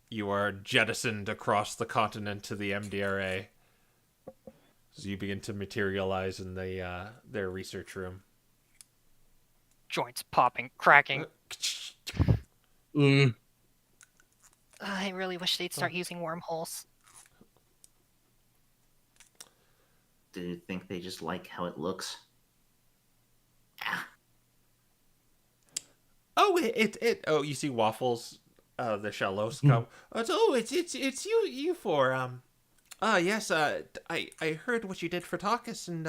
you are jettisoned across the continent to the MDRA. So you begin to materialize in their research room.
Joints popping, cracking.
Mm.
I really wish they'd start using wormholes.
Do you think they just like how it looks?
Oh, oh, you see Waffles, the Shallows come. It's you for yes, I heard what you did for Takis, and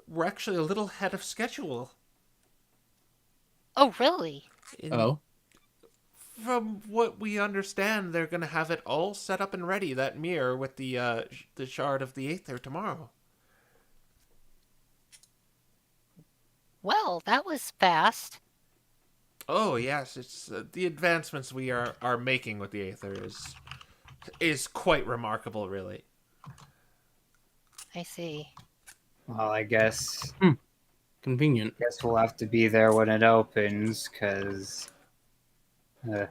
we're actually a little ahead of schedule.
Oh, really?
Oh.
From what we understand, they're gonna have it all set up and ready. That mirror with the shard of the Aether tomorrow.
Well, that was fast.
Oh yes, it's the advancements we are making with the Aether is quite remarkable, really.
I see.
Well, I guess
Convenient.
we'll have to be there when it opens, because yeah,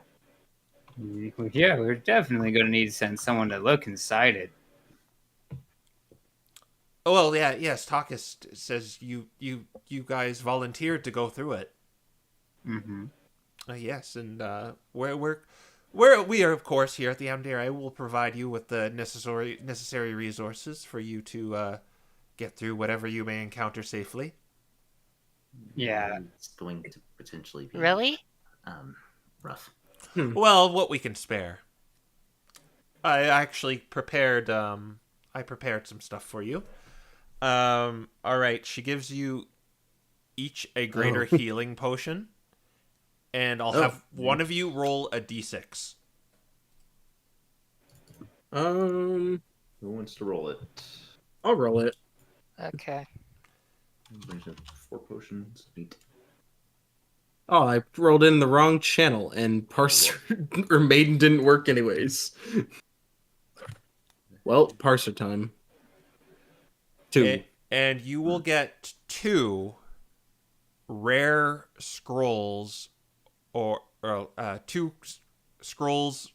we're definitely going to need to send someone to look inside it.
Oh well, yeah, yes. Takis says you guys volunteered to go through it.
Mm-hmm.
Yes, and we are of course here at the MDRA will provide you with the necessary resources for you to get through whatever you may encounter safely.
Yeah.
It's going to potentially be
Really?
rough.
Well, what we can spare. I actually prepared some stuff for you. All right, she gives you each a greater healing potion, and I'll have one of you roll a d6.
Who wants to roll it?
I'll roll it.
Okay.
Brings in 4 potions. Neat.
Oh, I rolled in the wrong channel, and Parser or Maiden didn't work anyways. Well, Parser time. 2.
And you will get 2 rare scrolls or 2 scrolls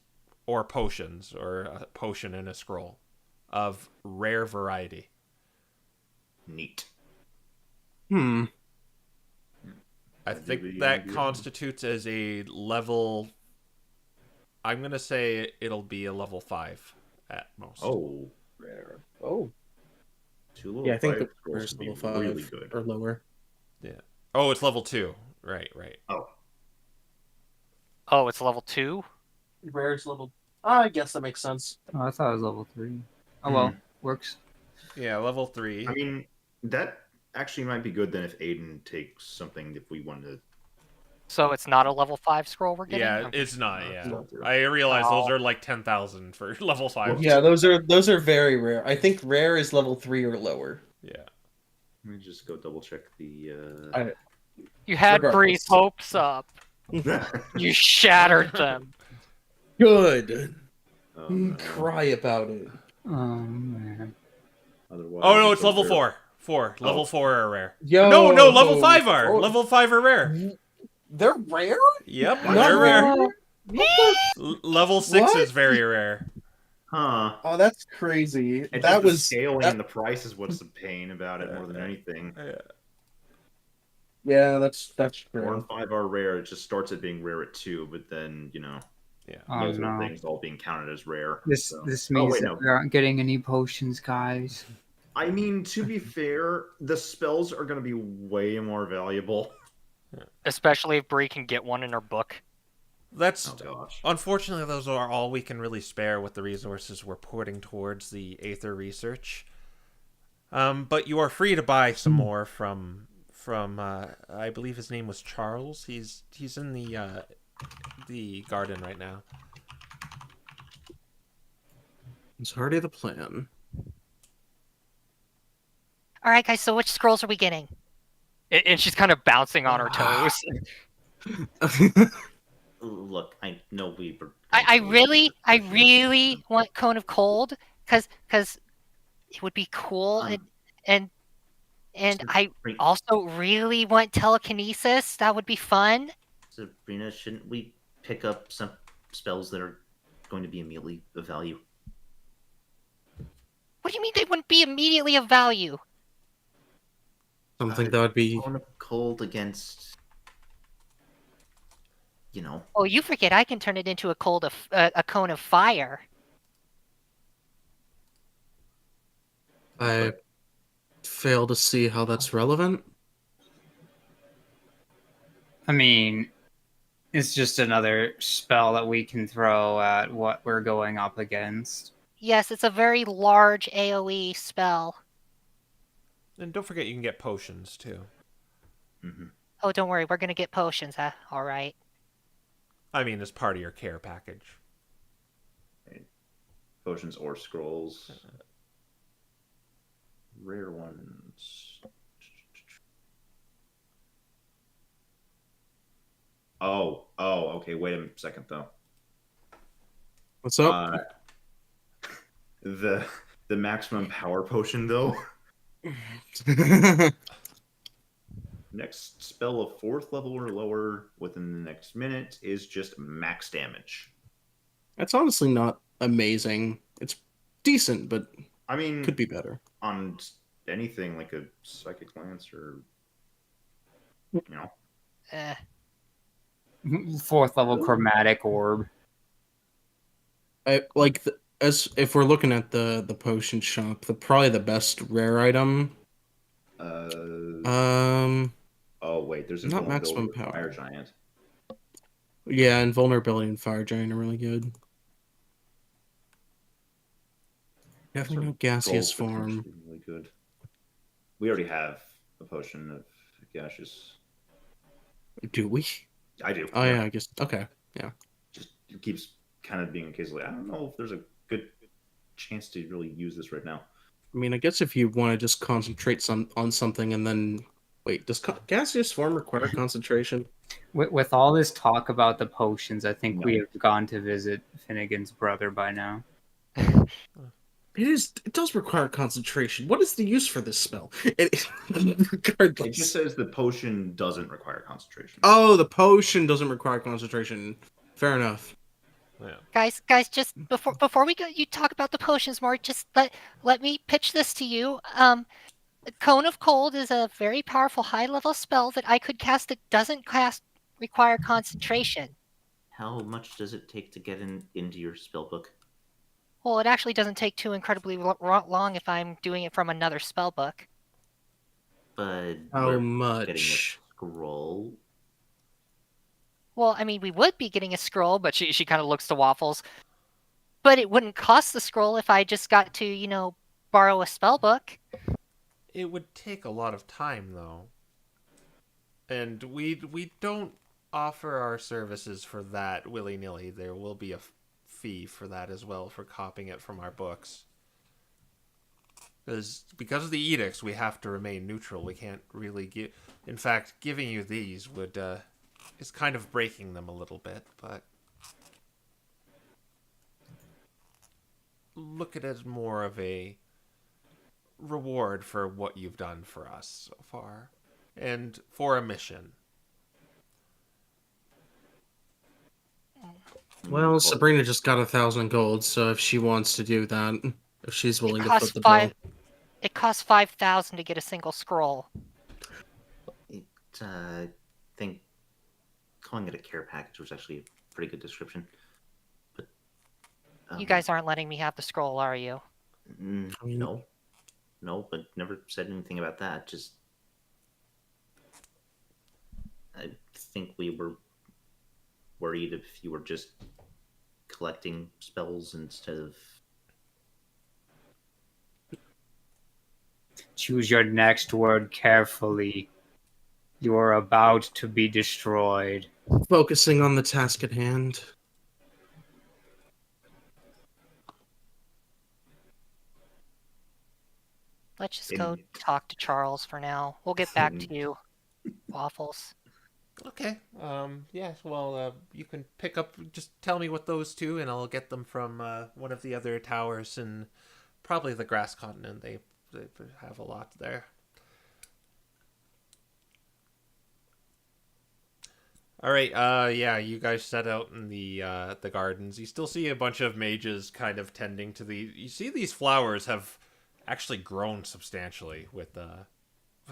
or potions, or a potion and a scroll of rare variety.
Neat.
I think that constitutes as a level. I'm gonna say it'll be a level 5 at most.
Oh, rare.
Oh.
2 level
Yeah, I think
5
the
scrolls
first
would be
level 5
really good.
or lower.
Yeah. Oh, it's level 2. Right.
Oh,
Oh, it's level 2?
Rare's level. I guess that makes sense.
Oh, I thought it was level 3. Oh, well, works.
Yeah, level 3.
I mean, that actually might be good then if Aiden takes something if we want to
So it's not a level 5 scroll we're getting?
Yeah, it's not.
No,
Yeah,
it's not zero.
I realize those
Oh.
are like 10,000 for level 5.
Yeah, those are very rare. I think rare is level 3 or lower.
Yeah.
Let me just go double check the.
You had
Regardless.
Bree's hopes up. You shattered them.
Good.
Oh, no.
Cry about it.
Oh man.
Otherwise,
Oh no, it's level
rare.
4. Level 4 are rare.
Yo,
No, level 5 are.
oh,
Level 5 are rare.
They're rare?
Yep,
Not
they're rare.
What the
Level 6
What?
is very rare.
Huh.
Oh, that's crazy.
It's
That
just the
was
scaling
that-
and the price is what's the pain about it more than anything.
Yeah, that's
4
true.
and 5 are rare. It just starts at being rare at 2, but then
Oh
those
no.
things all being counted as rare.
This
so.
this
Oh,
means
wait,
that
no.
we aren't getting any potions, guys.
I mean, to be fair, the spells are going to be way more valuable.
Especially if Bree can get one in her book.
That's
Oh gosh.
unfortunately those are all we can really spare with the resources we're putting towards the Aether research. But you are free to buy some more from I believe his name was Charles. He's in the garden right now.
It's already the plan.
All right, guys. So which scrolls are we getting?
And she's kind of bouncing on her toes.
Look, I know we were.
I really want Cone of Cold because it would be cool, and I also really want telekinesis. That would be fun.
Sabrina, shouldn't we pick up some spells that are going to be immediately of value?
What do you mean they wouldn't be immediately of value?
Something that would be.
Cone of Cold against,
Oh, you forget I can turn it into a cone of fire.
I fail to see how that's relevant.
I mean, it's just another spell that we can throw at what we're going up against.
Yes, it's a very large AoE spell.
And don't forget you can get potions too.
Mm-hmm.
Oh, don't worry, we're gonna get potions, huh? All right.
I mean, as part of your care package.
Potions or scrolls. Rare ones. Oh, okay. Wait a second, though.
What's up?
The maximum power potion, though. Next spell of 4th level or lower within the next minute is just max damage.
That's honestly not amazing. It's decent, but
I mean,
could be better.
On anything like a psychic lance or
Eh.
4th level chromatic orb.
I like as if we're looking at the potion shop, probably the best rare item.
Oh wait, there's
not maximum
invulnerability
power.
Fire giant.
Yeah, invulnerability and fire giant are really good. Definitely no gaseous
Gold
form.
potentially really good. We already have a potion of gaseous.
Do we?
I do.
Oh yeah, I guess. Okay, yeah.
Just it keeps kind of being a case of like, I don't know if there's a good chance to really use this right now.
I mean, I guess if you want to just concentrate on something and then wait, does gaseous form require concentration?
With all this talk about the potions, I think we have gone to visit Finnegan's brother by now.
It does require concentration. What is the use for this spell?
Regardless. It just says the potion doesn't require concentration.
Oh, the potion doesn't require concentration. Fair enough.
Yeah.
Guys, just before we go, you talk about the potions more. Just let me pitch this to you. Cone of Cold is a very powerful high-level spell that I could cast that doesn't require concentration.
How much does it take to get into your spellbook?
Well, it actually doesn't take too incredibly long if I'm doing it from another spellbook.
But
how
we're
much?
Getting a scroll.
Well, I mean, we would be getting a scroll, but she kind of looks to Waffles. But it wouldn't cost the scroll if I just got to, borrow a spellbook.
It would take a lot of time, though. And we don't offer our services for that willy-nilly, there will be a fee for that as well, for copying it from our books. Because of the edicts, we have to remain neutral. We can't really give... In fact, giving you these would... is kind of breaking them a little bit, but... Look at it as more of a reward for what you've done for us so far. And for a mission.
Well, Sabrina just got 1,000 gold, so if she wants to do that, if she's willing to
costs
foot the bill.
It costs 5,000 to get a single scroll.
I think calling it a care package was actually a pretty good description. But
You guys aren't letting me have the scroll, are you?
no, but never said anything about that. Just I think we were worried if you were just collecting spells instead of.
Choose your next word carefully. You are about to be destroyed.
Focusing on the task at hand.
Let's just go talk to Charles for now. We'll get back to you, Waffles.
Okay. Yeah, well, you can pick up... Just tell me what those two, and I'll get them from one of the other towers, and probably the Grass Continent. They have a lot there. All right, yeah, you guys set out in the gardens. You still see a bunch of mages kind of tending to the... You see these flowers have actually grown substantially with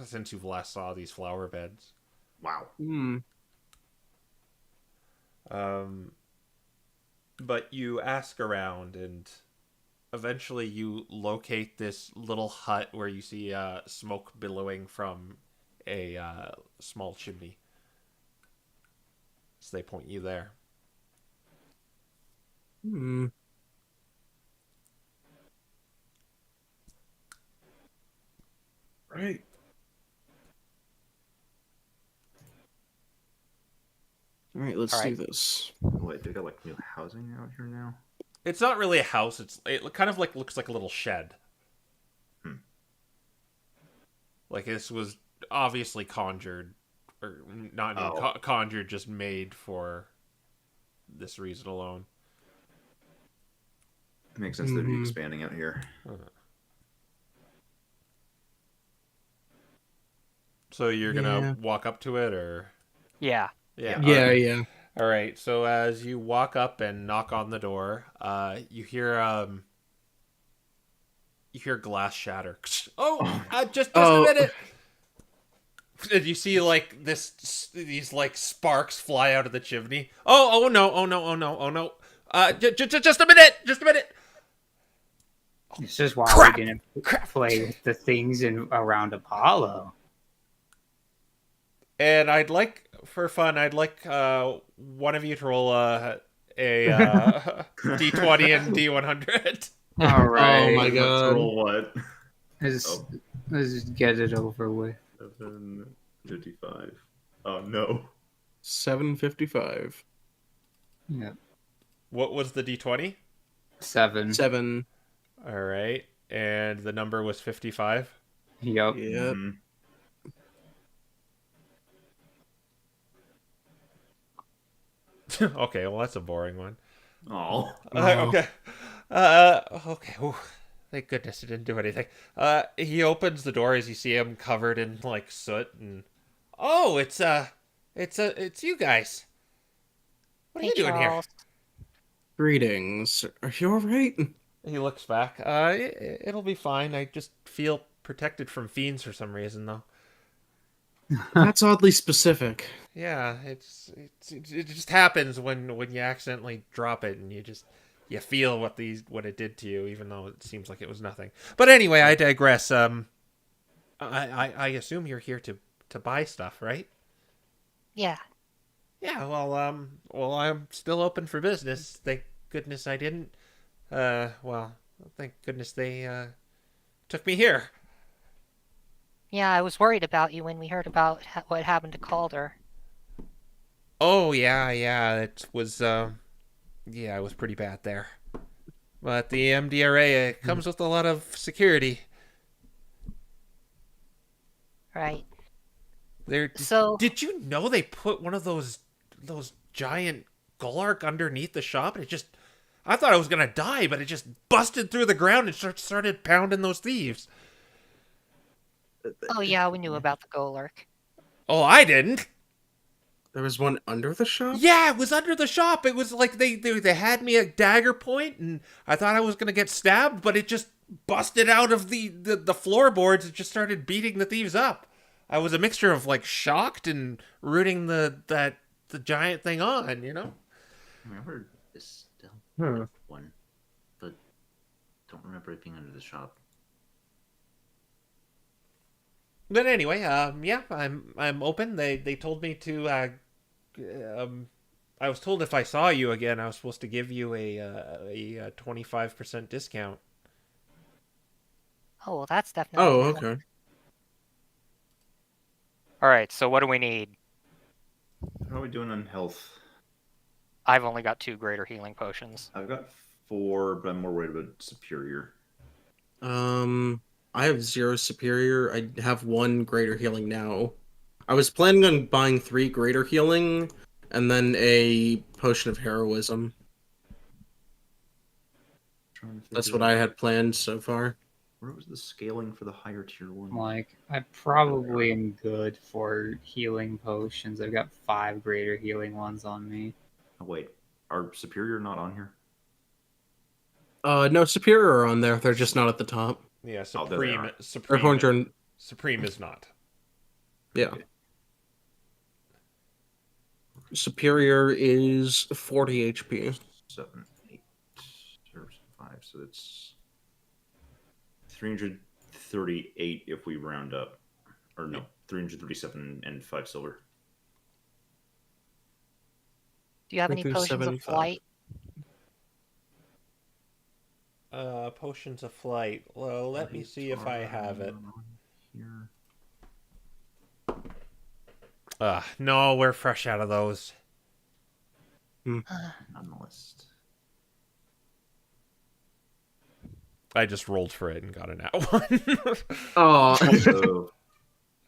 since you've last saw these flower beds.
Wow.
But you ask around, and eventually you locate this little hut where you see smoke billowing from a small chimney. So they point you there.
Right. All right, let's do this.
Wait, they got like new housing out here now?
It's not really a house. It kind of like looks like a little shed. Like this was obviously conjured, or not conjured, just made for this reason alone.
Makes sense. They'd be expanding out here.
So you're gonna walk up to it, or?
Yeah.
Yeah.
All right. So as you walk up and knock on the door, you hear glass shatter. Just a minute. And you see like these like sparks fly out of the chimney. Oh no. Just a minute.
This is why we didn't play with the things around Apollo.
And for fun, I'd like one of you to roll a D20 and D100.
All right.
Oh my god.
Let's roll what?
Let's just get it over with.
755. Oh no.
755.
Yeah.
What was the D20?
7.
All right. And the number was 55?
Yep.
Yep.
Okay, well, that's a boring one.
Oh.
Okay. Okay. Ooh, thank goodness it didn't do anything. He opens the door as you see him covered in, like, soot, and... Oh, it's you guys. What are you doing here?
Greetings. Are you alright?
He looks back. It'll be fine. I just feel protected from fiends for some reason, though.
That's oddly specific.
Yeah, it just happens when you accidentally drop it, and you feel what it did to you, even though it seems like it was nothing. But anyway, I digress. I assume you're here to buy stuff, right?
Yeah.
Yeah. Well, I'm still open for business. Thank goodness I didn't. Thank goodness they took me here.
Yeah, I was worried about you when we heard about what happened to Calder.
Oh yeah, it was yeah, it was pretty bad there. But the MDRA comes with a lot of security.
Right.
There,
So,
did you know they put one of those giant Gulark underneath the shop and it just I thought I was gonna die, but it just busted through the ground and started pounding those thieves.
oh yeah, we knew about the Golurk.
Oh, I didn't.
There was one under the shop?
Yeah, it was under the shop. It was like they had me at dagger point, and I thought I was gonna get stabbed, but it just busted out of the floorboards and just started beating the thieves up. I was a mixture of like shocked and rooting the giant thing on, you know.
I remember this stealth
Hmm.
one, but don't remember it being under the shop.
But anyway, yeah, I'm open. They told me to I was told if I saw you again, I was supposed to give you a 25% discount.
Oh, well, that's definitely
Oh,
good.
okay.
All right, so what do we need?
How are we doing on health?
I've only got 2 greater healing potions.
I've got 4, but I'm more worried about superior.
I have 0 superior. I have 1 greater healing now. I was planning on buying 3 greater healing and then a potion of heroism.
Trying to
That's
figure
what I
out
had planned so far.
where was the scaling for the higher tier one?
Like, I probably am good for healing potions. I've got 5 greater healing ones on me.
Oh wait, are superior not on here?
No, superior are on there. They're just not at the top.
Yeah,
Oh, there they
Supreme
are.
Or 400.
Supreme is not.
Yeah.
Okay.
Superior is 40 HP.
7, 8, or 5, so it's 338 if we round up. Or no, 337 and 5 silver.
Do you have any potions of
375.
flight?
Potions of flight. Well, let me see if I have it.
Here.
No, we're fresh out of those.
On the list.
I just rolled for it and got an out one.
Oh,
So,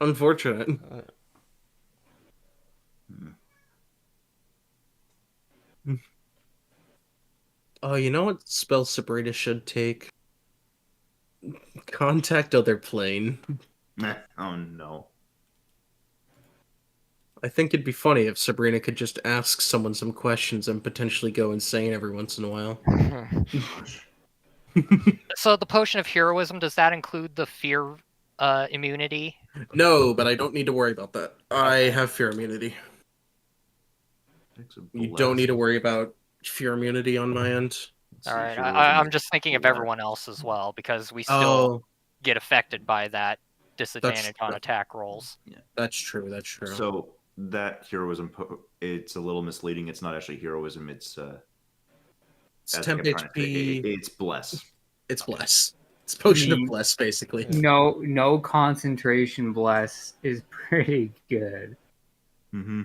unfortunate. Oh, you know what spell Sabrina should take? Contact other plane.
oh no.
I think it'd be funny if Sabrina could just ask someone some questions and potentially go insane every once in a while.
Gosh.
So the potion of heroism, does that include the fear immunity?
No, but I don't need to worry about that. I have fear immunity. You don't need to worry about fear immunity on my end.
All right, I'm just thinking of everyone else as well, because we still get affected by that disadvantage on attack rolls.
That's true. That's true.
So that heroism, it's a little misleading. It's not actually heroism. It's
it's
as
temp
I'm trying to say,
HP.
it's bless.
It's bless. It's potion of bless, basically.
No concentration bless is pretty good.
Mm-hmm.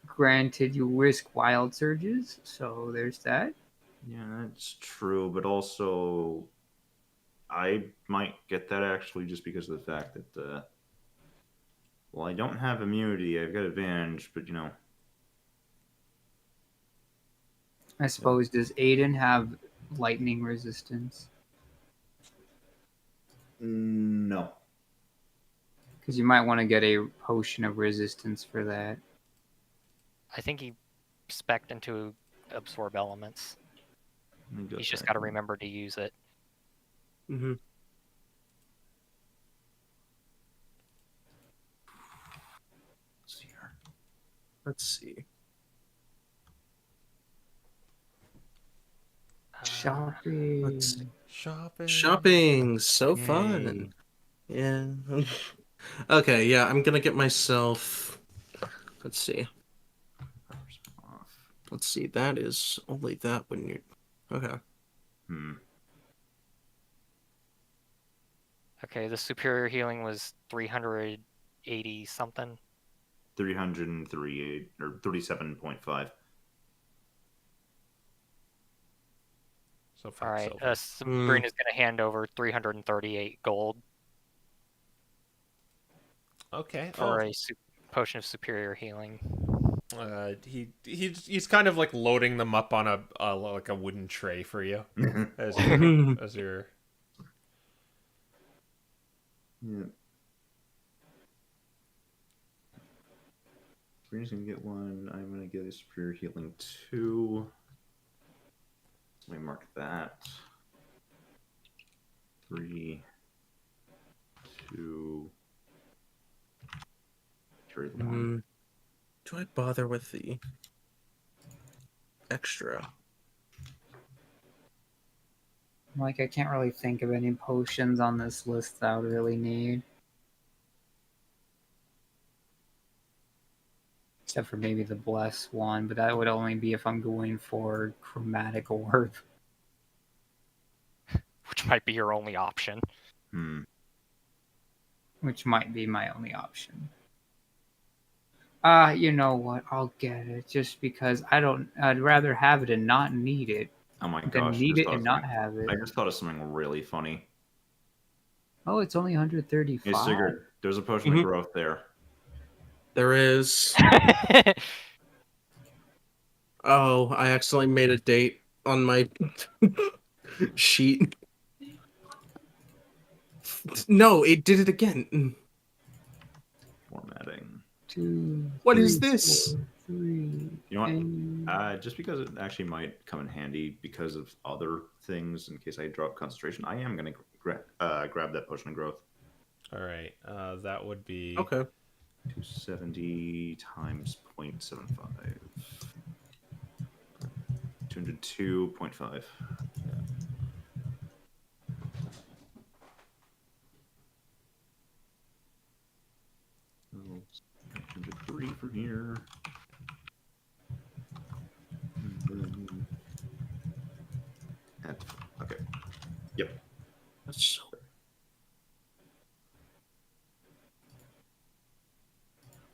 Granted, you risk wild surges, so there's that.
Yeah, that's true. But also, I might get that actually just because of the fact that, well, I don't have immunity. I've got advantage, but you know.
I suppose, does Aiden have lightning resistance?
No.
Because you might want to get a potion of resistance for that.
I think he spec'd into absorb elements. He's just got to remember to use it.
Mm-hmm. Let's see.
Shopping.
Let's see.
Shopping.
Shopping, so fun. Yeah. Okay, yeah, I'm gonna get myself. Let's see. Let's see. That is only that when you. Okay.
Okay, the superior healing was 380 something.
338 or 37.5.
So
All
5
right.
silver.
Sabrina's gonna hand over 338 gold
Okay.
for a potion of superior healing.
He's kind of like loading them up on a like a wooden tray for you as you're
Yeah. Sabrina's gonna get one. I'm gonna get a superior healing 2. Let me mark that. 3, 2. Carry the 1.
Do I bother with the extra?
Like, I can't really think of any potions on this list that I would really need. Except for maybe the Bless one, but that would only be if I'm going for Chromatic Orb.
Which might be your only option.
Which might be my only option. You know what? I'll get it just because I'd rather have it and not need it
Oh my
than
gosh!
need it and not have it.
I just thought of something really funny.
Oh, it's only 135.
Hey, Sigurd, there's a potion of growth there.
There is. Oh, I accidentally made a date on my sheet. No, it did it again.
Formatting.
2.
What
3,
is this?
4, 3.
You know what? Just because it actually might come in handy because of other things, in case I drop concentration, I am going to grab that potion of growth.
all right. That would be
Okay.
270 times 0.75. 202.5. So, 3 from here. Okay. Yep.
That's so...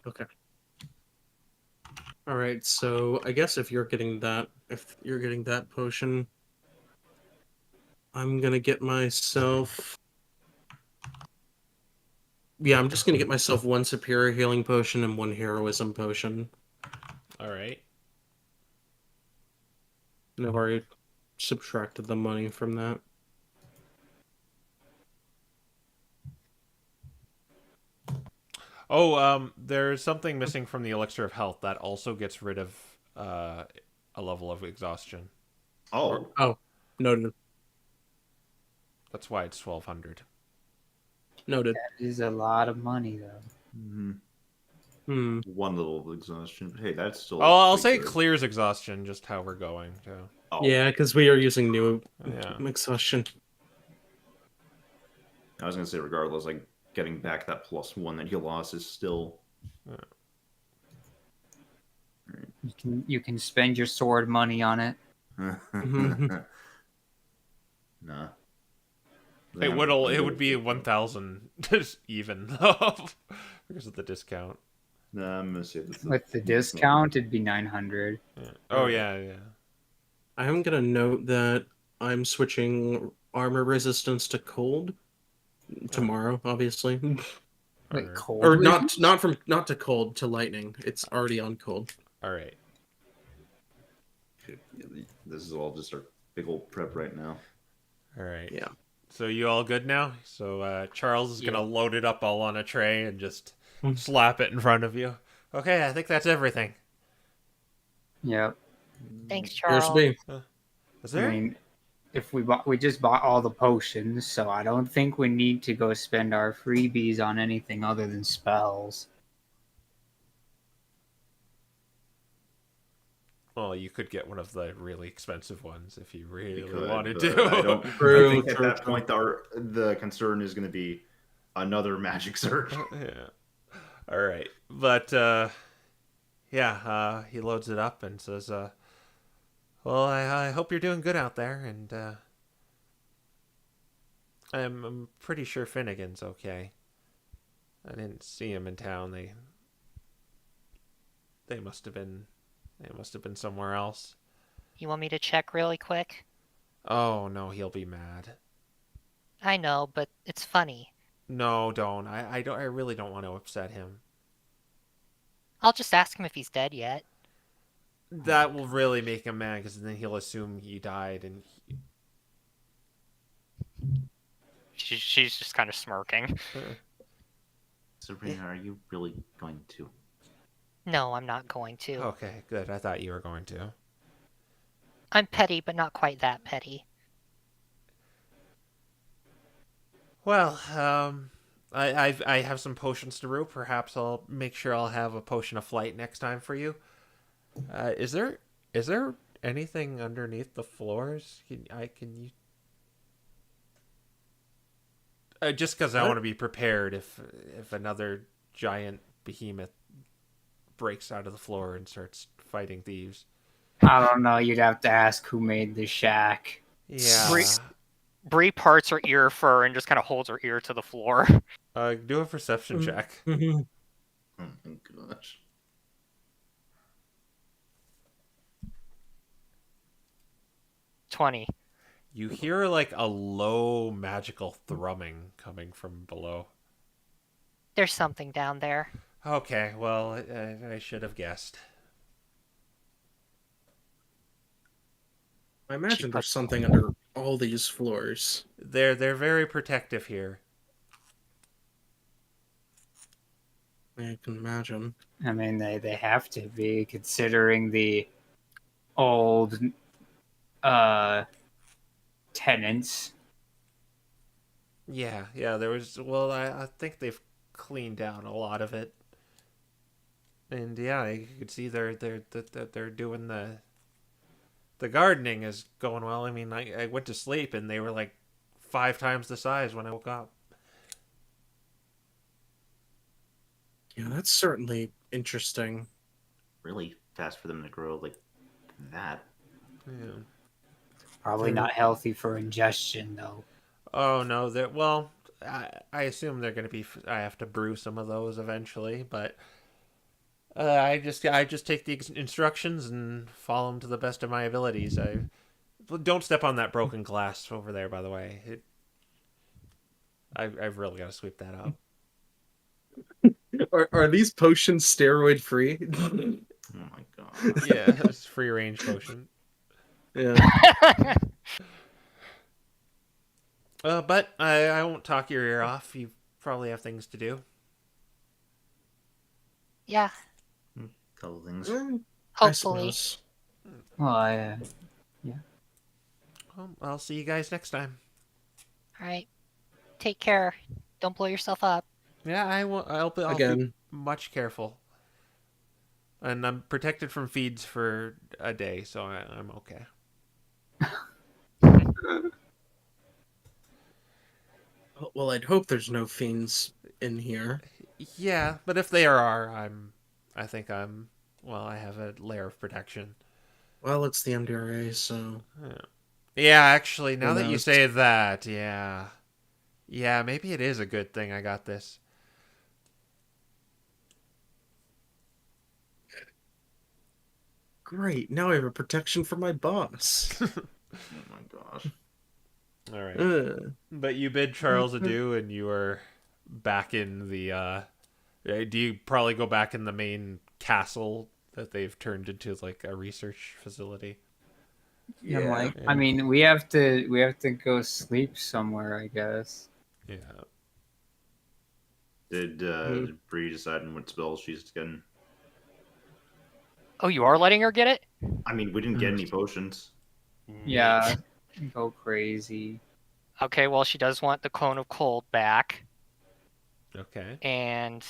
Okay. All right, so I guess if you're getting that potion, I'm gonna get myself. Yeah, I'm just gonna get myself 1 superior healing potion and 1 heroism potion.
all right.
And I've already subtracted the money from that.
Oh, there's something missing from the elixir of health that also gets rid of a level of exhaustion.
Oh.
Oh, noted.
That's why it's 1200.
Noted.
That is a lot of money, though.
Hmm.
1 level of exhaustion, but hey, that's still.
Oh, I'll
pretty
say
good.
clears exhaustion, just how we're going too.
Oh.
Yeah, because we are using new
Yeah.
exhaustion.
I was gonna say, regardless, like getting back that +1 that you lost is still.
You can spend your sword money on it.
Nah.
It would be 1000 even though because of the discount.
Nah, I'm gonna say that
With the discount, it'd be 900.
Yeah. Oh yeah.
I am gonna note that I'm switching armor resistance to cold tomorrow, obviously.
Wait, cold?
Or not to cold, to lightning. It's already on cold.
All right.
This is all just our big old prep right now.
All right.
Yeah.
So you all good now? So Charles is gonna load it up all on a tray and just slap it in front of you. Okay, I think that's everything.
Yep.
Thanks,
Here's
Charles.
me.
Is there?
I mean, if we just bought all the potions, so I don't think we need to go spend our freebies on anything other than spells.
Well, you could get one of the really expensive ones if you really
Could,
wanted
but
to.
I
True,
think at
true,
that
true.
point, the concern is going to be another magic surge.
Yeah. All right, but he loads it up and says, "Well, I hope you're doing good out there, and I'm pretty sure Finnegan's okay. I didn't see him in town. They must have been somewhere else.
You want me to check really quick?
Oh no, he'll be mad.
I know, but it's funny.
No, don't. I really don't want to upset him.
I'll just ask him if he's dead yet.
That will really make him mad because then he'll assume he died and.
She's just kind of smirking.
Sabrina, are you really going to?
No, I'm not going to.
Okay, good. I thought you were going to.
I'm petty, but not quite that petty.
Well, I have some potions to brew. Perhaps I'll make sure I'll have a potion of flight next time for you. Is there anything underneath the floors? Can you? Just because I want to be prepared if another giant behemoth breaks out of the floor and starts fighting thieves.
I don't know. You'd have to ask who made the shack.
Yeah.
Bree parts her ear fur and just kind of holds her ear to the floor.
Do a perception check.
Oh my gosh.
20.
You hear like a low magical thrumming coming from below.
There's something down there.
Okay, well, I should have guessed.
I imagine there's something under all these floors.
They're very protective here.
I can imagine.
I mean, they have to be, considering the old tenants.
Yeah, there was. Well, I think they've cleaned out a lot of it, and yeah, you could see they're doing the gardening is going well. I mean, I went to sleep and they were like 5 times the size when I woke up.
Yeah, that's certainly interesting.
Really fast for them to grow like that.
Yeah.
Probably not healthy for ingestion, though.
Oh no, well, I assume they're gonna be. I have to brew some of those eventually, but I just take the instructions and follow them to the best of my abilities. Don't step on that broken glass over there, by the way. I've really got to sweep that up.
Are these potions steroid free?
Oh my god.
Yeah, it's free range potion.
Yeah.
But I won't talk your ear off. You probably have things to do.
Yeah,
Couple things.
I
hopefully.
suppose.
Well,
Well, I'll see you guys next time.
Alright. Take care. Don't blow yourself up.
Yeah, I will. I'll be
Again.
much careful. And I'm protected from feeds for a day, so I'm okay.
Well, I'd hope there's no fiends in here.
Yeah, but if there are, I think I'm. Well, I have a layer of protection.
Well, it's the MDRA, so...
Yeah, actually, now
Who
that you
knows?
say that, yeah, maybe it is a good thing I got this.
Great, now I have a protection for my boss.
Oh my gosh.
All right.
But
You bid Charles adieu, and you are back in the. Do you probably go back in the main castle that they've turned into like a research facility?
yeah. I mean, we have to go sleep somewhere, I guess.
Yeah.
Did Bree decide on what spells she's getting?
Oh, you are letting her get it?
I mean, we didn't get any potions.
Yeah, go crazy.
Okay, well, she does want the Cone of Cold back.
Okay.
And,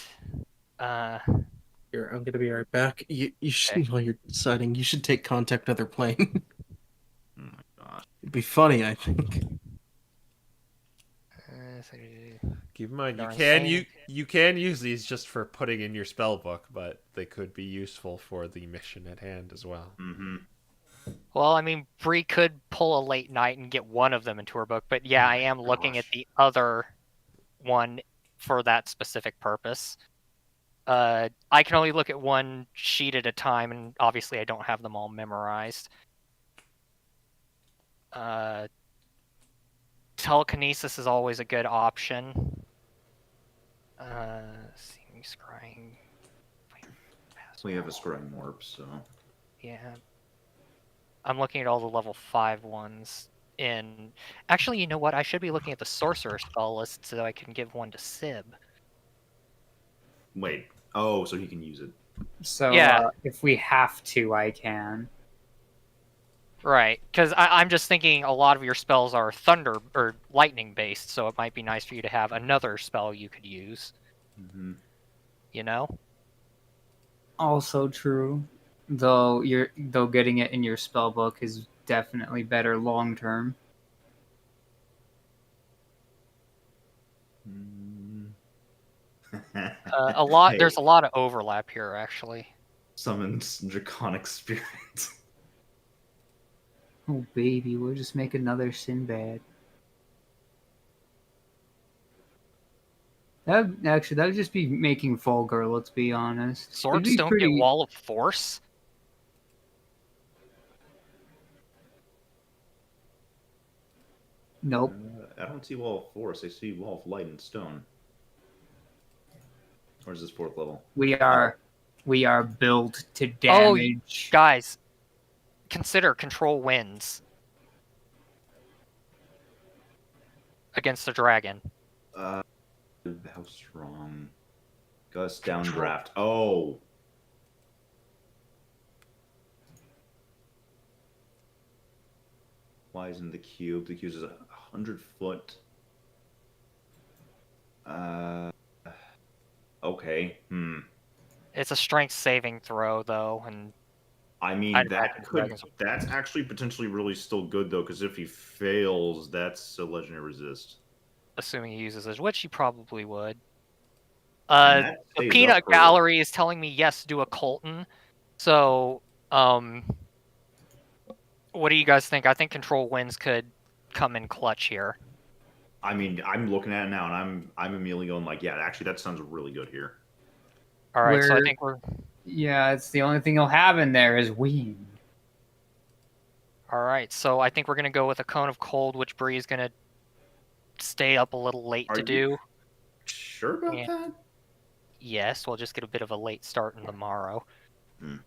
Here, I'm gonna be right back. You should,
Okay.
while you're deciding, you should take contact other plane.
Oh my gosh.
It'd be funny, I think.
Keep in mind,
Darn
you can use these just for putting in your spell book, but they could be useful for the mission at hand as well.
Mm-hmm.
well, I mean, Bree could pull a late night and get one of them into her book, but yeah,
Oh
I
my
am looking at
gosh.
the other one for that specific purpose. I can only look at one sheet at a time, and obviously I don't have them all memorized. Telekinesis is always a good option. Seeing scrying.
We have a scrying warp, so
Yeah. I'm looking at all the level 5 ones. Actually, you know what? I should be looking at the sorcerer spell list so I can give one to Sib.
wait. Oh, so he can use it.
So
Yeah.
if we have to, I can.
Right, because I'm just thinking a lot of your spells are thunder or lightning based, so it might be nice for you to have another spell you could use.
Mm-hmm.
You know?
Also true. Though getting it in your spell book is definitely better long term.
Hey,
There's a lot of overlap here, actually.
summons draconic spirit.
Oh baby, we'll just make another Sinbad. That'd just be making vulgar, let's be honest. It'd
Swords
be
don't
pretty...
get Wall of Force?
Nope.
I don't see wall of force. I see wall of light and stone. Or is this 4th level?
We are built to damage.
Guys, consider control winds against the dragon.
How strong? Gust downdraft. Oh. Why isn't the cube? The cube is 100 foot. Okay.
It's a strength saving throw, though, and
I mean, that's actually potentially really still good, though, because if he fails, that's a legendary resist.
assuming he uses it, which he probably would.
And that
The
stays
peanut
up for-
gallery is telling me yes, do a Colton. So, what do you guys think? I think control winds could come in clutch here.
I mean, I'm looking at it now, and I'm immediately going like, yeah, actually, that sounds really good here.
All right, so I
Where-
think we're
Yeah, it's the only thing he'll have in there is wind.
all right. So I think we're gonna go with a cone of cold, which Bree is gonna stay up a little late
Are
to
you-
do.
Sure about
Yeah.
that?
Yes, we'll just get a bit of a late start in tomorrow.
Hmm.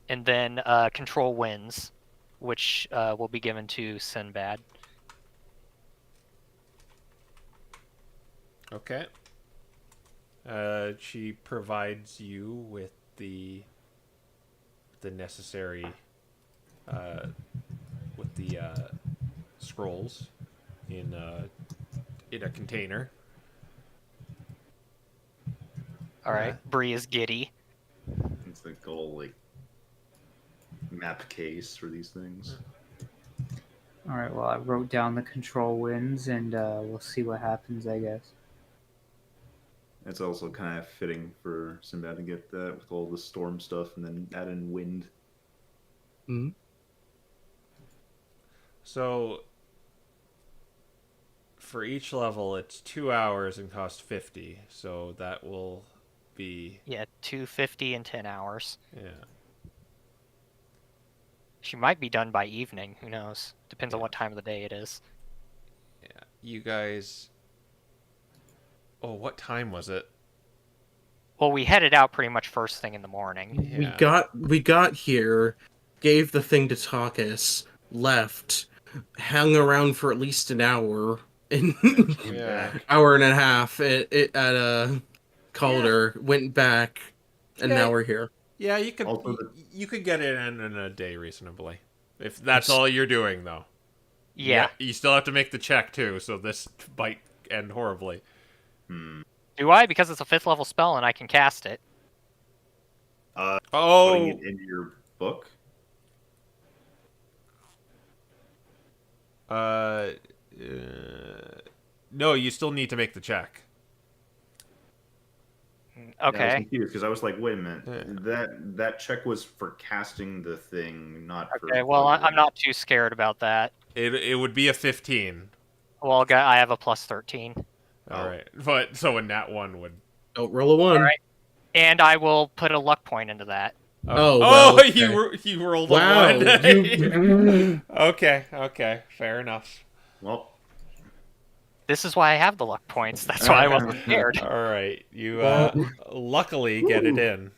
And then control winds, which will be given to Sinbad.
Okay. She provides you with the necessary with the scrolls in a container.
All right, Bree is giddy.
It's the goal, like, map case for these things.
All right, well, I wrote down the control winds, and we'll see what happens, I guess.
It's also kind of fitting for Sinbad to get that with all the storm stuff and then add in wind.
Hmm.
So for each level, it's 2 hours and costs 50. So that will be
Yeah, 250 in 10 hours.
yeah.
She might be done by evening. Who knows? Depends on
Yeah.
what time of the day it is.
Yeah. You guys. Oh, what time was it?
Well, we headed out pretty much first thing in the morning.
Yeah.
We got here, gave the thing to Takis, left, hung around for at least an hour, and
Yeah.
hour and a half at Calder, went back, and
Yeah.
now we're here.
Yeah, you could
Also the-
you could get it in a day reasonably. If that's
Yes.
all you're doing though.
Yeah.
You still have to make the check too, so this might end horribly.
Do I? Because it's a 5th level spell and I can cast it.
Putting
Oh,
it into your book?
no, you still need to make the check.
I was
Okay.
confused because I was like, wait a minute.
Yeah.
That check was for casting the thing, not for.
Okay, well, I'm not too scared about that.
It would be a 15.
Well, I have a plus 13.
All
Oh.
right, but so a nat 1 would.
Don't roll a one.
All right. And I will put a luck point into that.
Oh, well, okay.
you rolled
Wow,
a 1.
you...
Okay, fair enough.
Well,
This is why I have the luck points. That's why I wasn't scared.
All right, you
Well,
luckily get it in.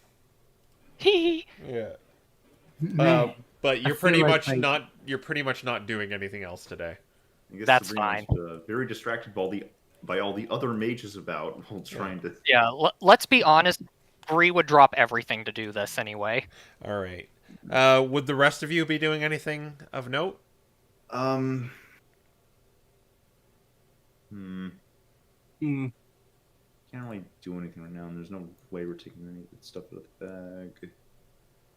Hee.
Yeah.
Man,
But you're
feel
pretty
like
you're pretty much not doing anything else today.
I guess
That's
Sabrina's very distracted by all the other mages about while trying to.
Yeah, let's be honest. Bree would drop everything to do this anyway.
All right. Would the rest of you be doing anything of note?
Hmm.
Hmm.
Can't really do anything right now, and there's no way we're taking any of that stuff out of the bag.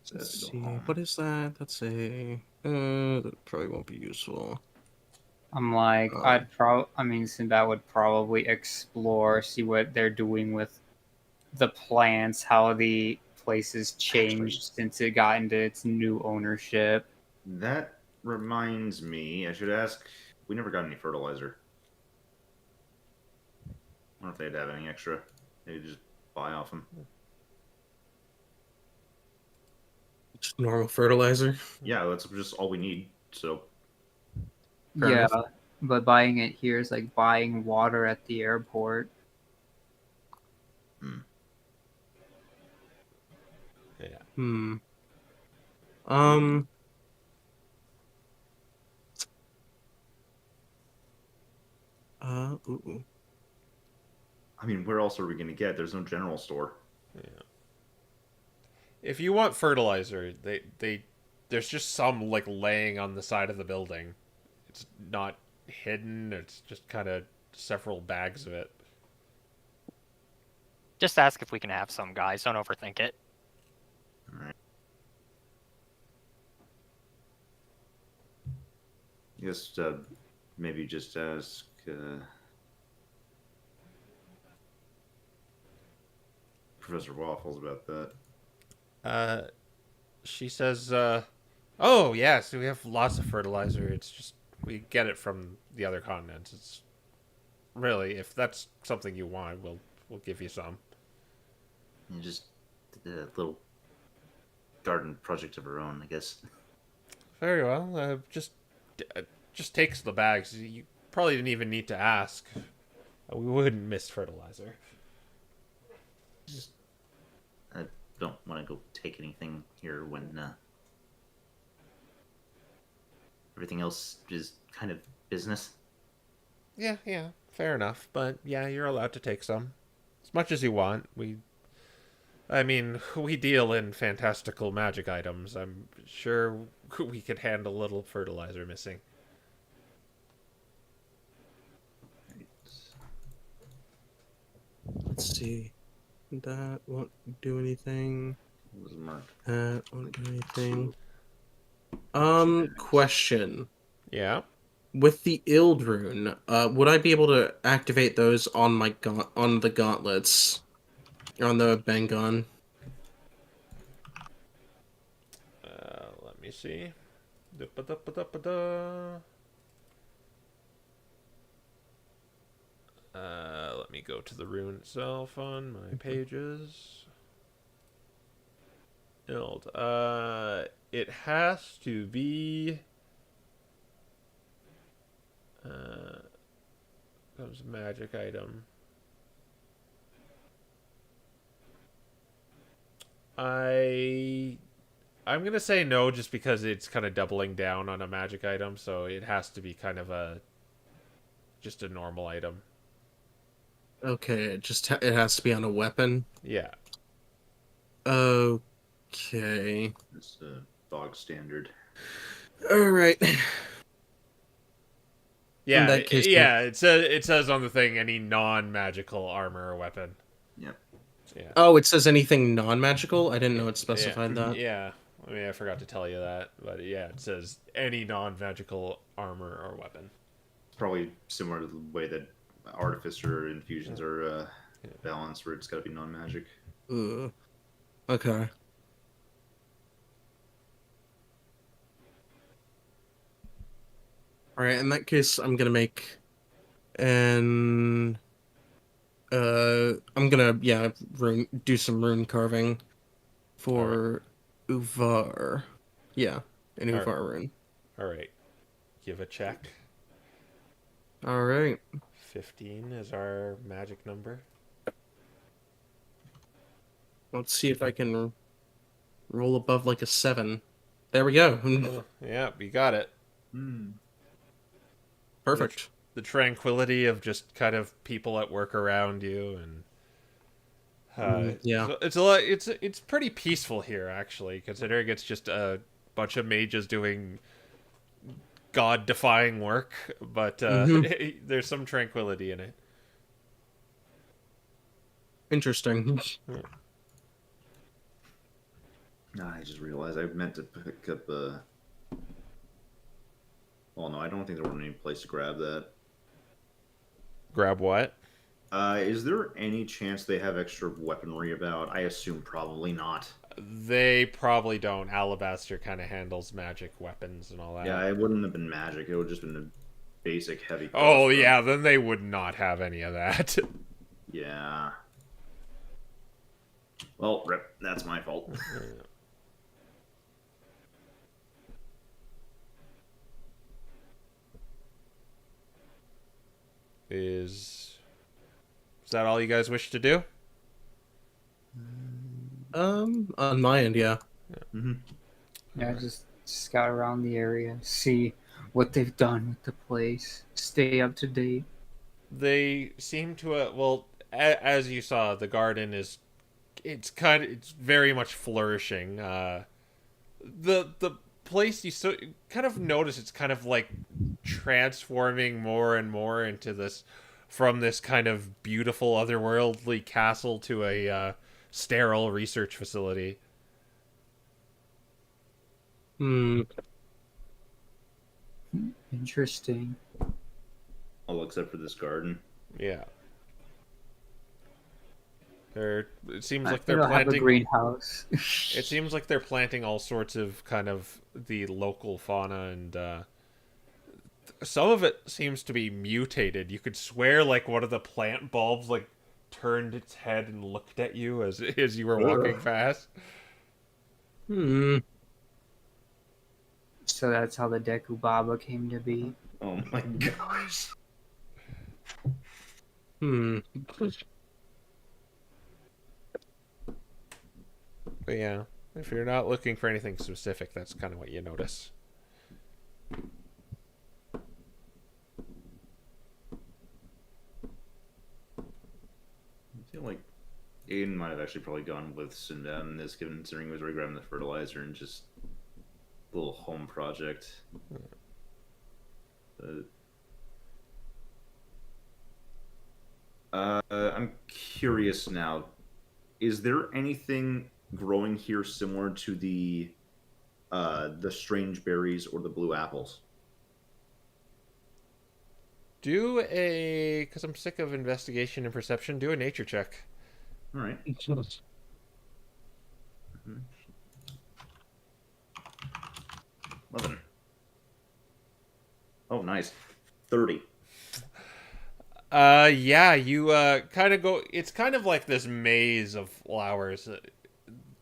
So I have
Let's
to go
see.
home.
What is that? That's a... that probably won't be useful.
I'm like, I mean, Sinbad would probably explore, see what they're doing with the plants, how the place has changed since it got into its new ownership.
That reminds me, I should ask. We never got any fertilizer. I wonder if they'd have any extra. Maybe just buy off them.
Just normal fertilizer.
Yeah, that's just all we need. So
Fair
yeah,
enough.
but buying it here is like buying water at the airport.
Yeah.
Hmm. Ooh.
I mean, where else are we going to get? There's no general store.
Yeah. If you want fertilizer, there's just some like laying on the side of the building. It's not hidden. It's just kind of several bags of it.
Just ask if we can have some, guys. Don't overthink it.
All right. Just maybe just ask. Professor Waffles about that.
She says, "Oh yes, we have lots of fertilizer. It's just we get it from the other continents. It's really if that's something you want, we'll give you some."
And just did a little garden project of her own, I guess.
Very well. Just takes the bags. You probably didn't even need to ask. We wouldn't miss fertilizer.
Just, I don't want to go take anything here when everything else is kind of business.
Yeah, fair enough. But yeah, you're allowed to take some, as much as you want. I mean, we deal in fantastical magic items. I'm sure we could handle a little fertilizer missing.
Let's see. That won't do anything.
What was marked?
That won't do anything. Question.
Yeah.
With the Ild rune, would I be able to activate those on my on the gauntlets? On the Bengon?
Let me see. Da-ba-da-ba-da-ba-da. Let me go to the rune itself on my pages. Ild. It has to be. Comes magic item. I'm gonna say no, just because it's kind of doubling down on a magic item, so it has to be kind of just a normal item.
Okay, it has to be on a weapon.
Yeah.
Okay.
It's a bog standard.
All right.
Yeah.
In that case,
it says on the thing any non-magical armor or weapon.
Yep.
Yeah.
Oh, it says anything non-magical? I didn't know it specified that.
Yeah. I mean, I forgot to tell you that, but yeah, it says any non-magical armor or weapon.
It's probably similar to the way that artificer infusions are balanced, where it's got to be non-magic.
Ugh. Okay. Alright, in that case, I'm gonna make an I'm gonna do some rune carving for Uvar. Yeah, an
All right.
Uvar rune.
All right. Give a check.
All right.
15 is our magic number.
Let's see if I can roll above like a 7. There we go.
Yeah, you got it.
Perfect.
The tranquility of just kind of people at work around you, and
Yeah.
so it's a lot. It's pretty peaceful here, actually, considering it's just a bunch of mages doing god-defying work. But there's some tranquility in it.
Interesting.
I just realized I meant to pick up a. Oh no, I don't think there was any place to grab that.
Grab what?
Is there any chance they have extra weaponry about? I assume probably not.
They probably don't. Alabaster kind of handles magic weapons and all that.
Yeah, it wouldn't have been magic. It would have just been a basic heavy.
Oh
crossbow.
yeah, then they would not have any of that.
Yeah. Well, rip. That's my fault.
Is that all you guys wish to do?
On my end, yeah.
Yeah, just scout around the area, see what they've done with the place, stay up to date.
They seem to as you saw, the garden is it's very much flourishing. The place you kind of notice it's kind of like transforming more and more into this kind of beautiful otherworldly castle to a sterile research facility.
Interesting.
All except for this garden.
Yeah. It seems
I
like they're
don't have a
planting.
greenhouse.
It seems like they're planting all sorts of kind of the local fauna, and some of it seems to be mutated. You could swear like one of the plant bulbs like turned its head and looked at you as you were walking past.
So that's how the Deku Baba came to be.
Oh my gosh.
But yeah, if you're not looking for anything specific, that's kind of what you notice.
I feel like Aiden might have actually probably gone with Sinbad in this, considering he was already grabbing the fertilizer and just a little home project. I'm curious now. Is there anything growing here similar to the strange berries or the blue apples?
Because I'm sick of investigation and perception, do a nature check.
All right. 11. Oh, nice. 30.
Yeah, you kind of go. It's kind of like this maze of flowers.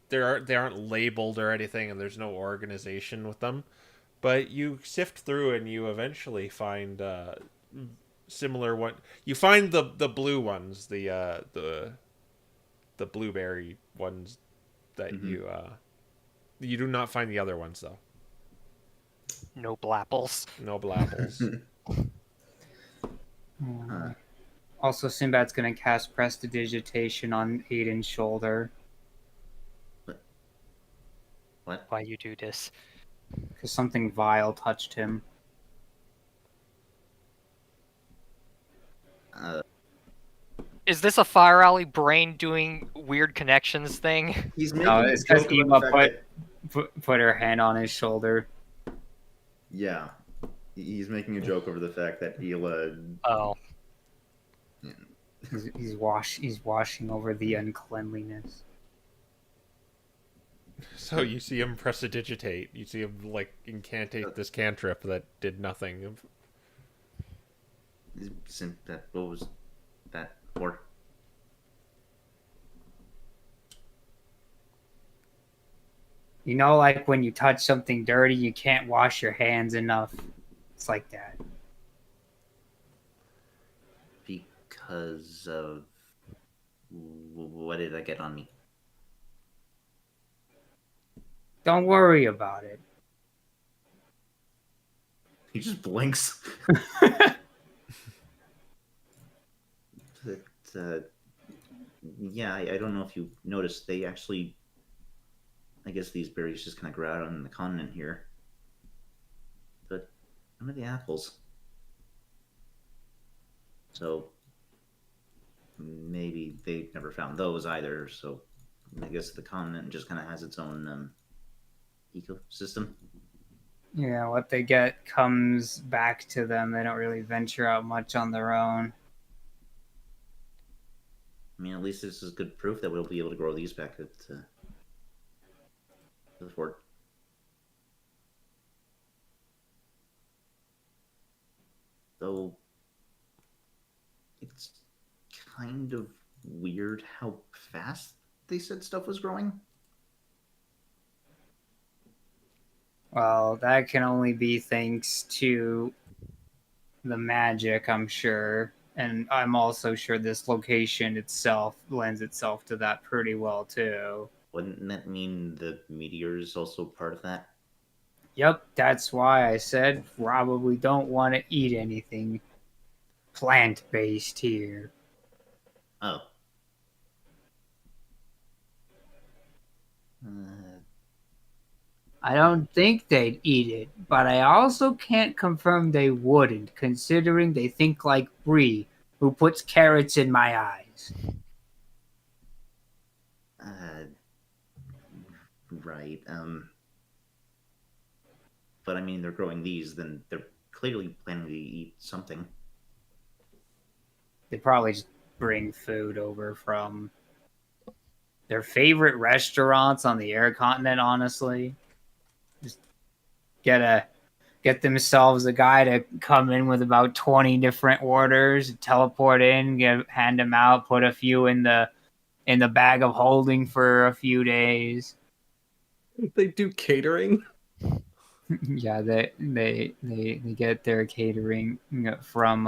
They aren't labeled or anything, and there's no organization with them. But you sift through, and you eventually find similar one. You find the blue ones, the blueberry ones that you do not find the other ones though.
No blapples.
No blapples.
Also, Sinbad's gonna cast Prestidigitation on Aiden's shoulder.
What?
Why you do this?
Because something vile touched him.
Is this a Fire Alley brain doing weird connections thing?
He's making
No,
a
it's because
joke about
Eva
the fact
put her hand on his shoulder.
yeah. He's making a joke over the fact that Hila.
Oh.
He's washing over the uncleanliness.
So you see him prestidigitate. You see him like incantate this cantrip that did nothing.
What was that for?
You know, like when you touch something dirty, you can't wash your hands enough. It's like that.
Because of what did I get on me?
Don't worry about it.
He just blinks. But, yeah, I don't know if you noticed. They actually, I guess these berries just kind of grow out on the continent here. But none of the apples. So maybe they never found those either. So I guess the continent just kind of has its own ecosystem.
Yeah, what they get comes back to them. They don't really venture out much on their own.
I mean, at least this is good proof that we'll be able to grow these back at the fort. Though it's kind of weird how fast they said stuff was growing.
Well, that can only be thanks to the magic, I'm sure. And I'm also sure this location itself lends itself to that pretty well, too.
Wouldn't that mean the meteor is also part of that?
Yep, that's why I said probably don't want to eat anything plant-based here.
Oh.
I don't think they'd eat it, but I also can't confirm they wouldn't, considering they think like Bree, who puts carrots in my eyes.
Right. But I mean, they're growing these, then they're clearly planning to eat something.
They probably just bring food over from their favorite restaurants on the air continent, honestly. Just get themselves a guy to come in with about 20 different orders, teleport in, hand them out, put a few in the bag of holding for a few days.
They do catering.
Yeah, they get their catering from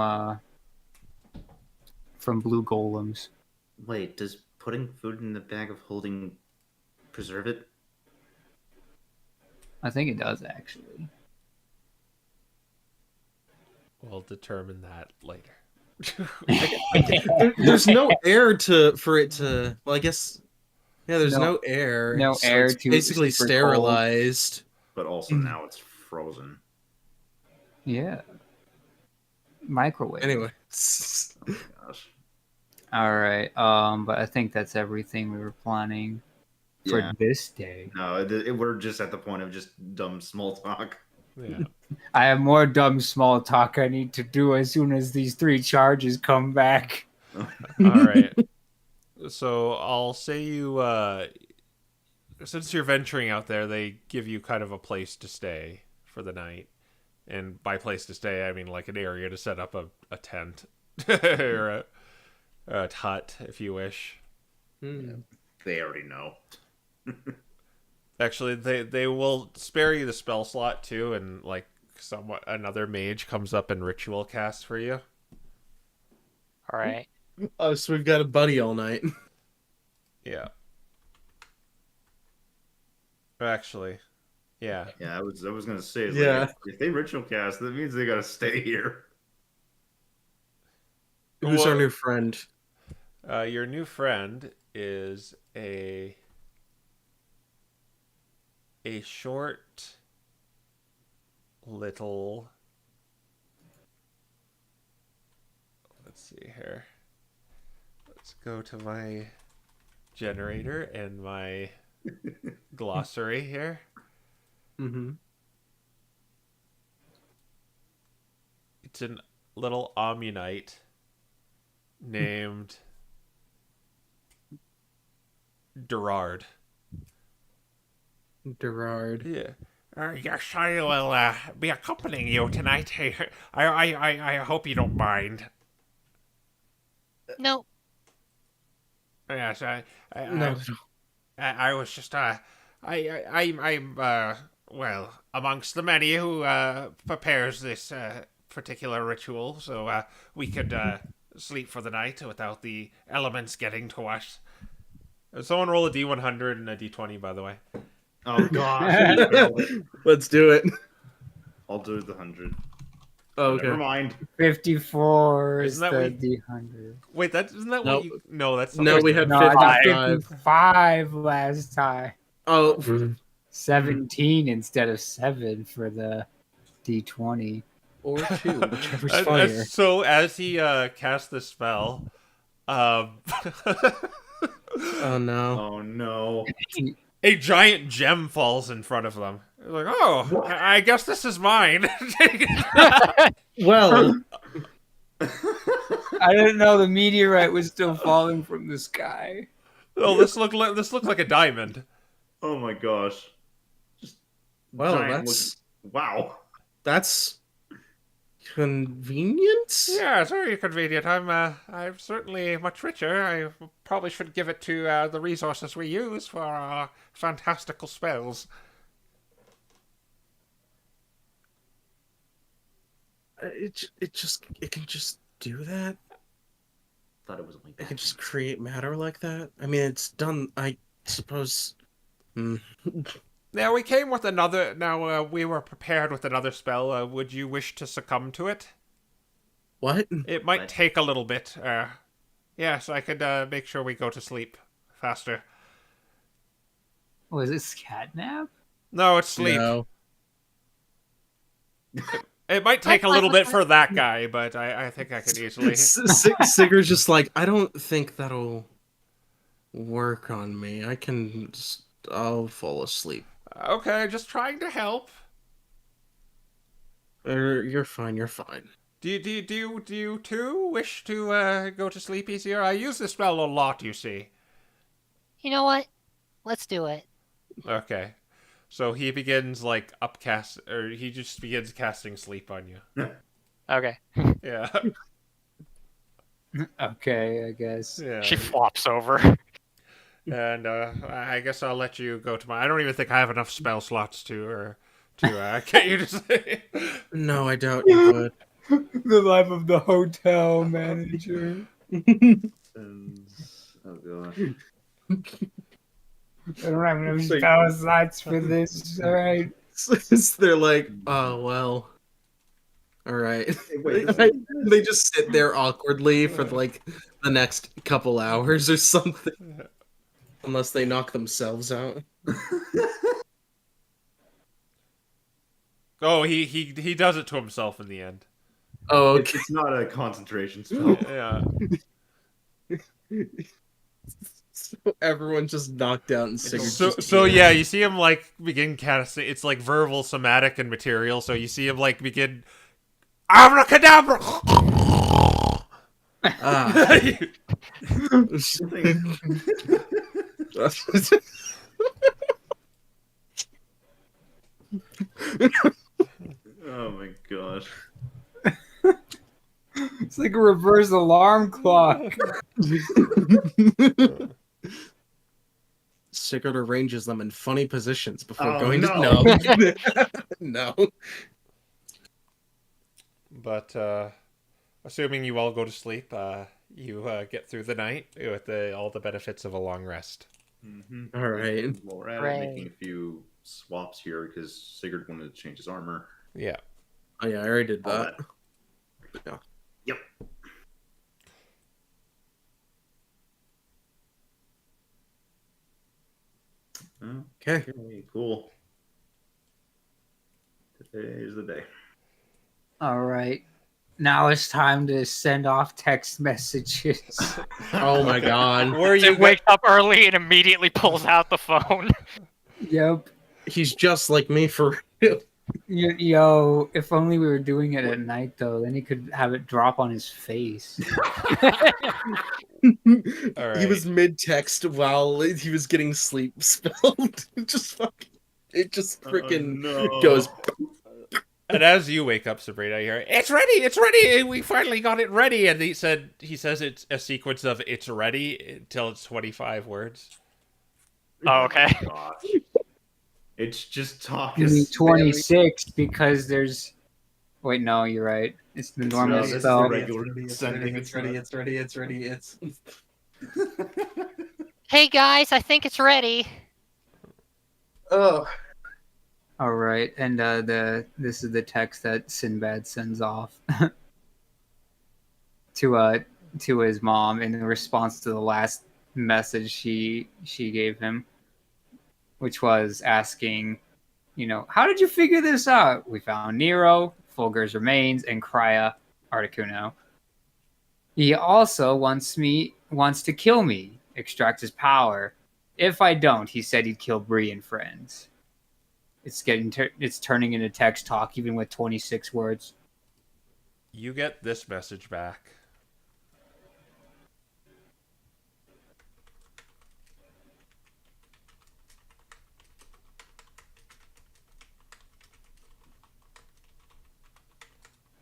blue golems.
Wait, does putting food in the bag of holding preserve it?
I think it does, actually.
We'll determine that later.
There's no air for it to. Well, I guess. Yeah, there's no air.
No
so
air
it's
to
basically
super
sterilized.
But also now it's frozen.
Yeah. Microwave.
Anyway.
Oh, gosh.
All right. But I think that's everything we were planning for
Yeah.
this day.
No, we're just at the point of just dumb small talk.
Yeah.
I have more dumb small talk I need to do as soon as these 3 charges come back.
All right. So I'll say you, since you're venturing out there, they give you kind of a place to stay for the night. And by place to stay, I mean like an area to set up a tent or a hut, if you wish.
They already know.
Actually, they will spare you the spell slot too, and like somewhat another mage comes up and ritual casts for you.
All right.
Oh, so we've got a buddy all night.
Yeah. Actually, yeah.
Yeah, I was gonna say,
Yeah.
like, if they ritual cast, that means they gotta stay here.
Who's
Well-
our new friend?
Your new friend is a short little, let's see here. Let's go to my generator and my glossary here.
Mm-hmm.
It's a little Omnite named Gerard.
Gerard.
Yeah. Yes, I will be accompanying you tonight. I hope you don't mind.
No,
Yes,
No.
I was just I'm well, amongst the many who prepares this particular ritual, so we could sleep for the night without the elements getting to us. Someone roll a D100 and a D20, by the way.
Oh gosh.
Let's do it.
I'll do the 100.
Okay.
Never mind.
54 is
Isn't that
the
what
D100.
Wait, isn't that
Nope.
what you? No, that's
No, we had
No, I got
55.
55 last time.
Oh,
17 instead of 7 for the D20.
or 2, whichever's funnier.
So as he casts the spell,
Oh no.
Oh no.
a giant gem falls in front of them. They're like, oh, I guess this is mine.
Well,
I didn't know the meteorite was still falling from the sky.
Oh, this looks like a diamond.
Oh my gosh. Just
well,
giant
that's
wow.
that's convenient.
Yeah, it's very convenient. I'm certainly much richer. I probably should give it to the resources we use for our fantastical spells.
It can just do that.
Thought it was only.
It can just create matter like that. I mean, it's done. I suppose.
Now we came with another. Now we were prepared with another spell. Would you wish to succumb to it?
What?
It might
What?
take a little bit. Yes, I could make sure we go to sleep faster.
Was it catnap?
No, it's sleep.
No.
It might take a little bit for that guy, but I think I could easily.
Sigurd's just like, I don't think that'll work on me. I'll fall asleep.
Okay, just trying to help.
You're fine. You're fine.
Do you too wish to go to sleep easier? I use this spell a lot, you see.
You know what? Let's do it.
Okay. So he begins he just begins casting sleep on you.
Okay.
Yeah.
Okay, I guess.
Yeah.
She flops over.
And I guess I'll let you go to I don't even think I have enough spell slots to get you to say.
No, I doubt you would.
The life of the hotel manager.
And, oh gosh.
I don't have enough spell slots for this. All right.
They're like, oh well. All right.
Wait,
They just sit there awkwardly for like the next couple hours or something, unless they knock themselves out.
Oh, he does it to himself in the end.
Oh, okay.
it's not a concentration spell.
Yeah.
So everyone just knocked out and Sigurd.
So yeah, you see him begin casting. It's like verbal, somatic, and material. So you see him begin abracadabra.
Oh my gosh.
It's like a reverse alarm clock.
Sigurd arranges them in funny positions before
Oh,
going
no.
to no.
But assuming you all go to sleep, you get through the night with all the benefits of a long rest.
Mm-hmm.
All right.
Well, we're at
Right.
it, making a few swaps here because Sigurd wanted to change his armor.
Yeah.
Oh yeah, I already did
All
that.
that.
Yeah.
Yep.
Okay.
Okay, cool. Today is the day.
All right. Now it's time to send off text messages.
Oh my god.
Where
He
you
wakes up early and immediately pulls out the phone.
Yep.
He's just like me for real.
Yo, if only we were doing it at night, though. Then he could have it drop on his face.
All right.
He was mid-text while he was getting sleep spelled. It just freaking
no.
goes.
And as you wake up, Sabrina, you hear, "It's ready! It's ready! We finally got it ready!" And he says it's a sequence of "it's ready" until it's 25 words.
Oh, okay.
Gosh. It's just talk.
You mean
Is
26 because there's. Wait, no, you're right. It's the normal
this is
spell.
the regular
It's
sending.
ready. It's ready. It's ready. It's.
Hey guys, I think it's ready.
Oh.
All right, and this is the text that Sinbad sends off to his mom in response to the last message she gave him, which was asking, how did you figure this out? We found Nero, Fulgur's remains, and Krya Articuno. He also wants to kill me, extract his power. If I don't, he said he'd kill Bree and friends. It's turning into text talk, even with 26 words.
You get this message back.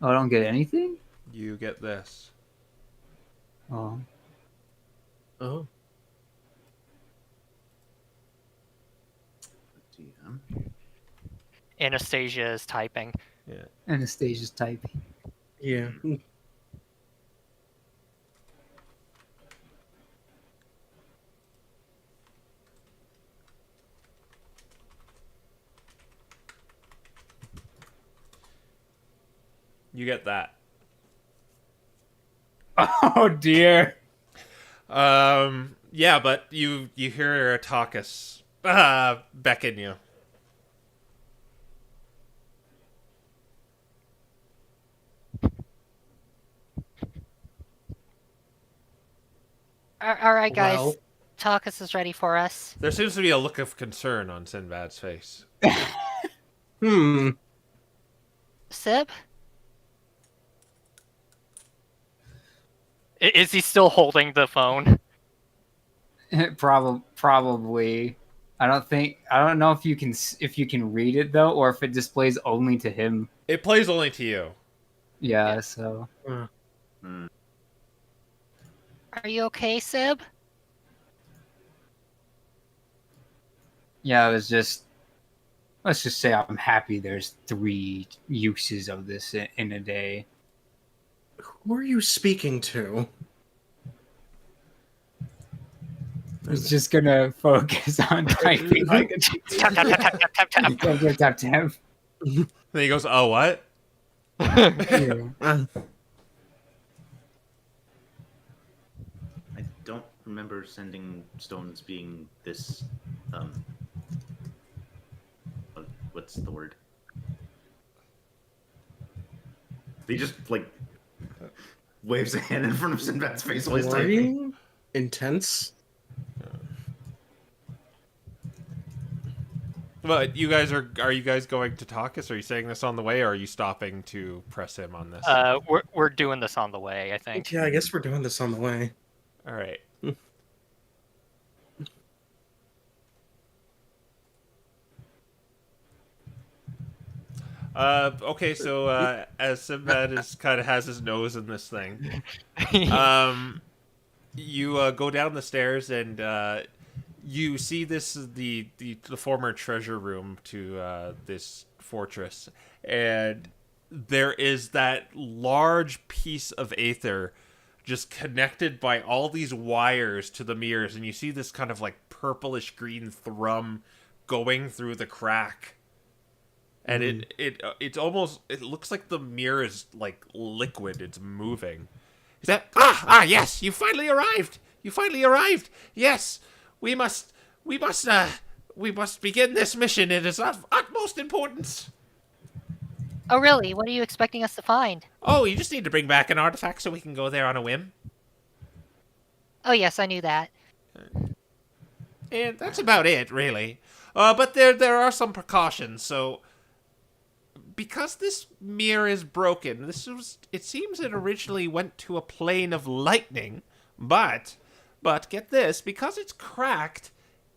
Oh, I don't get anything?
You get this.
Oh.
Oh.
DM.
Anastasia is typing.
Yeah.
Anastasia's typing.
Yeah.
You get that.
Oh dear.
Yeah, but you hear Takis beckon you.
All right, guys.
Well.
Takas is ready for us.
There seems to be a look of concern on Sinbad's face.
Sib?
Is he still holding the phone?
Probably. I don't know if you can read it though, or if it displays only to him.
It plays only to you.
Yeah. So.
Are you okay, Sib?
Yeah, let's just say I'm happy there's 3 uses of this in a day.
Who are you speaking to?
He's just gonna focus on typing like a
Tap, tap, tap, tap, tap, tap, tap.
tap.
Then he goes, "Oh, what?"
Yeah.
I don't remember sending stones being this. What's the word? He just waves a hand in front of Sinbad's face while he's typing.
Boring? Intense?
But you guys are you guys going to Takis? Are you saying this on the way, or are you stopping to press him on this?
We're doing this on the way, I think.
Yeah, I guess we're doing this on the way.
All right. Okay, so as Sinbad has his nose in this thing, you go down the stairs and you see this is the former treasure room to this fortress, and there is that large piece of aether just connected by all these wires to the mirrors, and you see this kind of purplish green thrum going through the crack. And it looks like the mirror is liquid. It's moving. Is that yes, you finally arrived. Yes, we must begin this mission. It is of utmost importance.
Oh, really? What are you expecting us to find?
Oh, you just need to bring back an artifact so we can go there on a whim.
Oh, yes, I knew that.
And that's about it, really. But there are some precautions. So, because this mirror is broken, it seems it originally went to a plane of lightning, but get this, because it's cracked,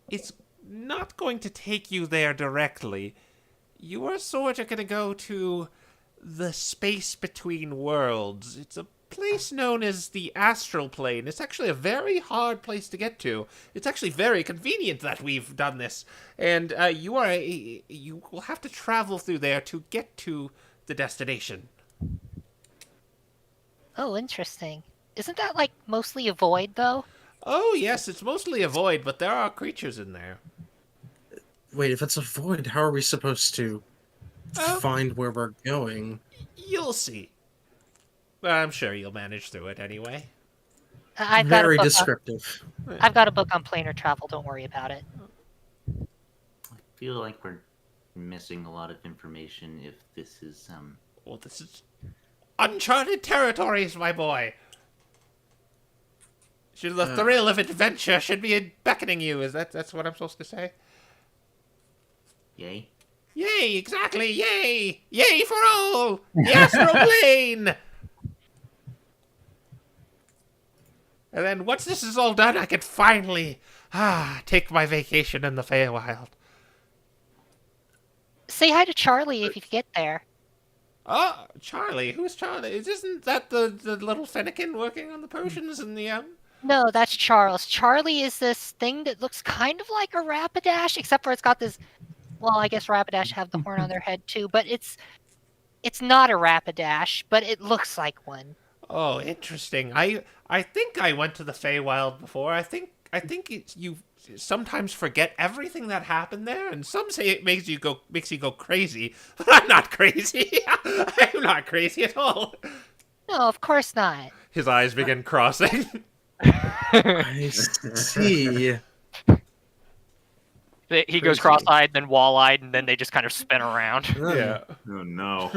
it's not going to take you there directly. You are sort of going to go to the space between worlds. It's a place known as the astral plane. It's actually a very hard place to get to. It's actually very convenient that we've done this, and you will have to travel through there to get to the destination.
Oh, interesting. Isn't that like mostly a void though?
Oh yes, it's mostly a void, but there are creatures in there.
Wait, if it's a void, how are we supposed to find where we're going?
You'll see. I'm sure you'll manage through it anyway.
I've got a
Very
book
descriptive.
I've got a book on planar travel. Don't worry about it.
I feel like we're missing a lot of information if this is
Well, this is uncharted territories, my boy. The thrill of adventure should be beckoning you. That's what I'm supposed to say?
Yay.
Yay, exactly, yay! Yay for all! The astral plane! And then once this is all done, I can finally take my vacation in the Feywild.
Say hi to Charlie if you get there.
Oh, Charlie. Who's Charlie? Isn't that the little fennekin working on the potions in the
No, that's Charles. Charlie is this thing that looks kind of like a Rapidash, except for it's got this. Well, I guess Rapidash have the horn on their head too, but it's not a Rapidash, but it looks like one.
Oh, interesting. I think I went to the Feywild before. I think you sometimes forget everything that happened there, and some say it makes you go crazy. But I'm not crazy. I'm not crazy at all.
No, of course not.
His eyes begin crossing.
I see.
He goes cross-eyed, then wall-eyed, and then they just kind of spin around.
Yeah.
Oh no.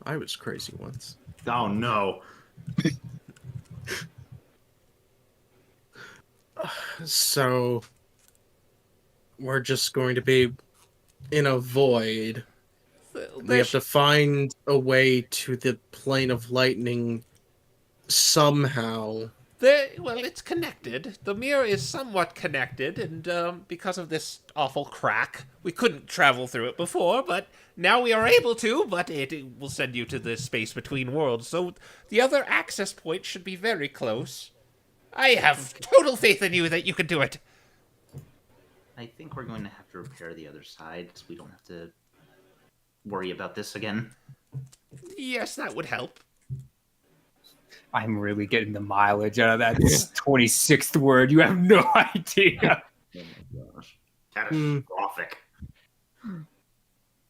I was crazy once.
Oh no.
So, we're just going to be in a void. We have to find a way to the plane of lightning somehow.
Well, it's connected. The mirror is somewhat connected, and because of this awful crack, we couldn't travel through it before, but now we are able to, but it will send you to the space between worlds, so the other access point should be very close. I have total faith in you that you can do it.
I think we're going to have to repair the other side so we don't have to worry about this again.
Yes, that would help.
I'm really getting the mileage out of that 26th word. You have no idea.
Oh my gosh.
Catastrophic.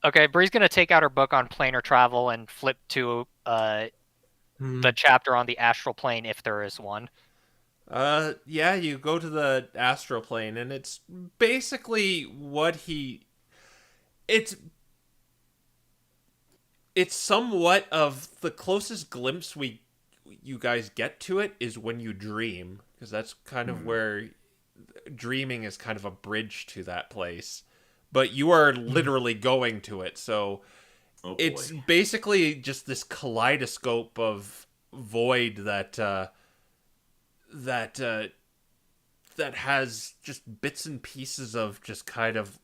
Okay, Bree's gonna take out her book on planar travel and flip to the chapter on the astral plane, if there is one.
Yeah, you go to the astral plane, and it's basically it's somewhat of the closest glimpse you guys get to it is when you dream, because that's kind of where dreaming is kind of a bridge to that place. But you are literally going to it, so it's basically just this kaleidoscope of void that has just bits and pieces of just kind of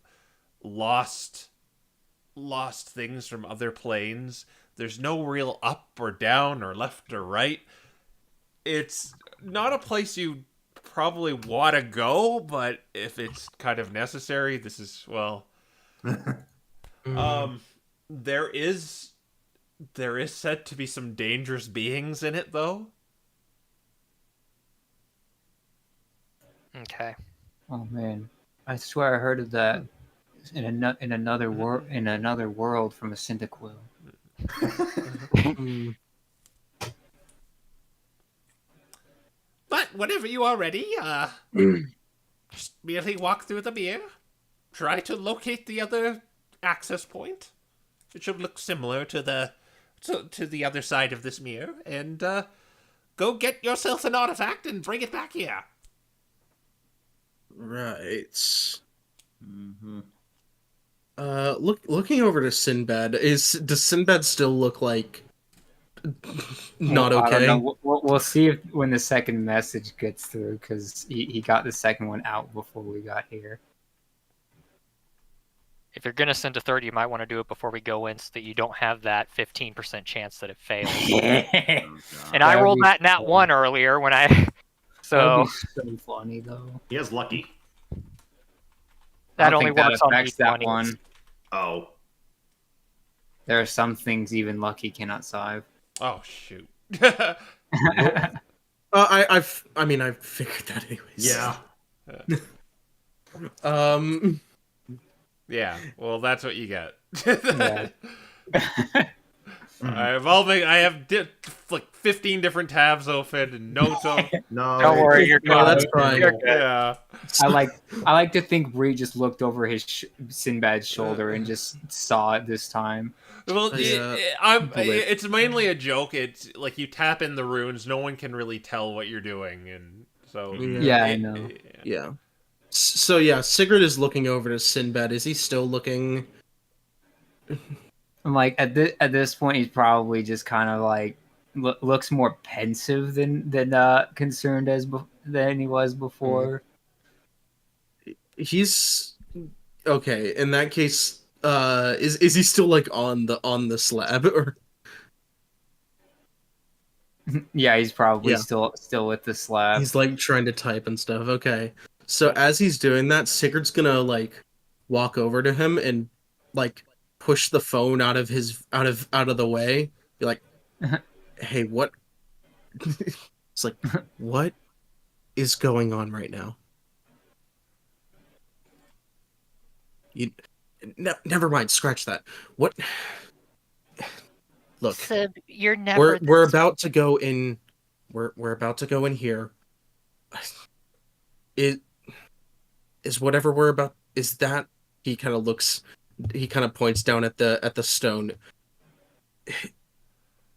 lost things from other planes. There's no real up or down or left or right. It's not a place you probably want to go, but if it's kind of necessary, this is, well, there is said to be some dangerous beings in it, though.
Okay.
Oh man, I swear I heard of that in another world from a Cyndaquil.
But whenever you are ready, just merely walk through the mirror. Try to locate the other access point. It should look similar to the other side of this mirror, and go get yourself an artifact and bring it back here.
Right.
Mm-hmm.
Looking over to Sinbad, does Sinbad still look like not
I
okay?
don't know. We'll see if when the second message gets through, because he got the second one out before we got here.
If you're gonna send a third, you might want to do it before we go in, so that you don't have that 15% chance that it fails. And I
That'd
rolled
be
that nat
fun.
1 earlier when I.
That'd
So
be so funny though.
He has lucky.
I
that
don't
only
think
works on
affects that
D20s.
one.
Oh.
There are some things even lucky cannot solve.
Oh shoot.
I figured that anyways.
Yeah.
Yeah. Well, that's what you get.
Yeah.
I have like 15 different tabs open and notes on.
No.
Don't worry, you're
No,
good.
that's fine.
You're good.
Yeah.
I like to think Bree just looked over his Sinbad's shoulder and just saw it this time.
Well,
Yeah.
it's mainly a joke. It's like you tap in the runes, no one can really tell what you're doing, and so
Yeah, I know.
Yeah. So yeah, Sigurd is looking over to Sinbad. Is he still looking?
I'm like at this point he's probably just kind of like looks more pensive than concerned than he was before.
He's okay. In that case, is he still like on the slab or?
Yeah, he's probably
Yeah.
still with the slab.
He's like trying to type and stuff. Okay. So as he's doing that, Sigurd's gonna like walk over to him and like push the phone out of the way. Be like, "Hey, what?" It's like, "What is going on right now?" Never mind. Scratch that. What? Look,
Sib, you're never.
we're about to go in. We're about to go in here. Is whatever we're about, is that, he kind of points down at the stone.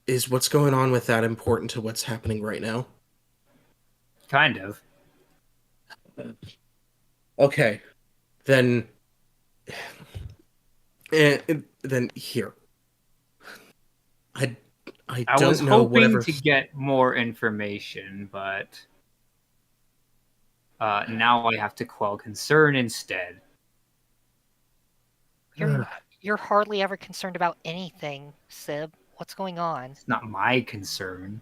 Is what's going on with that important to what's happening right now?
Kind of.
Okay, then here. I
I
don't
was
know
hoping
whatever.
to get more information, but now I have to quell concern instead.
You're hardly ever concerned about anything, Sib. What's going on?
It's not my concern.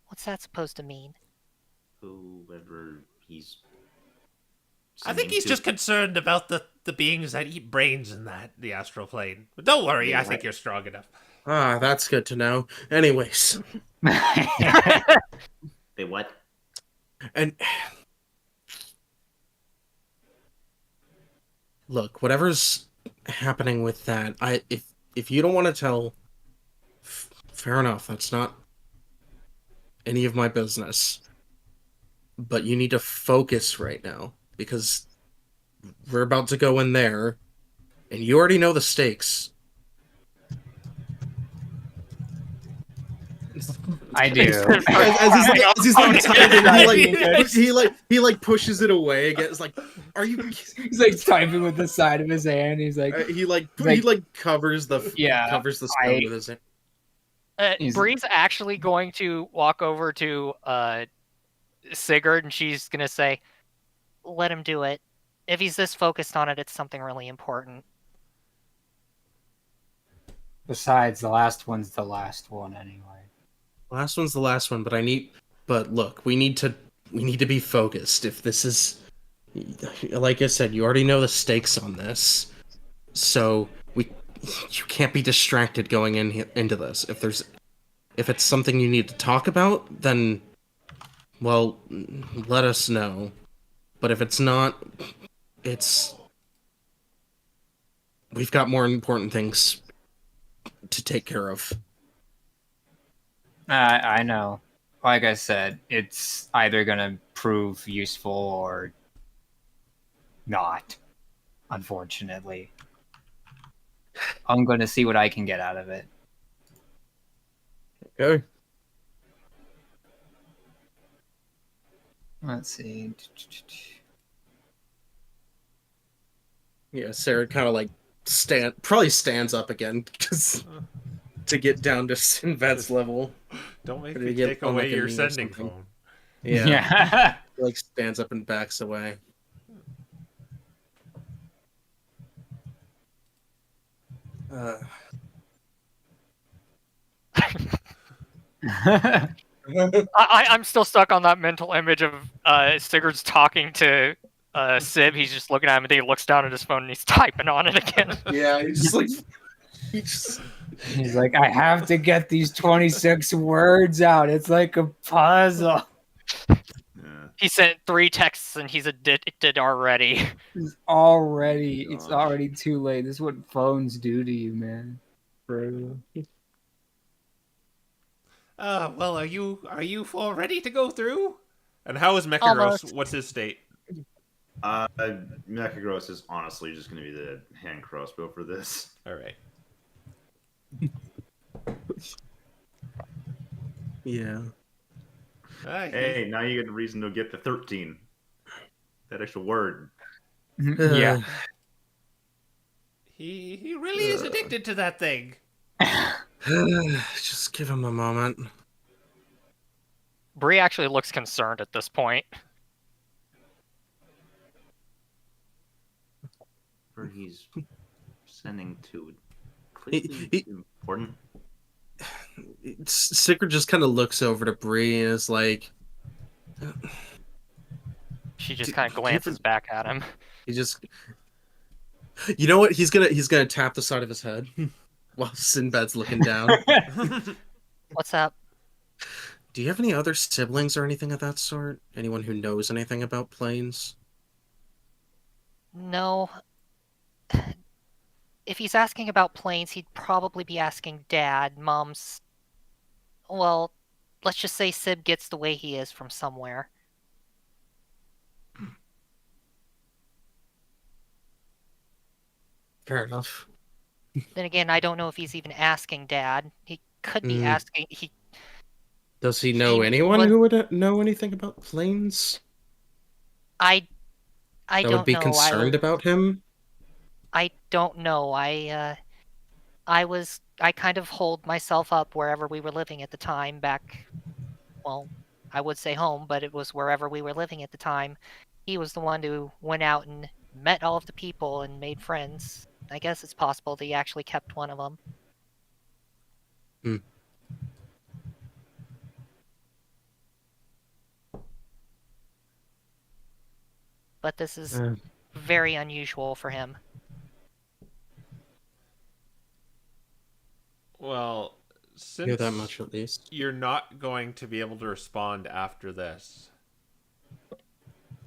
What's that supposed to mean?
Whoever he's.
I think
sending
he's
to-
just concerned about the beings that eat brains in the astral plane. But don't worry, I think you're strong enough.
Ah, that's good to know. Anyways,
Wait, what?
and look, whatever's happening with that, if you don't want to tell, fair enough. That's not any of my business. But you need to focus right now because we're about to go in there, and you already know the stakes.
I do.
As he's like typing, he like pushes it away again. It's like, are you?
He's like typing with the side of his hand. He's like,
He covers the
Yeah,
stone with his hand.
He's-
Bree's actually going to walk over to Sigurd, and she's gonna say,
Let him do it. If he's this focused on it, it's something really important.
besides, the last one's the last one anyway.
Last one's the last one, but look, we need to be focused. If this is, like I said, you already know the stakes on this, so you can't be distracted going into this. If it's something you need to talk about, then, well, let us know. But if it's not, we've got more important things to take care of.
I know. Like I said, it's either gonna prove useful or not. Unfortunately, I'm gonna see what I can get out of it.
Okay.
Let's see.
Yeah, Sarah kind of like stands up again because to get down to Sinbad's level.
Don't make
Or to
me
get
take
on,
away
like, a
your
knee or
sending
something.
phone.
Yeah. Like stands up and backs away.
I'm still stuck on that mental image of Sigurd's talking to Sib. He's just looking at him, and then he looks down at his phone and he's typing on it again.
Yeah, he's just like, he just.
He's like, I have to get these 26 words out. It's like a puzzle.
Yeah.
He sent 3 texts and he's addicted already.
It's already too late. This is what phones do to you, man. Bro.
Well, are you all ready to go through? And how is Mekaros?
Almost.
What's his state?
Mechagros is honestly just going to be the hand crossbow for this.
All right.
Yeah.
Hey, now you get a reason to get the 13. That extra word.
Yeah.
He really is addicted to that thing.
Just give him a moment.
Bree actually looks concerned at this point.
Where he's sending to clearly important.
Sigurd just kind of looks over to Bree and is like,
She just kind of glances back at him.
he just, you know what? He's gonna tap the side of his head while Sinbad's looking down.
What's up?
Do you have any other siblings or anything of that sort? Anyone who knows anything about planes?
No. If he's asking about planes, he'd probably be asking Dad. Mom's... Well, let's just say Sib gets the way he is from somewhere.
Fair enough.
Then again, I don't know if he's even asking Dad. He could be asking...
Does he know
He
anyone
was-
who would know anything about planes?
I
That
don't
would be
know.
concerned about him?
I don't know. I kind of holed myself up wherever we were living at the time back, well, I would say home, but it was wherever we were living at the time. He was the one who went out and met all of the people and made friends. I guess it's possible that he actually kept one of them. But this is very unusual for him.
Well,
Knew
since
that much at least.
you're not going to be able to respond after this,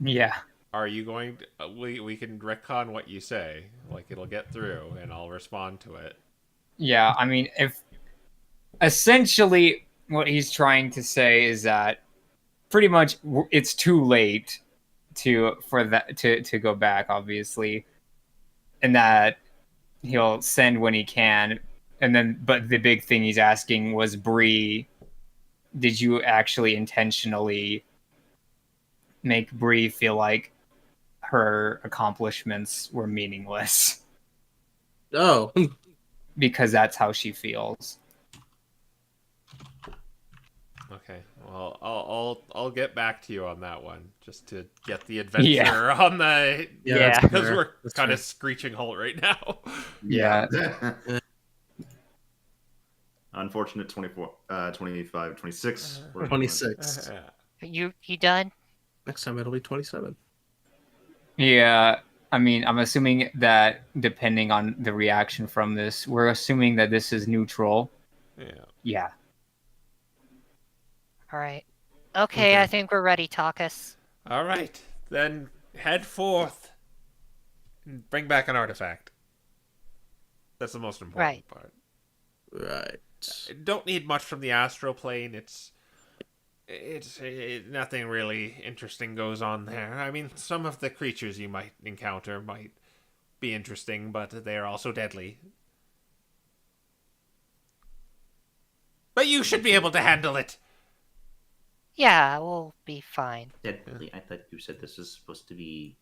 Yeah.
are you going to... we can retcon what you say. Like, it'll get through, and I'll respond to it.
Yeah, I mean, if essentially what he's trying to say is that pretty much it's too late to go back, obviously, and that he'll send when he can. And then, but the big thing he's asking was, Bree, did you actually intentionally make Bree feel like her accomplishments were meaningless?
Oh.
Because that's how she feels.
Okay. Well, I'll get back to you on that one, just to get the adventure on the...
Yeah,
that's
because
fair.
we're
That's
kind
fair.
of screeching halt right now.
Yeah.
Unfortunate 24, 25, 26.
26.
You done?
Next time it'll be 27.
Yeah, I mean, I'm assuming that depending on the reaction from this, we're assuming that this is neutral.
Yeah.
Yeah.
All right. Okay, I think we're ready, Takas.
All right, then head forth and bring back an artifact. That's the most important
Right.
part.
Right.
Don't need much from the astral plane. Nothing really interesting goes on there. I mean, some of the creatures you might encounter might be interesting, but they are also deadly. But you should be able to handle it.
Yeah, we'll be fine.
Deadly. I thought you said this is supposed to be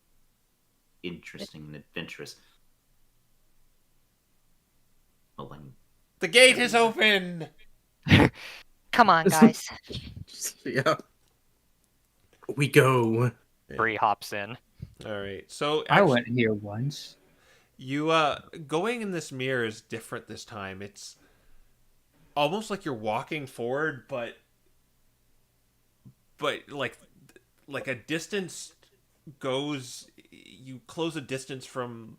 interesting and adventurous. Well, I'm...
The gate is open.
Come on, guys.
Yeah. We go.
Bree hops in.
All right. So
I went here once.
You going in this mirror is different this time. It's almost like you're walking forward, but like a distance goes. You close a distance from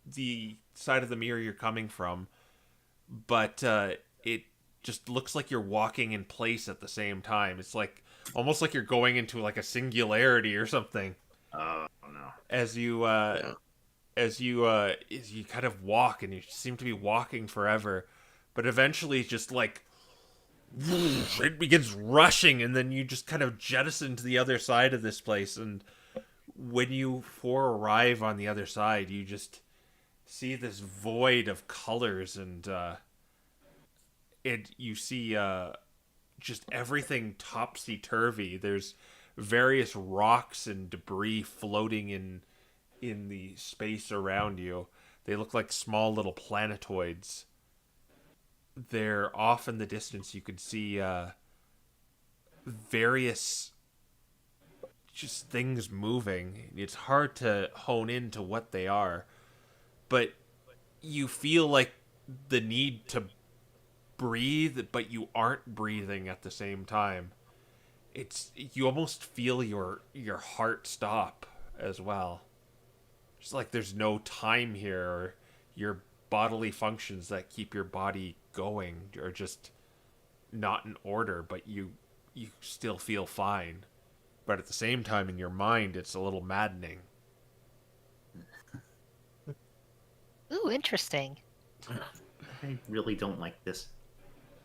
the side of the mirror you're coming from, but it just looks like you're walking in place at the same time. It's like almost like you're going into like a singularity or something.
Oh no.
As you as you kind of walk, and you seem to be walking forever, but eventually just like it begins rushing, and then you just kind of jettison to the other side of this place. And when you arrive on the other side, you just see this void of colors, and you see just everything topsy-turvy. There's various rocks and debris floating in the space around you. They look like small little planetoids. They're off in the distance. You could see various just things moving. It's hard to hone into what they are, but you feel like the need to breathe, but you aren't breathing at the same time. You almost feel your heart stop as well. It's like there's no time here, or your bodily functions that keep your body going are just not in order, but you still feel fine. But at the same time, in your mind, it's a little maddening.
Ooh, interesting.
I really don't like this.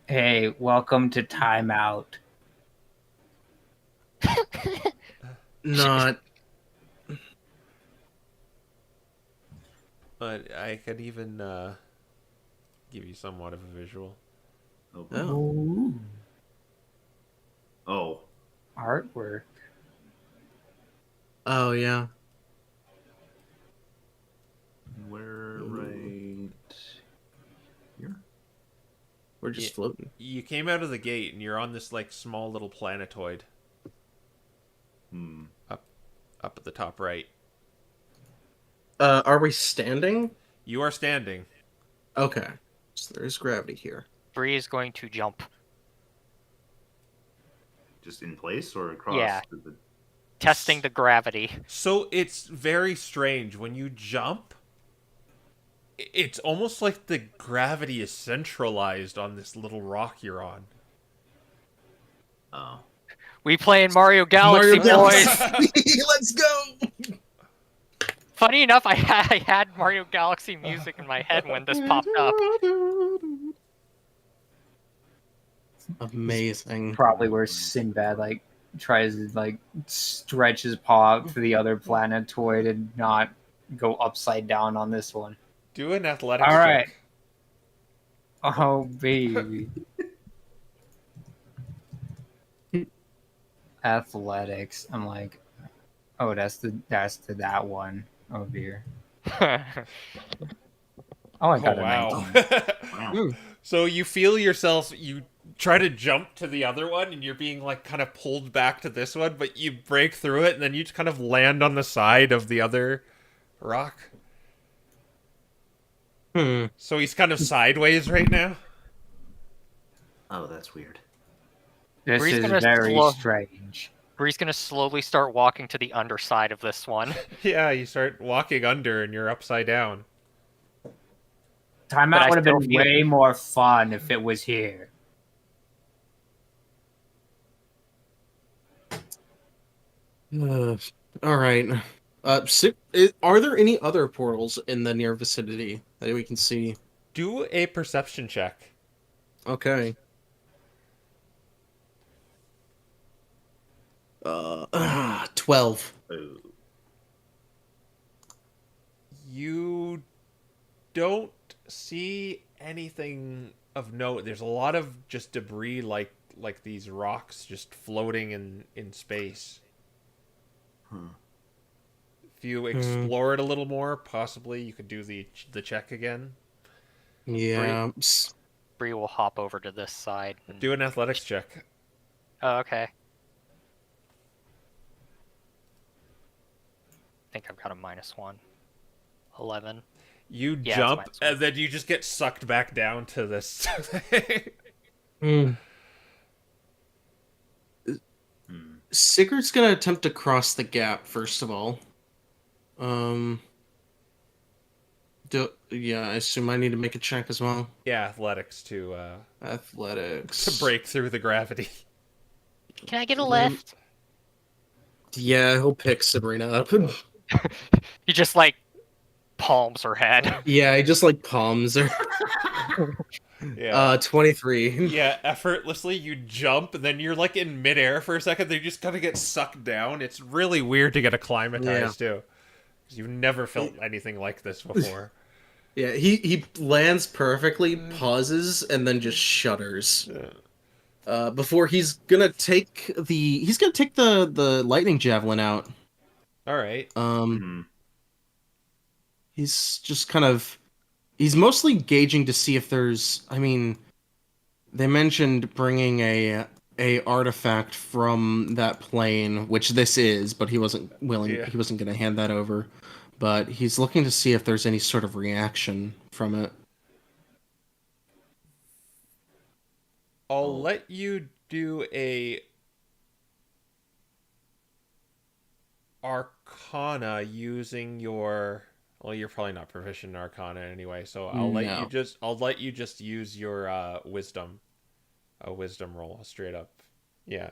Hey, welcome to timeout.
Not.
But I could even give you somewhat of a visual.
Oh.
Ooh,
Oh.
artwork.
Oh yeah.
We're right here.
We're just
Yeah.
floating.
You came out of the gate, and you're on this like small little planetoid up at the top right.
Are we standing?
You are standing.
Okay. So there's gravity here.
Bree is going to jump.
Just in place or across?
Yeah.
The...
Testing the gravity.
So it's very strange. When you jump, it's almost like the gravity is centralized on this little rock you're on.
Oh.
We playing Mario Galaxy, boys.
Let's go.
Funny enough, I had Mario Galaxy music in my head when this popped up.
Amazing.
Probably where Sinbad like tries to like stretch his paw out to the other planetoid and not go upside down on this one.
Do an athletics
All right.
check.
Oh baby. Athletics. I'm like, oh, that's to that one. Oh dear. Oh, I got a
wow.
19.
Wow.
So you feel yourself, you try to jump to the other one, and you're being like kind of pulled back to this one, but you break through it, and then you just kind of land on the side of the other rock. So he's kind of sideways right now.
Oh, that's weird.
This
Bree's
is
gonna
very
slow-
strange.
Bree's gonna slowly start walking to the underside of this one.
Yeah, you start walking under, and you're upside down.
But
Timeout
I
would have
still
been
feel-
way more fun if it was here.
All right. Are there any other portals in the near vicinity that we can see?
Do a perception check.
Okay. 12.
Oh.
You don't see anything of note. There's a lot of just debris, like these rocks just floating in space. If you explore it a little more, possibly you could do the check again.
Yeah.
Bree will hop over to this side. And...
Do an athletics check.
Oh, okay. I think I've got a -1. 11.
You
Yeah,
jump,
it's my
and then you just get sucked back down to this.
Hmm.
Hmm.
Sigurd's gonna attempt to cross the gap first of all. Yeah, I assume I need to make a check as well.
Yeah, athletics to
Athletics.
break through the gravity.
Can I get a
Lim-
lift?
Yeah, he'll pick Sabrina up.
He just like palms her head.
Yeah, he just like palms her.
Yeah.
23.
Yeah, effortlessly you jump, and then you're like in midair for a second. Then you just kind of get sucked down. It's really weird to get acclimatized to, because you've never felt anything like this before.
Yeah, he lands perfectly, pauses, and then just shudders. Before he's gonna take the lightning javelin out.
All right.
Hmm.
He's just kind of he's mostly gauging to see if there's. I mean, they mentioned bringing a artifact from that plane, which this is, but he wasn't willing.
Yeah.
He wasn't going to hand that over. But he's looking to see if there's any sort of reaction from it.
I'll let you do a Arcana using your. Well, you're probably not proficient in Arcana anyway, so I'll let you just use your wisdom, a wisdom roll straight up. Yeah.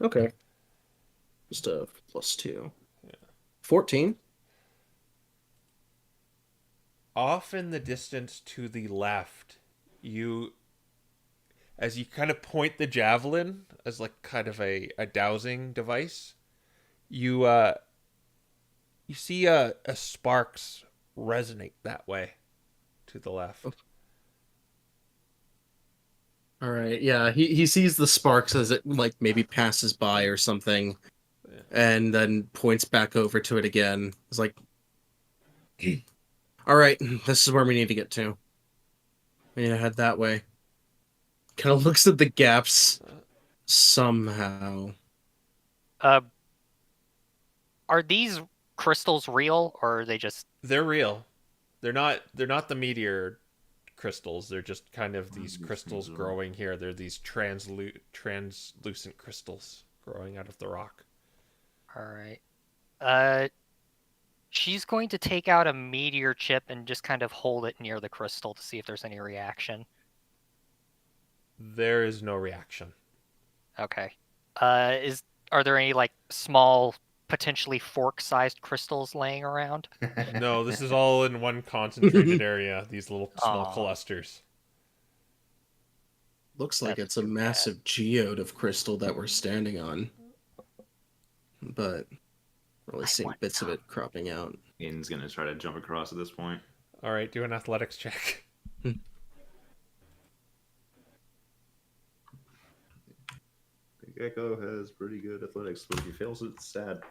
Okay. Just a +2. Yeah. 14.
Off in the distance to the left, as you kind of point the javelin as like kind of a dowsing device, you see a sparks resonate that way to the left.
All right. Yeah, he sees the sparks as it like maybe passes by or something, and then points back over to it again. It's like, all right, this is where we need to get to. We need to head that way. Kind of looks at the gaps somehow.
Are these crystals real, or are they just?
They're real. They're not the meteor crystals. They're just kind of these crystals growing here. They're these translucent crystals growing out of the rock.
All right. She's going to take out a meteor chip and just kind of hold it near the crystal to see if there's any reaction.
There is no reaction.
Okay. Are there any like small, potentially fork-sized crystals laying around?
No, this is all in one concentrated area. These little small clusters.
Looks like
That's
it's a
too
massive geode of crystal that we're standing on. But really
I
seeing
want
bits of
some.
it cropping out.
Aiden's gonna try to jump across at this point.
All right, do an athletics check.
The gecko has pretty good athletics, but if he fails, it's sad.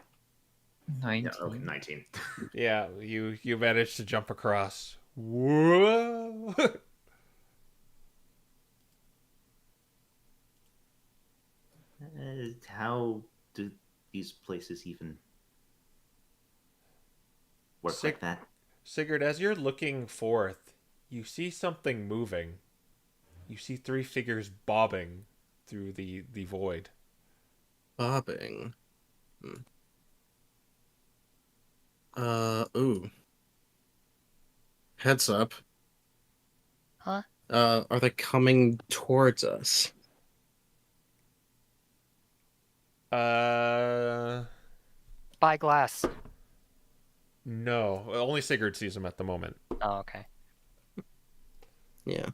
19.
Yeah, okay, 19.
Yeah, you managed to jump across. Whoa!
How do these places even work like that?
Sigurd, as you're looking forth, you see something moving. You see 3 figures bobbing through the void.
Bobbing. Ooh. Heads up.
Huh?
Are they coming towards us?
Spyglass.
No. Only Sigurd sees them at the moment.
Oh, okay.
Yeah.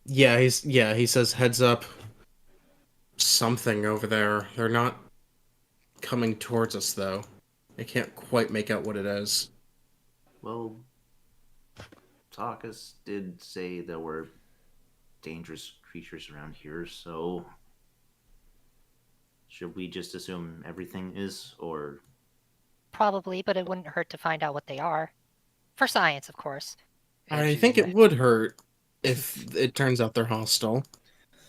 Yeah. He says heads up. Something over there. They're not coming towards us though. I can't quite make out what it is.
Well, Takas did say there were dangerous creatures around here, so should we just assume everything is, or
Probably, but it wouldn't hurt to find out what they are. For science, of course.
I think it would hurt if it turns out they're hostile.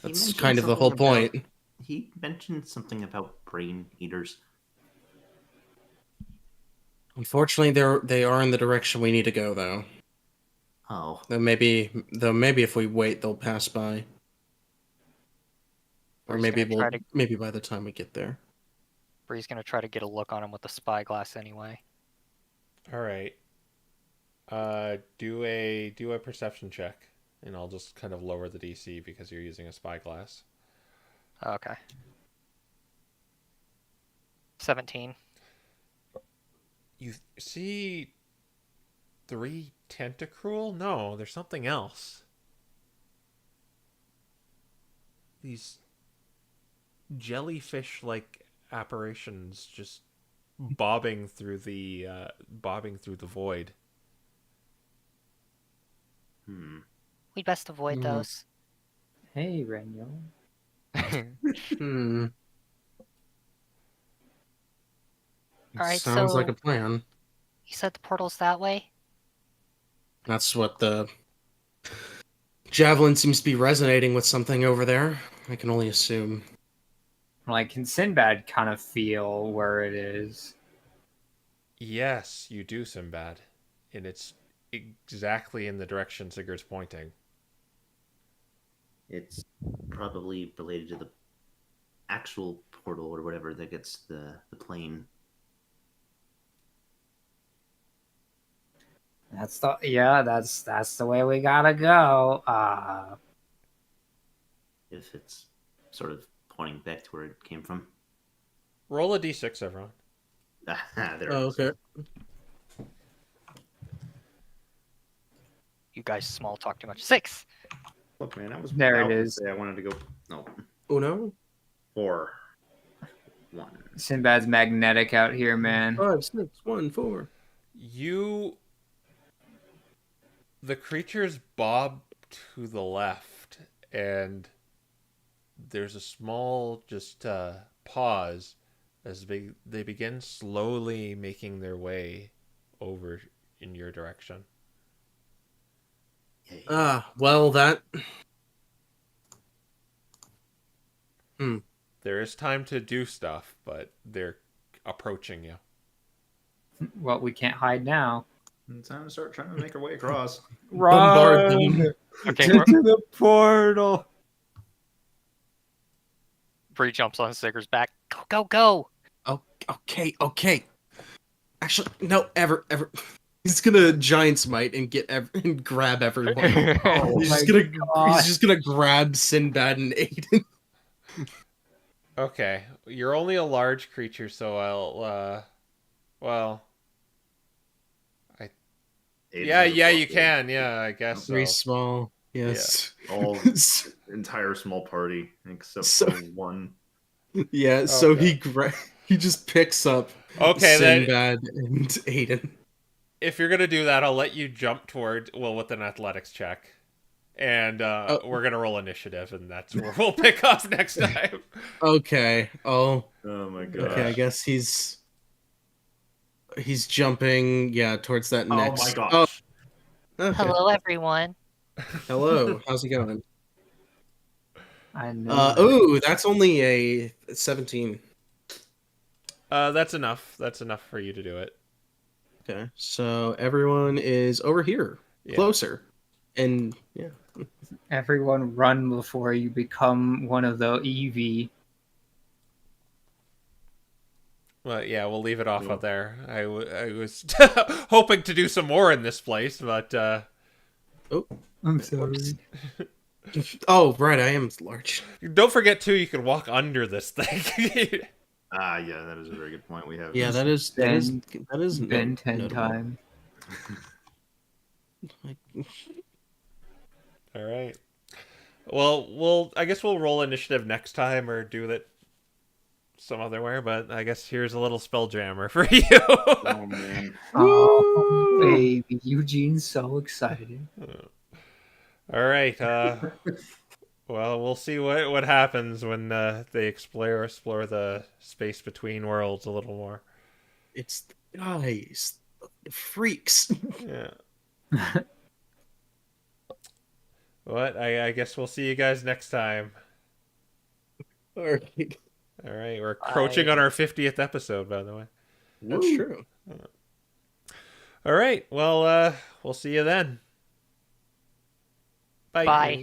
That's
mentioned
kind of the whole
something about-
point.
He mentioned something about brain eaters.
Unfortunately, they are in the direction we need to go, though.
Oh,
Though maybe if we wait, they'll pass by, or
Bree's gonna try to
maybe by the time we get there.
Bree's gonna try to get a look on him with the spyglass anyway.
All right. Do a perception check, and I'll just kind of lower the DC because you're using a spyglass.
Okay. 17.
You see 3 tentacruel? No, there's something else. These jellyfish-like apparitions just bobbing through the void.
We'd best avoid those.
Hey, Renyo.
Hmm.
All right,
Sounds
so
like a plan.
you said the portal's that way?
That's what the javelin seems to be resonating with something over there. I can only assume.
Like, can Sinbad kind of feel where it is?
Yes, you do, Sinbad. And it's exactly in the direction Sigurd's pointing.
it's probably related to the actual portal or whatever that gets the plane.
That's the way we gotta go.
If it's sort of pointing back to where it came from.
Roll a d6, everyone.
There it
Oh,
is.
okay.
You guys small talk too much. 6.
Look, man, I was
There it
about to
is.
say I wanted to go. No,
Uno,
4, 1.
Sinbad's magnetic out here, man.
5, 6, 1, 4.
The creatures bob to the left, and there's a small pause as they begin slowly making their way over in your direction.
Well, that.
There is time to do stuff, but they're approaching you.
Well, we can't hide now.
It's time to start trying to make our way across.
Bombard them.
Okay,
to the portal.
Bree jumps on Sigurd's back. Go, go, go!
Oh, okay. Actually, no, ever. He's gonna giant smite and and grab everyone.
Oh
he's
my
just gonna grab Sinbad and Aiden.
Okay, you're only a large creature, so well, yeah, you can, yeah, I guess so.
Very small, yes.
All entire small party except
So-
for one.
Yeah, so
Okay.
he just picks up
Okay, then
Sinbad and Aiden.
if you're gonna do that, I'll let you jump with an athletics check, and we're gonna roll initiative, and that's where we'll pick up next time.
Okay. Oh,
Oh my god.
okay. I guess he's jumping. Yeah, towards that
Oh
next.
my gosh.
Okay.
Hello, everyone.
Hello. How's it going?
I know.
Ooh, that's only a 17.
That's enough. That's enough for you to do it.
Okay, so everyone is over here,
Yeah.
closer, and yeah.
Everyone run before you become one of the EV.
Well, yeah, we'll leave it off
Cool.
out there. I was hoping to do some more in this place, but
I'm sorry.
Oh, right, I am large.
don't forget too, you can walk under this thing.
Yeah, that is a very good point. We have.
Yeah, that is
Been 10
notable.
times.
All right. Well, I guess we'll roll initiative next time or do that some other way. But I guess here's a little spell jammer for you.
Oh man.
Oh, baby. Eugene's so excited.
All right. Well, we'll see what happens when they explore the space between worlds a little more.
It's the guys, the freaks.
Yeah. What? I guess we'll see you guys next time.
All right,
All right. We're approaching on our 50th episode, by the way.
that's true.
All right. Well, we'll see you then. Bye.
Bye.